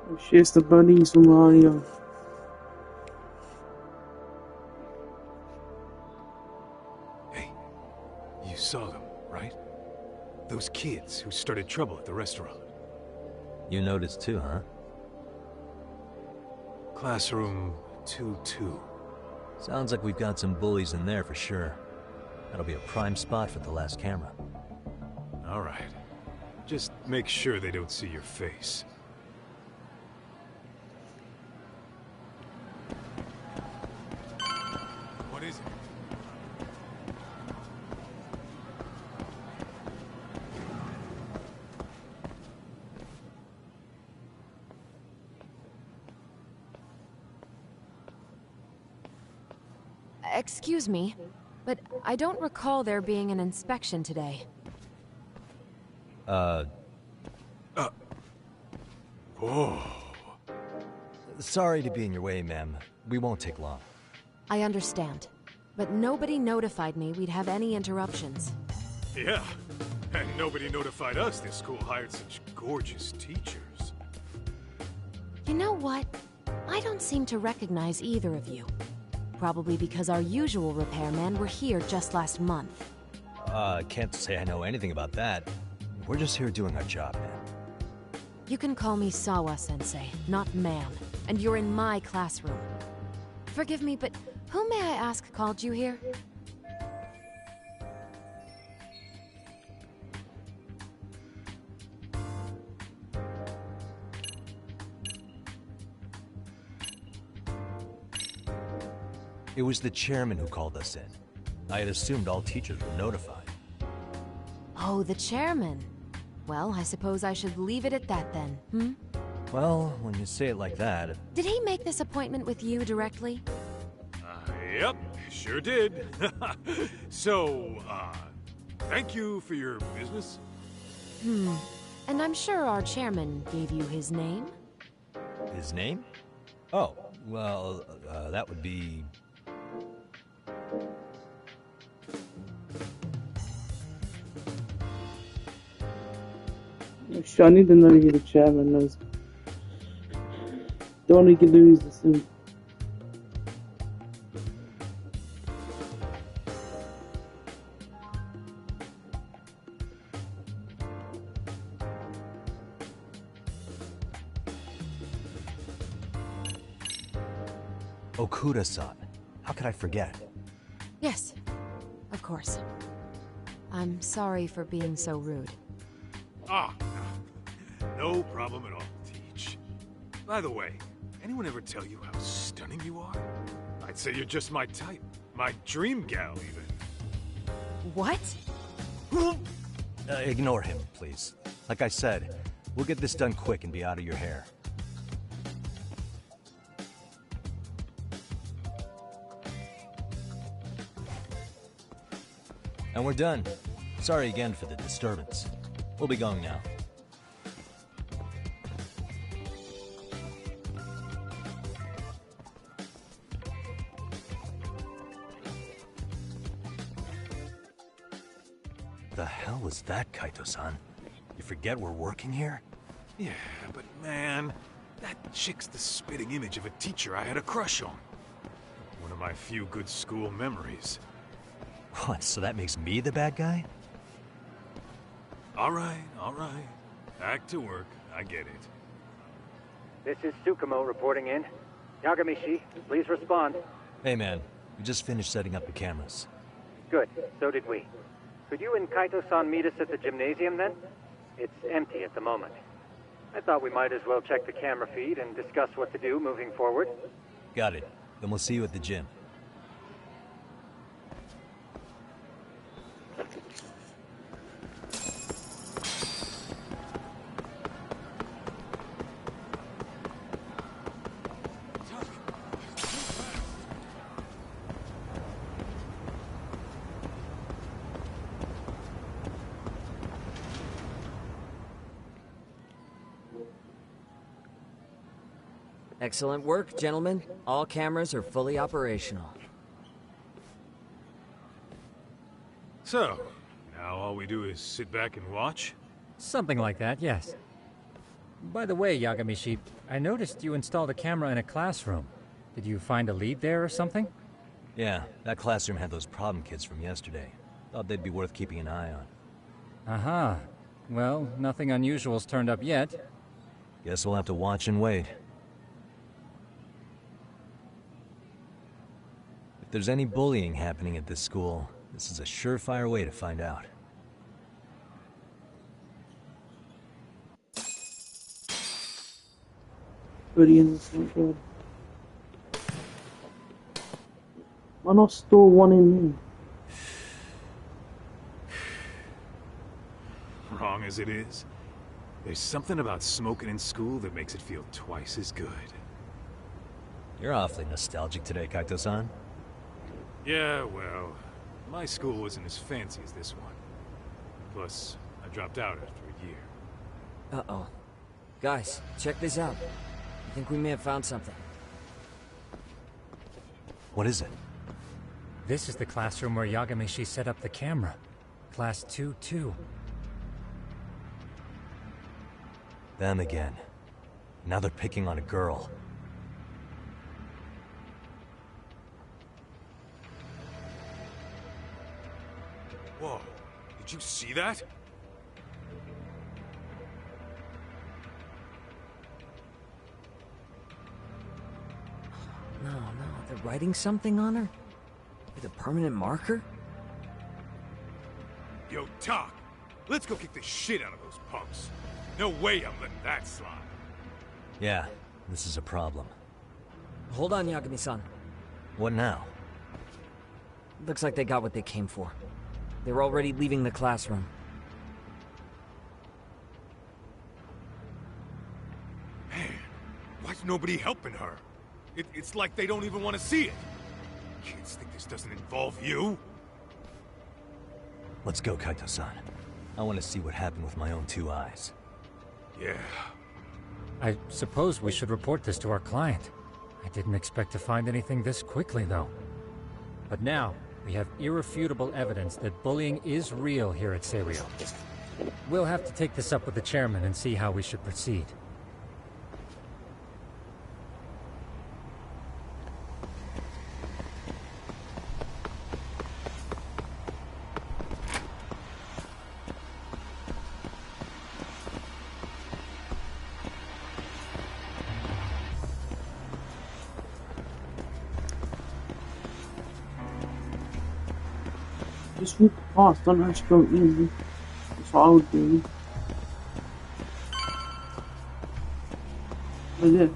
S1: Oh shit, it's the bunnies from Mario.
S2: You saw them, right? Those kids who started trouble at the restaurant.
S9: You noticed too, huh?
S2: Classroom 2-2.
S9: Sounds like we've got some bullies in there for sure. That'll be a prime spot for the last camera.
S2: All right. Just make sure they don't see your face. What is it?
S17: Excuse me, but I don't recall there being an inspection today.
S2: Whoa.
S9: Sorry to be in your way, ma'am. We won't take long.
S17: I understand, but nobody notified me we'd have any interruptions.
S2: Yeah, and nobody notified us this school hired such gorgeous teachers.
S17: You know what? I don't seem to recognize either of you. Probably because our usual repairmen were here just last month.
S9: Can't say I know anything about that. We're just here doing our job, man.
S17: You can call me Sawa-sensei, not ma'am, and you're in my classroom. Forgive me, but who may I ask called you here?
S9: It was the chairman who called us in. I had assumed all teachers were notified.
S17: Oh, the chairman. Well, I suppose I should leave it at that then, hmm?
S9: Well, when you say it like that...
S17: Did he make this appointment with you directly?
S2: Yep, sure did. So, thank you for your business.
S17: And I'm sure our chairman gave you his name?
S9: His name? Oh, well, that would be...
S1: I need to know who the chairman knows. Don't want to lose the sim.
S9: Okuda-san. How could I forget?
S17: Yes, of course. I'm sorry for being so rude.
S2: Ah, no problem at all, Teach. By the way, anyone ever tell you how stunning you are? I'd say you're just my type. My dream gal, even.
S17: What?
S9: Ignore him, please. Like I said, we'll get this done quick and be out of your hair. And we're done. Sorry again for the disturbance. We'll be going now. The hell was that, Kaito-san? You forget we're working here?
S2: Yeah, but man, that chick's the spitting image of a teacher I had a crush on. One of my few good school memories.
S9: What, so that makes me the bad guy?
S2: All right, all right. Back to work. I get it.
S16: This is Tsukumo reporting in. Yagamishi, please respond.
S9: Hey man, we just finished setting up the cameras.
S16: Good, so did we. Could you and Kaito-san meet us at the gymnasium then? It's empty at the moment. I thought we might as well check the camera feed and discuss what to do moving forward.
S9: Got it. Then we'll see you at the gym.
S3: Excellent work, gentlemen. All cameras are fully operational.
S2: So, now all we do is sit back and watch?
S15: Something like that, yes. By the way, Yagamishi, I noticed you installed a camera in a classroom. Did you find a lead there or something?
S9: Yeah, that classroom had those problem kids from yesterday. Thought they'd be worth keeping an eye on.
S15: Aha. Well, nothing unusual's turned up yet.
S9: Guess we'll have to watch and wait. If there's any bullying happening at this school, this is a surefire way to find out.
S1: Why not store one in me?
S2: Wrong as it is, there's something about smoking in school that makes it feel twice as good.
S9: You're awfully nostalgic today, Kaito-san.
S2: Yeah, well, my school wasn't as fancy as this one. Plus, I dropped out after a year.
S3: Uh-oh. Guys, check this out. I think we may have found something.
S9: What is it?
S15: This is the classroom where Yagamishi set up the camera. Class 2-2.
S9: Them again. Now they're picking on a girl.
S2: Whoa, did you see that?
S3: No, they're writing something on her? With a permanent marker?
S2: Yo, Talk, let's go kick the shit out of those punks. No way I'm letting that slide.
S9: Yeah, this is a problem.
S3: Hold on, Yagami-san.
S9: What now?
S3: Looks like they got what they came for. They're already leaving the classroom.
S2: Man, why's nobody helping her? It's like they don't even want to see it. Kids think this doesn't involve you?
S9: Let's go, Kaito-san. I want to see what happened with my own two eyes.
S2: Yeah.
S15: I suppose we should report this to our client. I didn't expect to find anything this quickly, though. But now, we have irrefutable evidence that bullying is real here at Serio. We'll have to take this up with the chairman and see how we should proceed.
S1: Just walk past, don't have to go in. That's what I would do. Like this.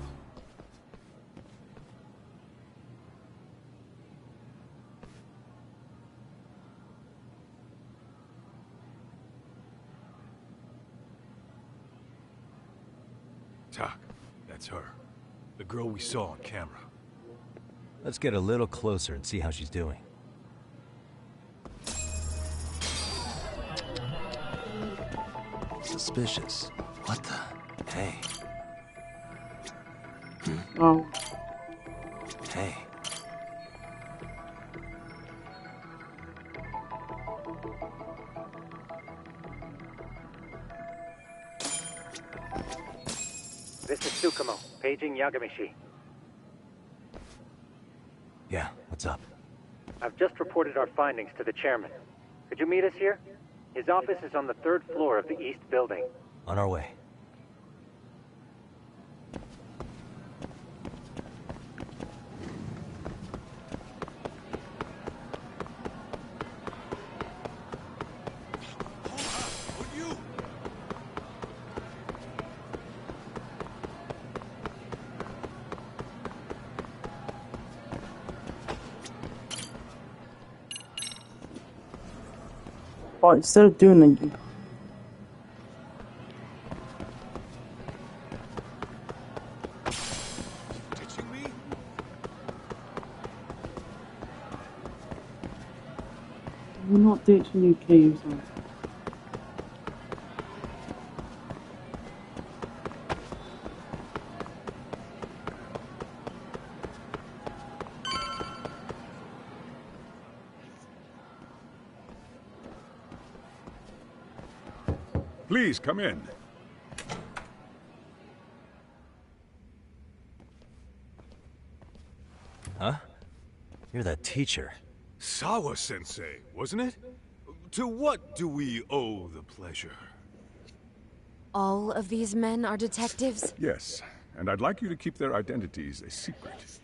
S2: Talk, that's her. The girl we saw on camera.
S9: Let's get a little closer and see how she's doing. Suspicious. What the? Hey.
S1: Oh.
S9: Hey.
S16: Paging Yagamishi.
S9: Yeah, what's up?
S16: I've just reported our findings to the chairman. Could you meet us here? His office is on the 3rd floor of the east building.
S9: On our way.
S1: But instead of doing it,
S11: Ditching me?
S1: we're not ditching you, Keys.
S21: Please come in.
S9: Huh? You're that teacher.
S7: Sawa-sensei, wasn't it? To what do we owe the pleasure?
S17: All of these men are detectives?
S21: Yes, and I'd like you to keep their identities a secret.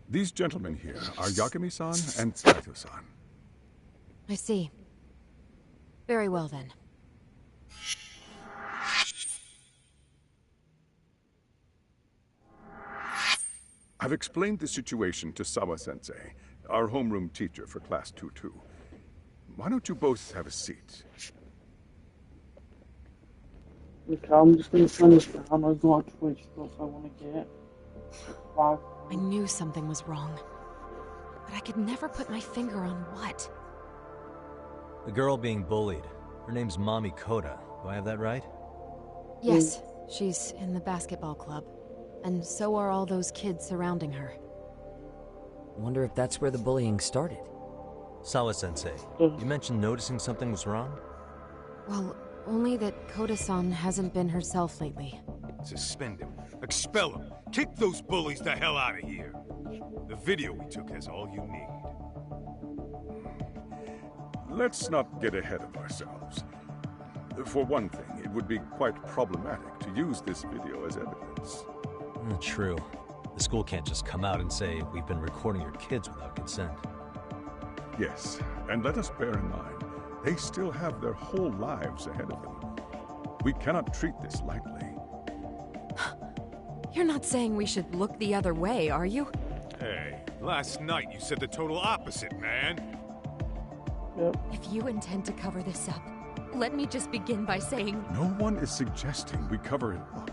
S21: These gentlemen here are Yagami-san and Kaito-san.
S17: I see. Very well then.
S21: I've explained the situation to Sawa-sensei, our homeroom teacher for Class 2-2. Why don't you both have a seat?
S1: Okay, I'm just gonna turn this down. I've got a Twitch plus I wanna get. Wow.
S17: I knew something was wrong. But I could never put my finger on what.
S9: The girl being bullied. Her name's Mami Koda. Do I have that right?
S17: Yes, she's in the basketball club. And so are all those kids surrounding her.
S3: Wonder if that's where the bullying started.
S9: Sawa-sensei, you mentioned noticing something was wrong?
S17: Well, only that Koda-san hasn't been herself lately.
S7: Suspend him. Expel him. Kick those bullies the hell out of here. The video we took has all you need.
S21: Let's not get ahead of ourselves. For one thing, it would be quite problematic to use this video as evidence.
S9: True. The school can't just come out and say, we've been recording your kids without consent.
S21: Yes, and let us bear in mind, they still have their whole lives ahead of them. We cannot treat this lightly.
S17: You're not saying we should look the other way, are you?
S7: Hey, last night you said the total opposite, man.
S1: Yep.
S17: If you intend to cover this up, let me just begin by saying...
S21: No one is suggesting we cover it up.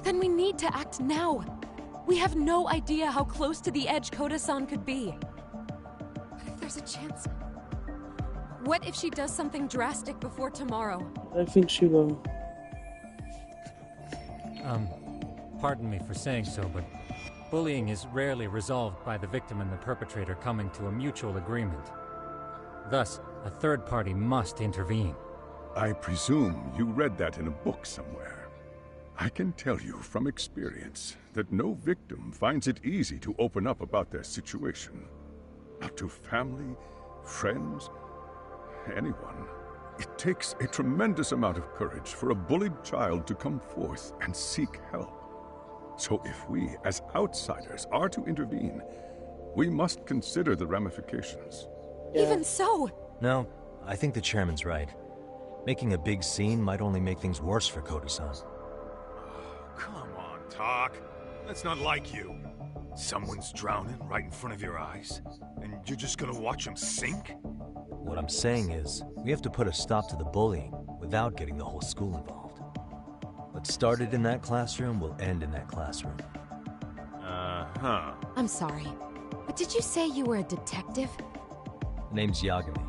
S17: Then we need to act now. We have no idea how close to the edge Koda-san could be. What if there's a chance? What if she does something drastic before tomorrow?
S1: I think she will.
S15: Pardon me for saying so, but bullying is rarely resolved by the victim and the perpetrator coming to a mutual agreement. Thus, a third party must intervene.
S21: I presume you read that in a book somewhere. I can tell you from experience that no victim finds it easy to open up about their situation. Not to family, friends, anyone. It takes a tremendous amount of courage for a bullied child to come forth and seek help. So if we, as outsiders, are to intervene, we must consider the ramifications.
S17: Even so!
S9: No, I think the chairman's right. Making a big scene might only make things worse for Koda-san.
S7: Come on, Talk. That's not like you. Someone's drowning right in front of your eyes, and you're just gonna watch him sink?
S9: What I'm saying is, we have to put a stop to the bullying without getting the whole school involved. What started in that classroom will end in that classroom.
S7: Uh-huh.
S17: I'm sorry, but did you say you were a detective?
S9: Name's Yagami.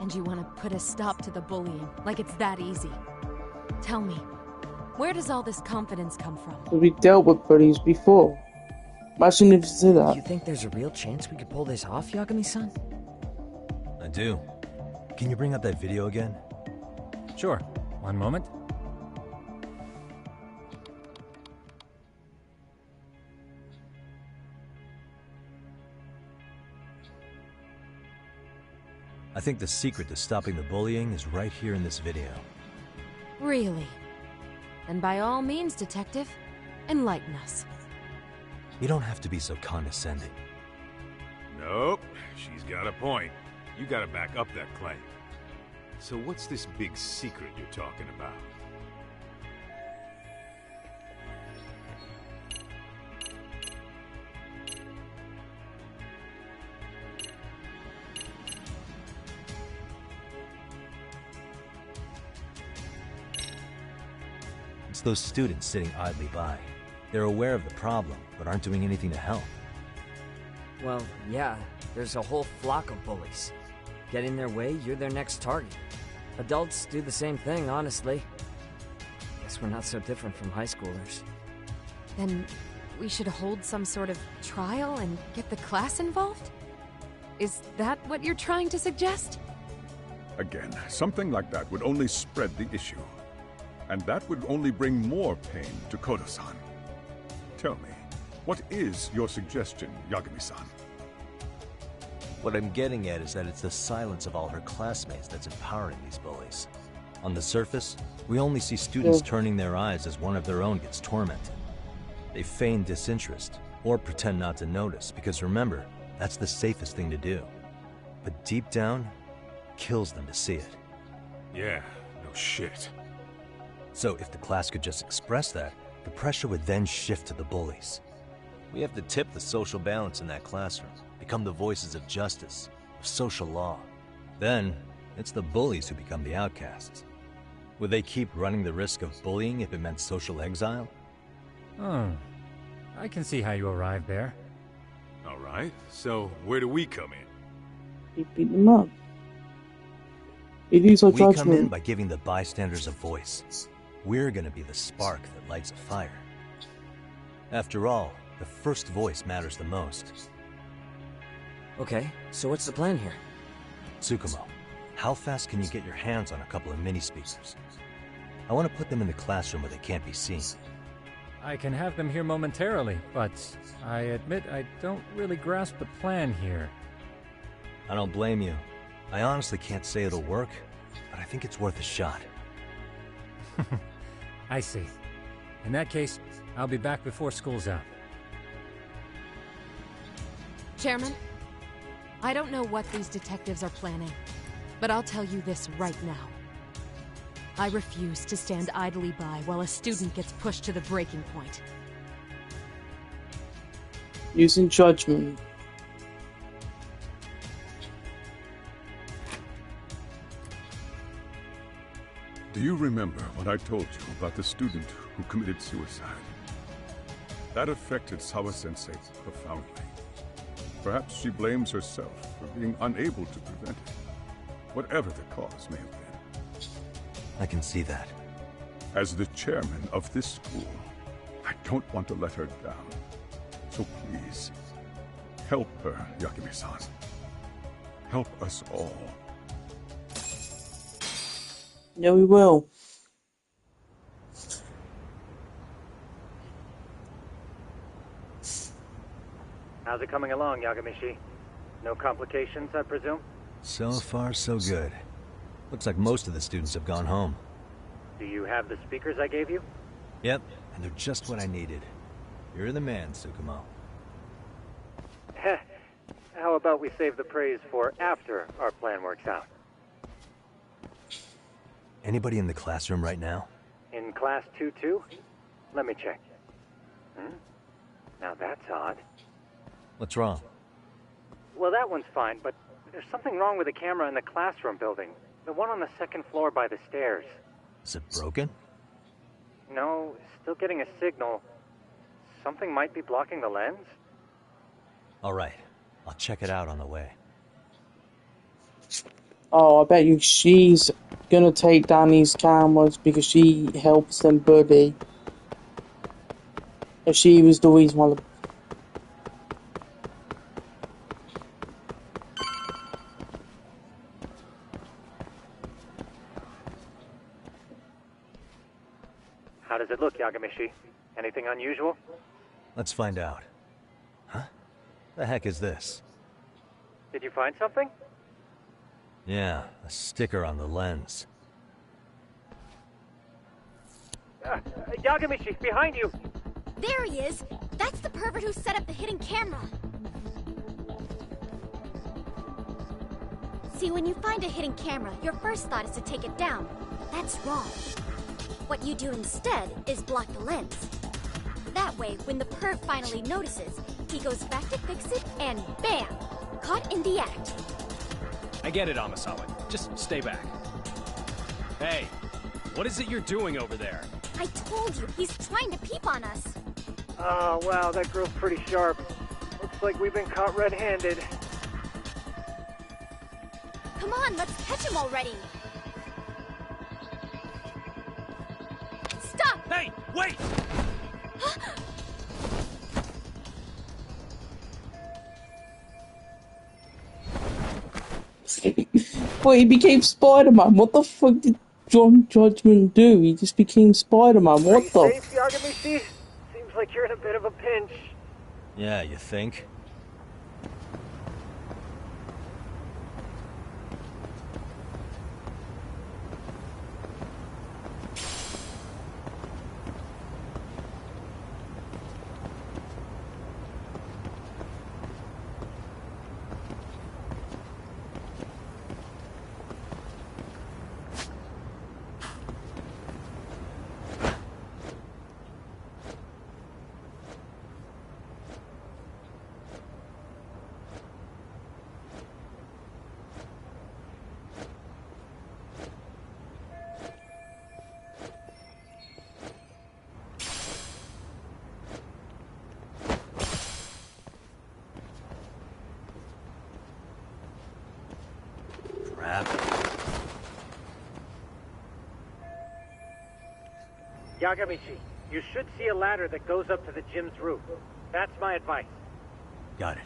S17: And you want to put a stop to the bullying, like it's that easy. Tell me, where does all this confidence come from?
S1: We dealt with bullies before. Imagine if you said that.
S3: You think there's a real chance we could pull this off, Yagami-san?
S9: I do. Can you bring up that video again?
S15: Sure. One moment.
S9: I think the secret to stopping the bullying is right here in this video.
S17: Really? Then by all means, Detective, enlighten us.
S9: You don't have to be so condescending.
S2: Nope, she's got a point. You gotta back up that claim. So what's this big secret you're talking about?
S9: It's those students sitting idly by. They're aware of the problem, but aren't doing anything to help.
S3: Well, yeah, there's a whole flock of bullies. Get in their way, you're their next target. Adults do the same thing, honestly. Guess we're not so different from high schoolers.
S17: Then we should hold some sort of trial and get the class involved? Is that what you're trying to suggest?
S21: Again, something like that would only spread the issue. And that would only bring more pain to Kodo-san. Tell me, what is your suggestion, Yagami-san?
S9: What I'm getting at is that it's the silence of all her classmates that's empowering these bullies. On the surface, we only see students turning their eyes as one of their own gets tormented. They feign disinterest, or pretend not to notice, because remember, that's the safest thing to do. But deep down, kills them to see it.
S2: Yeah, no shit.
S9: So if the class could just express that, the pressure would then shift to the bullies. We have to tip the social balance in that classroom, become the voices of justice, of social law. Then, it's the bullies who become the outcasts. Would they keep running the risk of bullying if it meant social exile?
S15: I can see how you arrived there.
S2: Alright, so where do we come in?
S1: You beat them up. It is our
S9: We come in
S1: judgment.
S9: by giving the bystanders a voice. We're gonna be the spark that lights a fire. After all, the first voice matters the most.
S3: Okay, so what's the plan here?
S9: Tsukumo, how fast can you get your hands on a couple of mini speakers? I want to put them in the classroom where they can't be seen.
S15: I can have them here momentarily, but I admit I don't really grasp the plan here.
S9: I don't blame you. I honestly can't say it'll work, but I think it's worth a shot.
S15: I see. In that case, I'll be back before school's out.
S17: Chairman, I don't know what these detectives are planning, but I'll tell you this right now. I refuse to stand idly by while a student gets pushed to the breaking point.
S1: Using judgment.
S21: Do you remember what I told you about the student who committed suicide? That affected Sawa-sensei profoundly. Perhaps she blames herself for being unable to prevent it, whatever the cause may have been.
S9: I can see that.
S21: As the chairman of this school, I don't want to let her down. So please, help her, Yagami-san. Help us all.
S1: Yeah, we will.
S16: How's it coming along, Yagamishi? No complications, I presume?
S9: So far, so good. Looks like most of the students have gone home.
S16: Do you have the speakers I gave you?
S9: Yep, and they're just what I needed. You're the man, Tsukumo.
S16: Heh. How about we save the praise for after our plan works out?
S9: Anybody in the classroom right now?
S16: In class 2-2? Let me check. Now that's odd.
S9: What's wrong?
S16: Well, that one's fine, but there's something wrong with the camera in the classroom building. The one on the second floor by the stairs.
S9: Is it broken?
S16: No, still getting a signal. Something might be blocking the lens?
S9: All right, I'll check it out on the way.
S1: Oh, I bet you she's gonna take down these cameras because she helps them bully. If she was the reason why the...
S16: How does it look, Yagamishi? Anything unusual?
S9: Let's find out. Huh? The heck is this?
S16: Did you find something?
S9: Yeah, a sticker on the lens.
S16: Yagamishi, behind you!
S18: There he is! That's the pervert who set up the hidden camera! See, when you find a hidden camera, your first thought is to take it down. That's wrong. What you do instead is block the lens. That way, when the perv finally notices, he goes back to fix it, and bam! Caught in the act.
S19: I get it, Amasawa. Just stay back. Hey, what is it you're doing over there?
S18: I told you, he's trying to peep on us.
S16: Oh, wow, that girl's pretty sharp. Looks like we've been caught red-handed.
S18: Come on, let's catch him already. Stop!
S19: Hey, wait!
S1: Well, he became Spider-Man. What the fuck did Judgement do? He just became Spider-Man. What the?
S16: Safe, Yagamishi? Seems like you're in a bit of a pinch.
S9: Yeah, you think?
S16: Yagamishi, you should see a ladder that goes up to the gym's roof. That's my advice.
S9: Got it.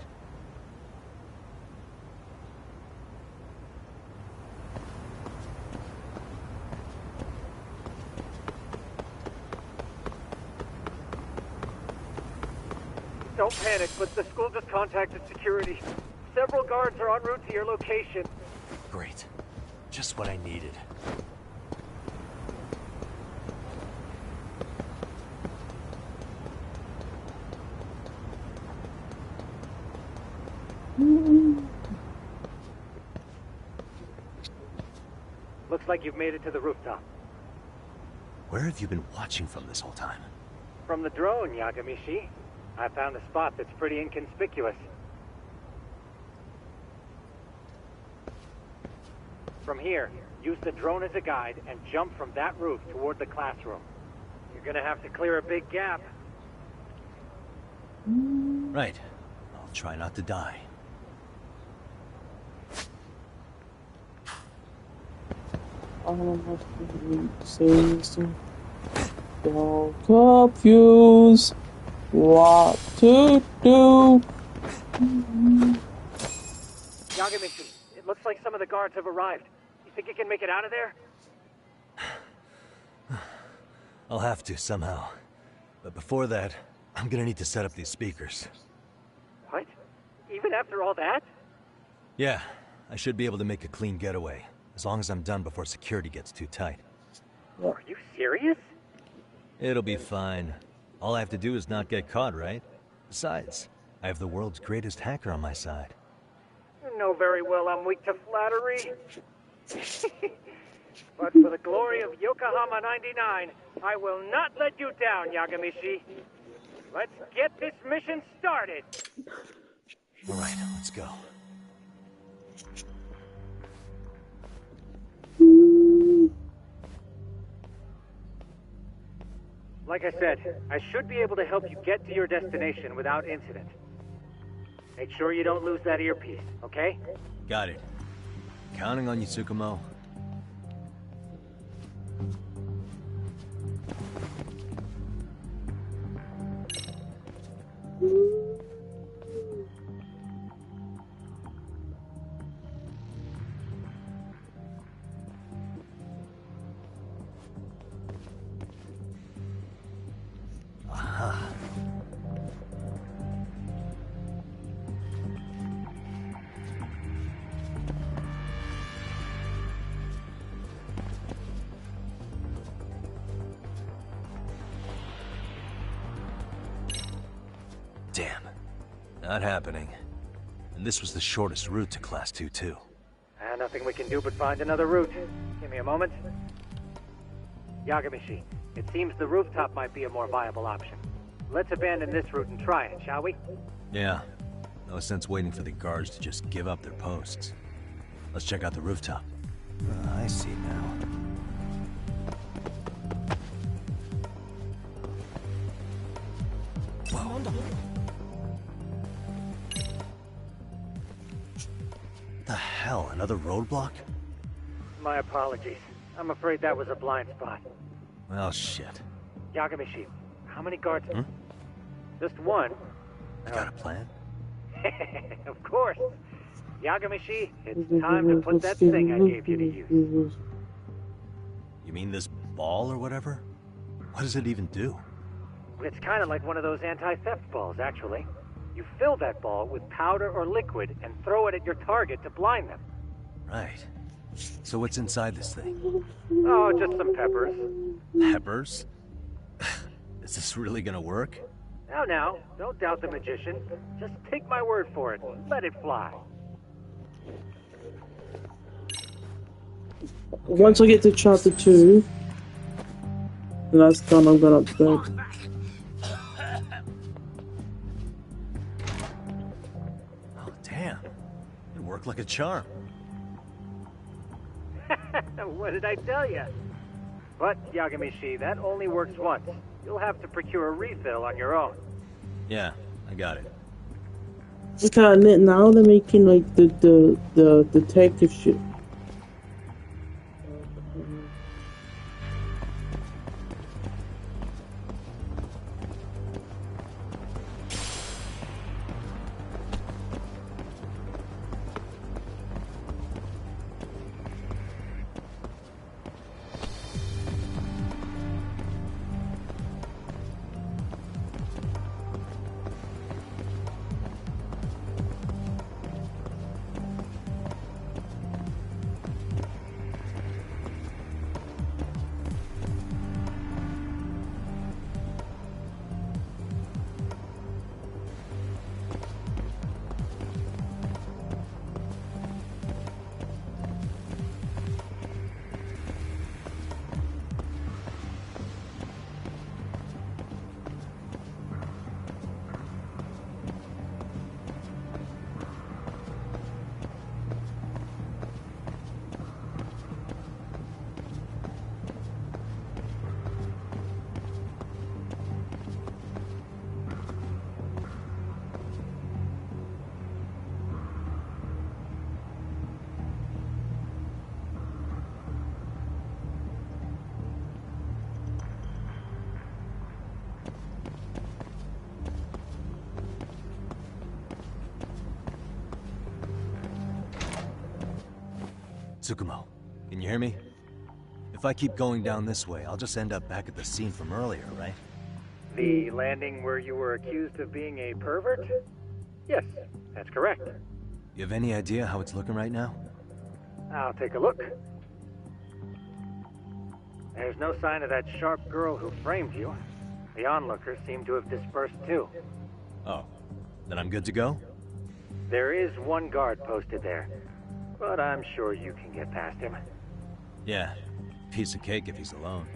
S16: Don't panic, but the school just contacted security. Several guards are en route to your location.
S9: Great. Just what I needed.
S16: Looks like you've made it to the rooftop.
S9: Where have you been watching from this whole time?
S16: From the drone, Yagamishi. I found a spot that's pretty inconspicuous. From here, use the drone as a guide and jump from that roof toward the classroom. You're gonna have to clear a big gap.
S9: Right. I'll try not to die.
S1: Don't confuse what to do.
S16: Yagamishi, it looks like some of the guards have arrived. You think you can make it out of there?
S9: I'll have to somehow. But before that, I'm gonna need to set up these speakers.
S16: What? Even after all that?
S9: Yeah, I should be able to make a clean getaway. As long as I'm done before security gets too tight.
S16: Are you serious?
S9: It'll be fine. All I have to do is not get caught, right? Besides, I have the world's greatest hacker on my side.
S16: You know very well I'm weak to flattery. But for the glory of Yokohama 99, I will not let you down, Yagamishi. Let's get this mission started.
S9: All right, let's go.
S16: Like I said, I should be able to help you get to your destination without incident. Make sure you don't lose that earpiece, okay?
S9: Got it. Counting on you, Tsukumo. Damn. Not happening. And this was the shortest route to Class 2, too.
S16: Nothing we can do but find another route. Give me a moment. Yagamishi, it seems the rooftop might be a more viable option. Let's abandon this route and try it, shall we?
S9: Yeah. No sense waiting for the guards to just give up their posts. Let's check out the rooftop. I see now. Whoa. The hell, another roadblock?
S16: My apologies. I'm afraid that was a blind spot.
S9: Well, shit.
S16: Yagamishi, how many guards? Just one.
S9: You got a plan?
S16: Of course. Yagamishi, it's time to put that thing I gave you to use.
S9: You mean this ball or whatever? What does it even do?
S16: It's kind of like one of those anti-theft balls, actually. You fill that ball with powder or liquid and throw it at your target to blind them.
S9: Right. So what's inside this thing?
S16: Oh, just some peppers.
S9: Peppers? Is this really gonna work?
S16: Now, don't doubt the magician. Just take my word for it. Let it fly.
S1: Once I get to chapter 2, and that's done, I'm gonna upgrade.
S9: Oh, damn. It worked like a charm.
S16: What did I tell you? But, Yagamishi, that only works once. You'll have to procure a refill on your own.
S9: Yeah, I got it.
S1: Okay, now they're making like the detective shit.
S9: Tsukumo, can you hear me? If I keep going down this way, I'll just end up back at the scene from earlier, right?
S16: The landing where you were accused of being a pervert? Yes, that's correct.
S9: You have any idea how it's looking right now?
S16: I'll take a look. There's no sign of that sharp girl who framed you. The onlookers seem to have dispersed too.
S9: Oh, then I'm good to go?
S16: There is one guard posted there, but I'm sure you can get past him.
S9: Yeah, piece of cake if he's alone.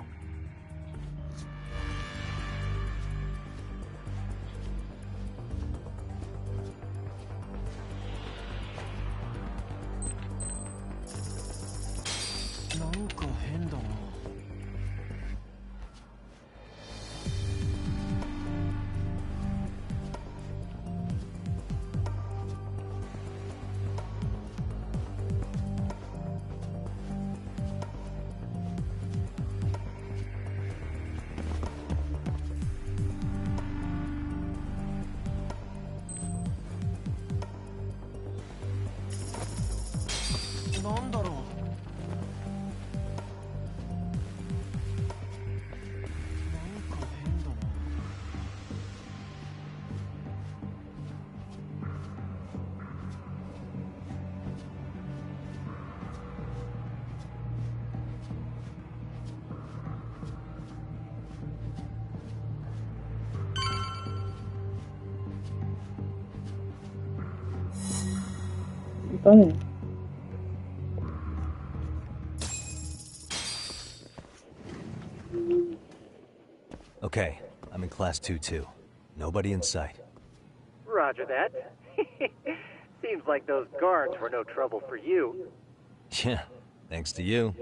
S1: Oh.
S9: Okay, I'm in class 2-2. Nobody in sight.
S16: Roger that. Seems like those guards were no trouble for you.
S9: Yeah, thanks to you.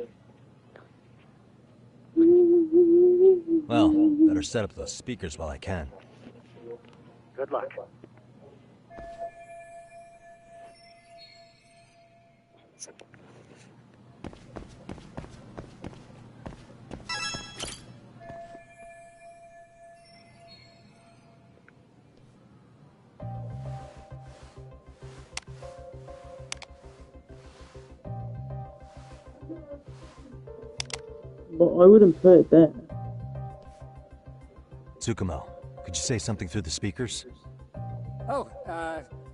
S9: Well, better set up those speakers while I can.
S16: Good luck.
S1: But I wouldn't put it there.
S9: Tsukumo, could you say something through the speakers?
S15: Oh,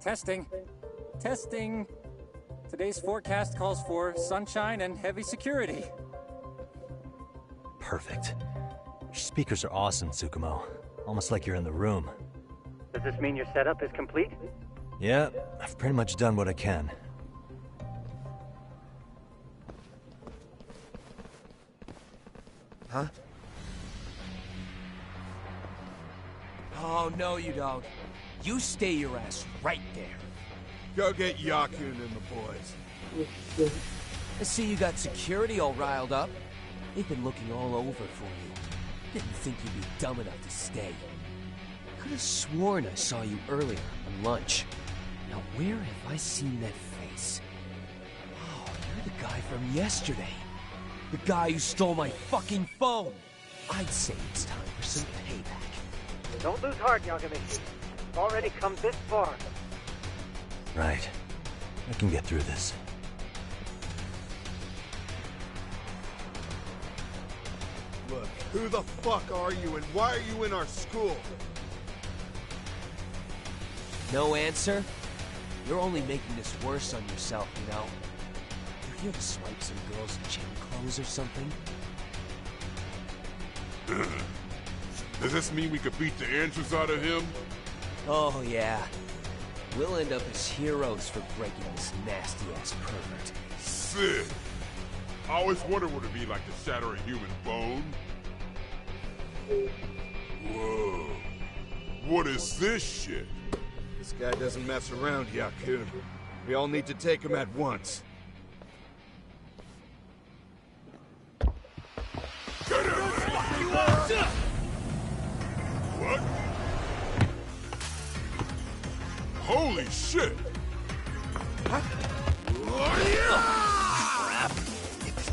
S15: testing. Testing. Today's forecast calls for sunshine and heavy security.
S9: Perfect. Your speakers are awesome, Tsukumo. Almost like you're in the room.
S16: Does this mean your setup is complete?
S9: Yeah, I've pretty much done what I can.
S5: Huh? Oh, no you don't. You stay your ass right there.
S11: Go get Yakun and the boys.
S5: I see you got security all riled up. They've been looking all over for you. Didn't think you'd be dumb enough to stay. Could have sworn I saw you earlier on lunch. Now where have I seen that face? Oh, you're the guy from yesterday. The guy who stole my fucking phone. I'd say it's time for some payback.
S16: Don't lose heart, Yagami. You've already come this far.
S9: Right. I can get through this.
S11: Look, who the fuck are you and why are you in our school?
S5: No answer? You're only making this worse on yourself, you know? You're here to swipe some girls in gym clothes or something?
S11: Does this mean we could beat the answers out of him?
S5: Oh, yeah. We'll end up as heroes for breaking this nasty-ass pervert.
S11: Sick. I always wondered what it'd be like to shatter a human bone. Whoa. What is this shit? This guy doesn't mess around, Yakun. We all need to take him at once. Get him! What? Holy shit!
S5: Crap!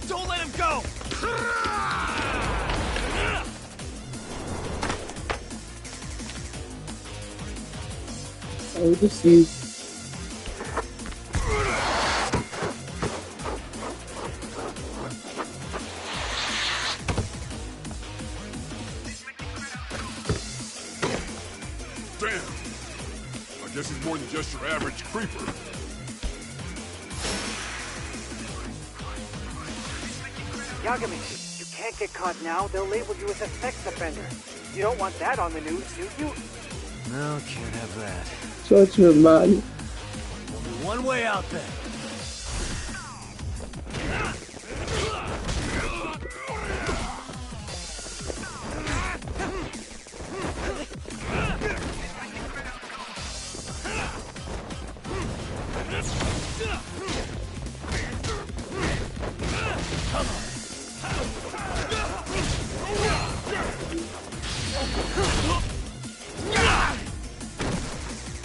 S5: Don't let him go!
S1: I would just use.
S11: Damn! I guess he's more than just your average creeper.
S16: Yagami, you can't get caught now. They'll label you as a sex offender. You don't want that on the news, do you?
S9: No, can't have that.
S1: Judgment, man.
S5: Only one way out there.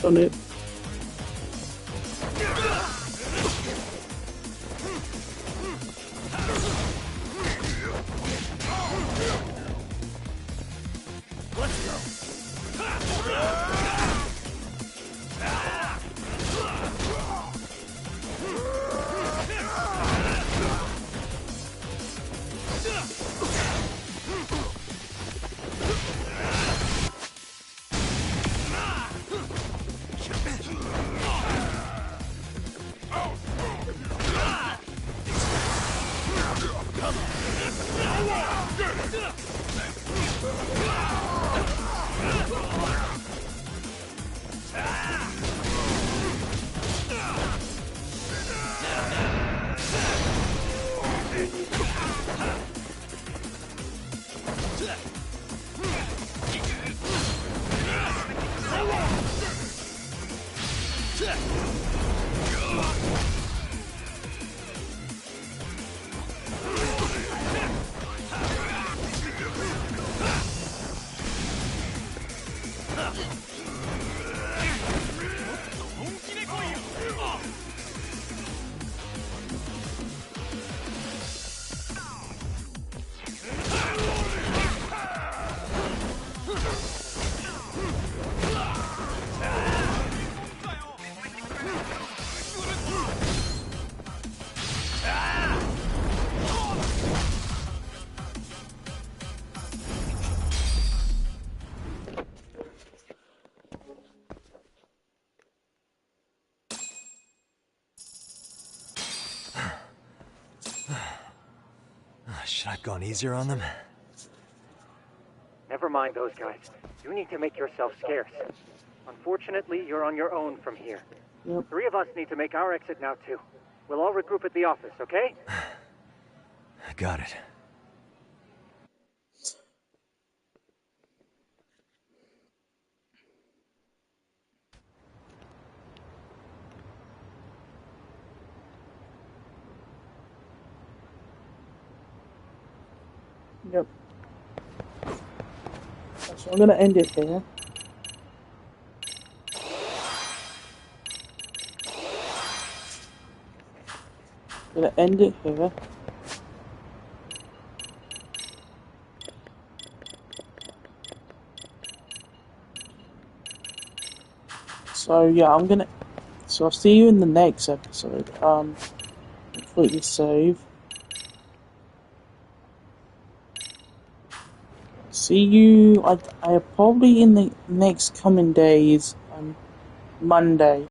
S1: On it.
S9: Should I have gone easier on them?
S16: Never mind those guys. You need to make yourself scarce. Unfortunately, you're on your own from here.
S1: Yep.
S16: 3 of us need to make our exit now, too. We'll all regroup at the office, okay?
S9: Got it.
S1: Yep. So I'm gonna end it here. I'm gonna end it here. So yeah, so I'll see you in the next episode. Completely save. See you, I probably in the next coming days, Monday.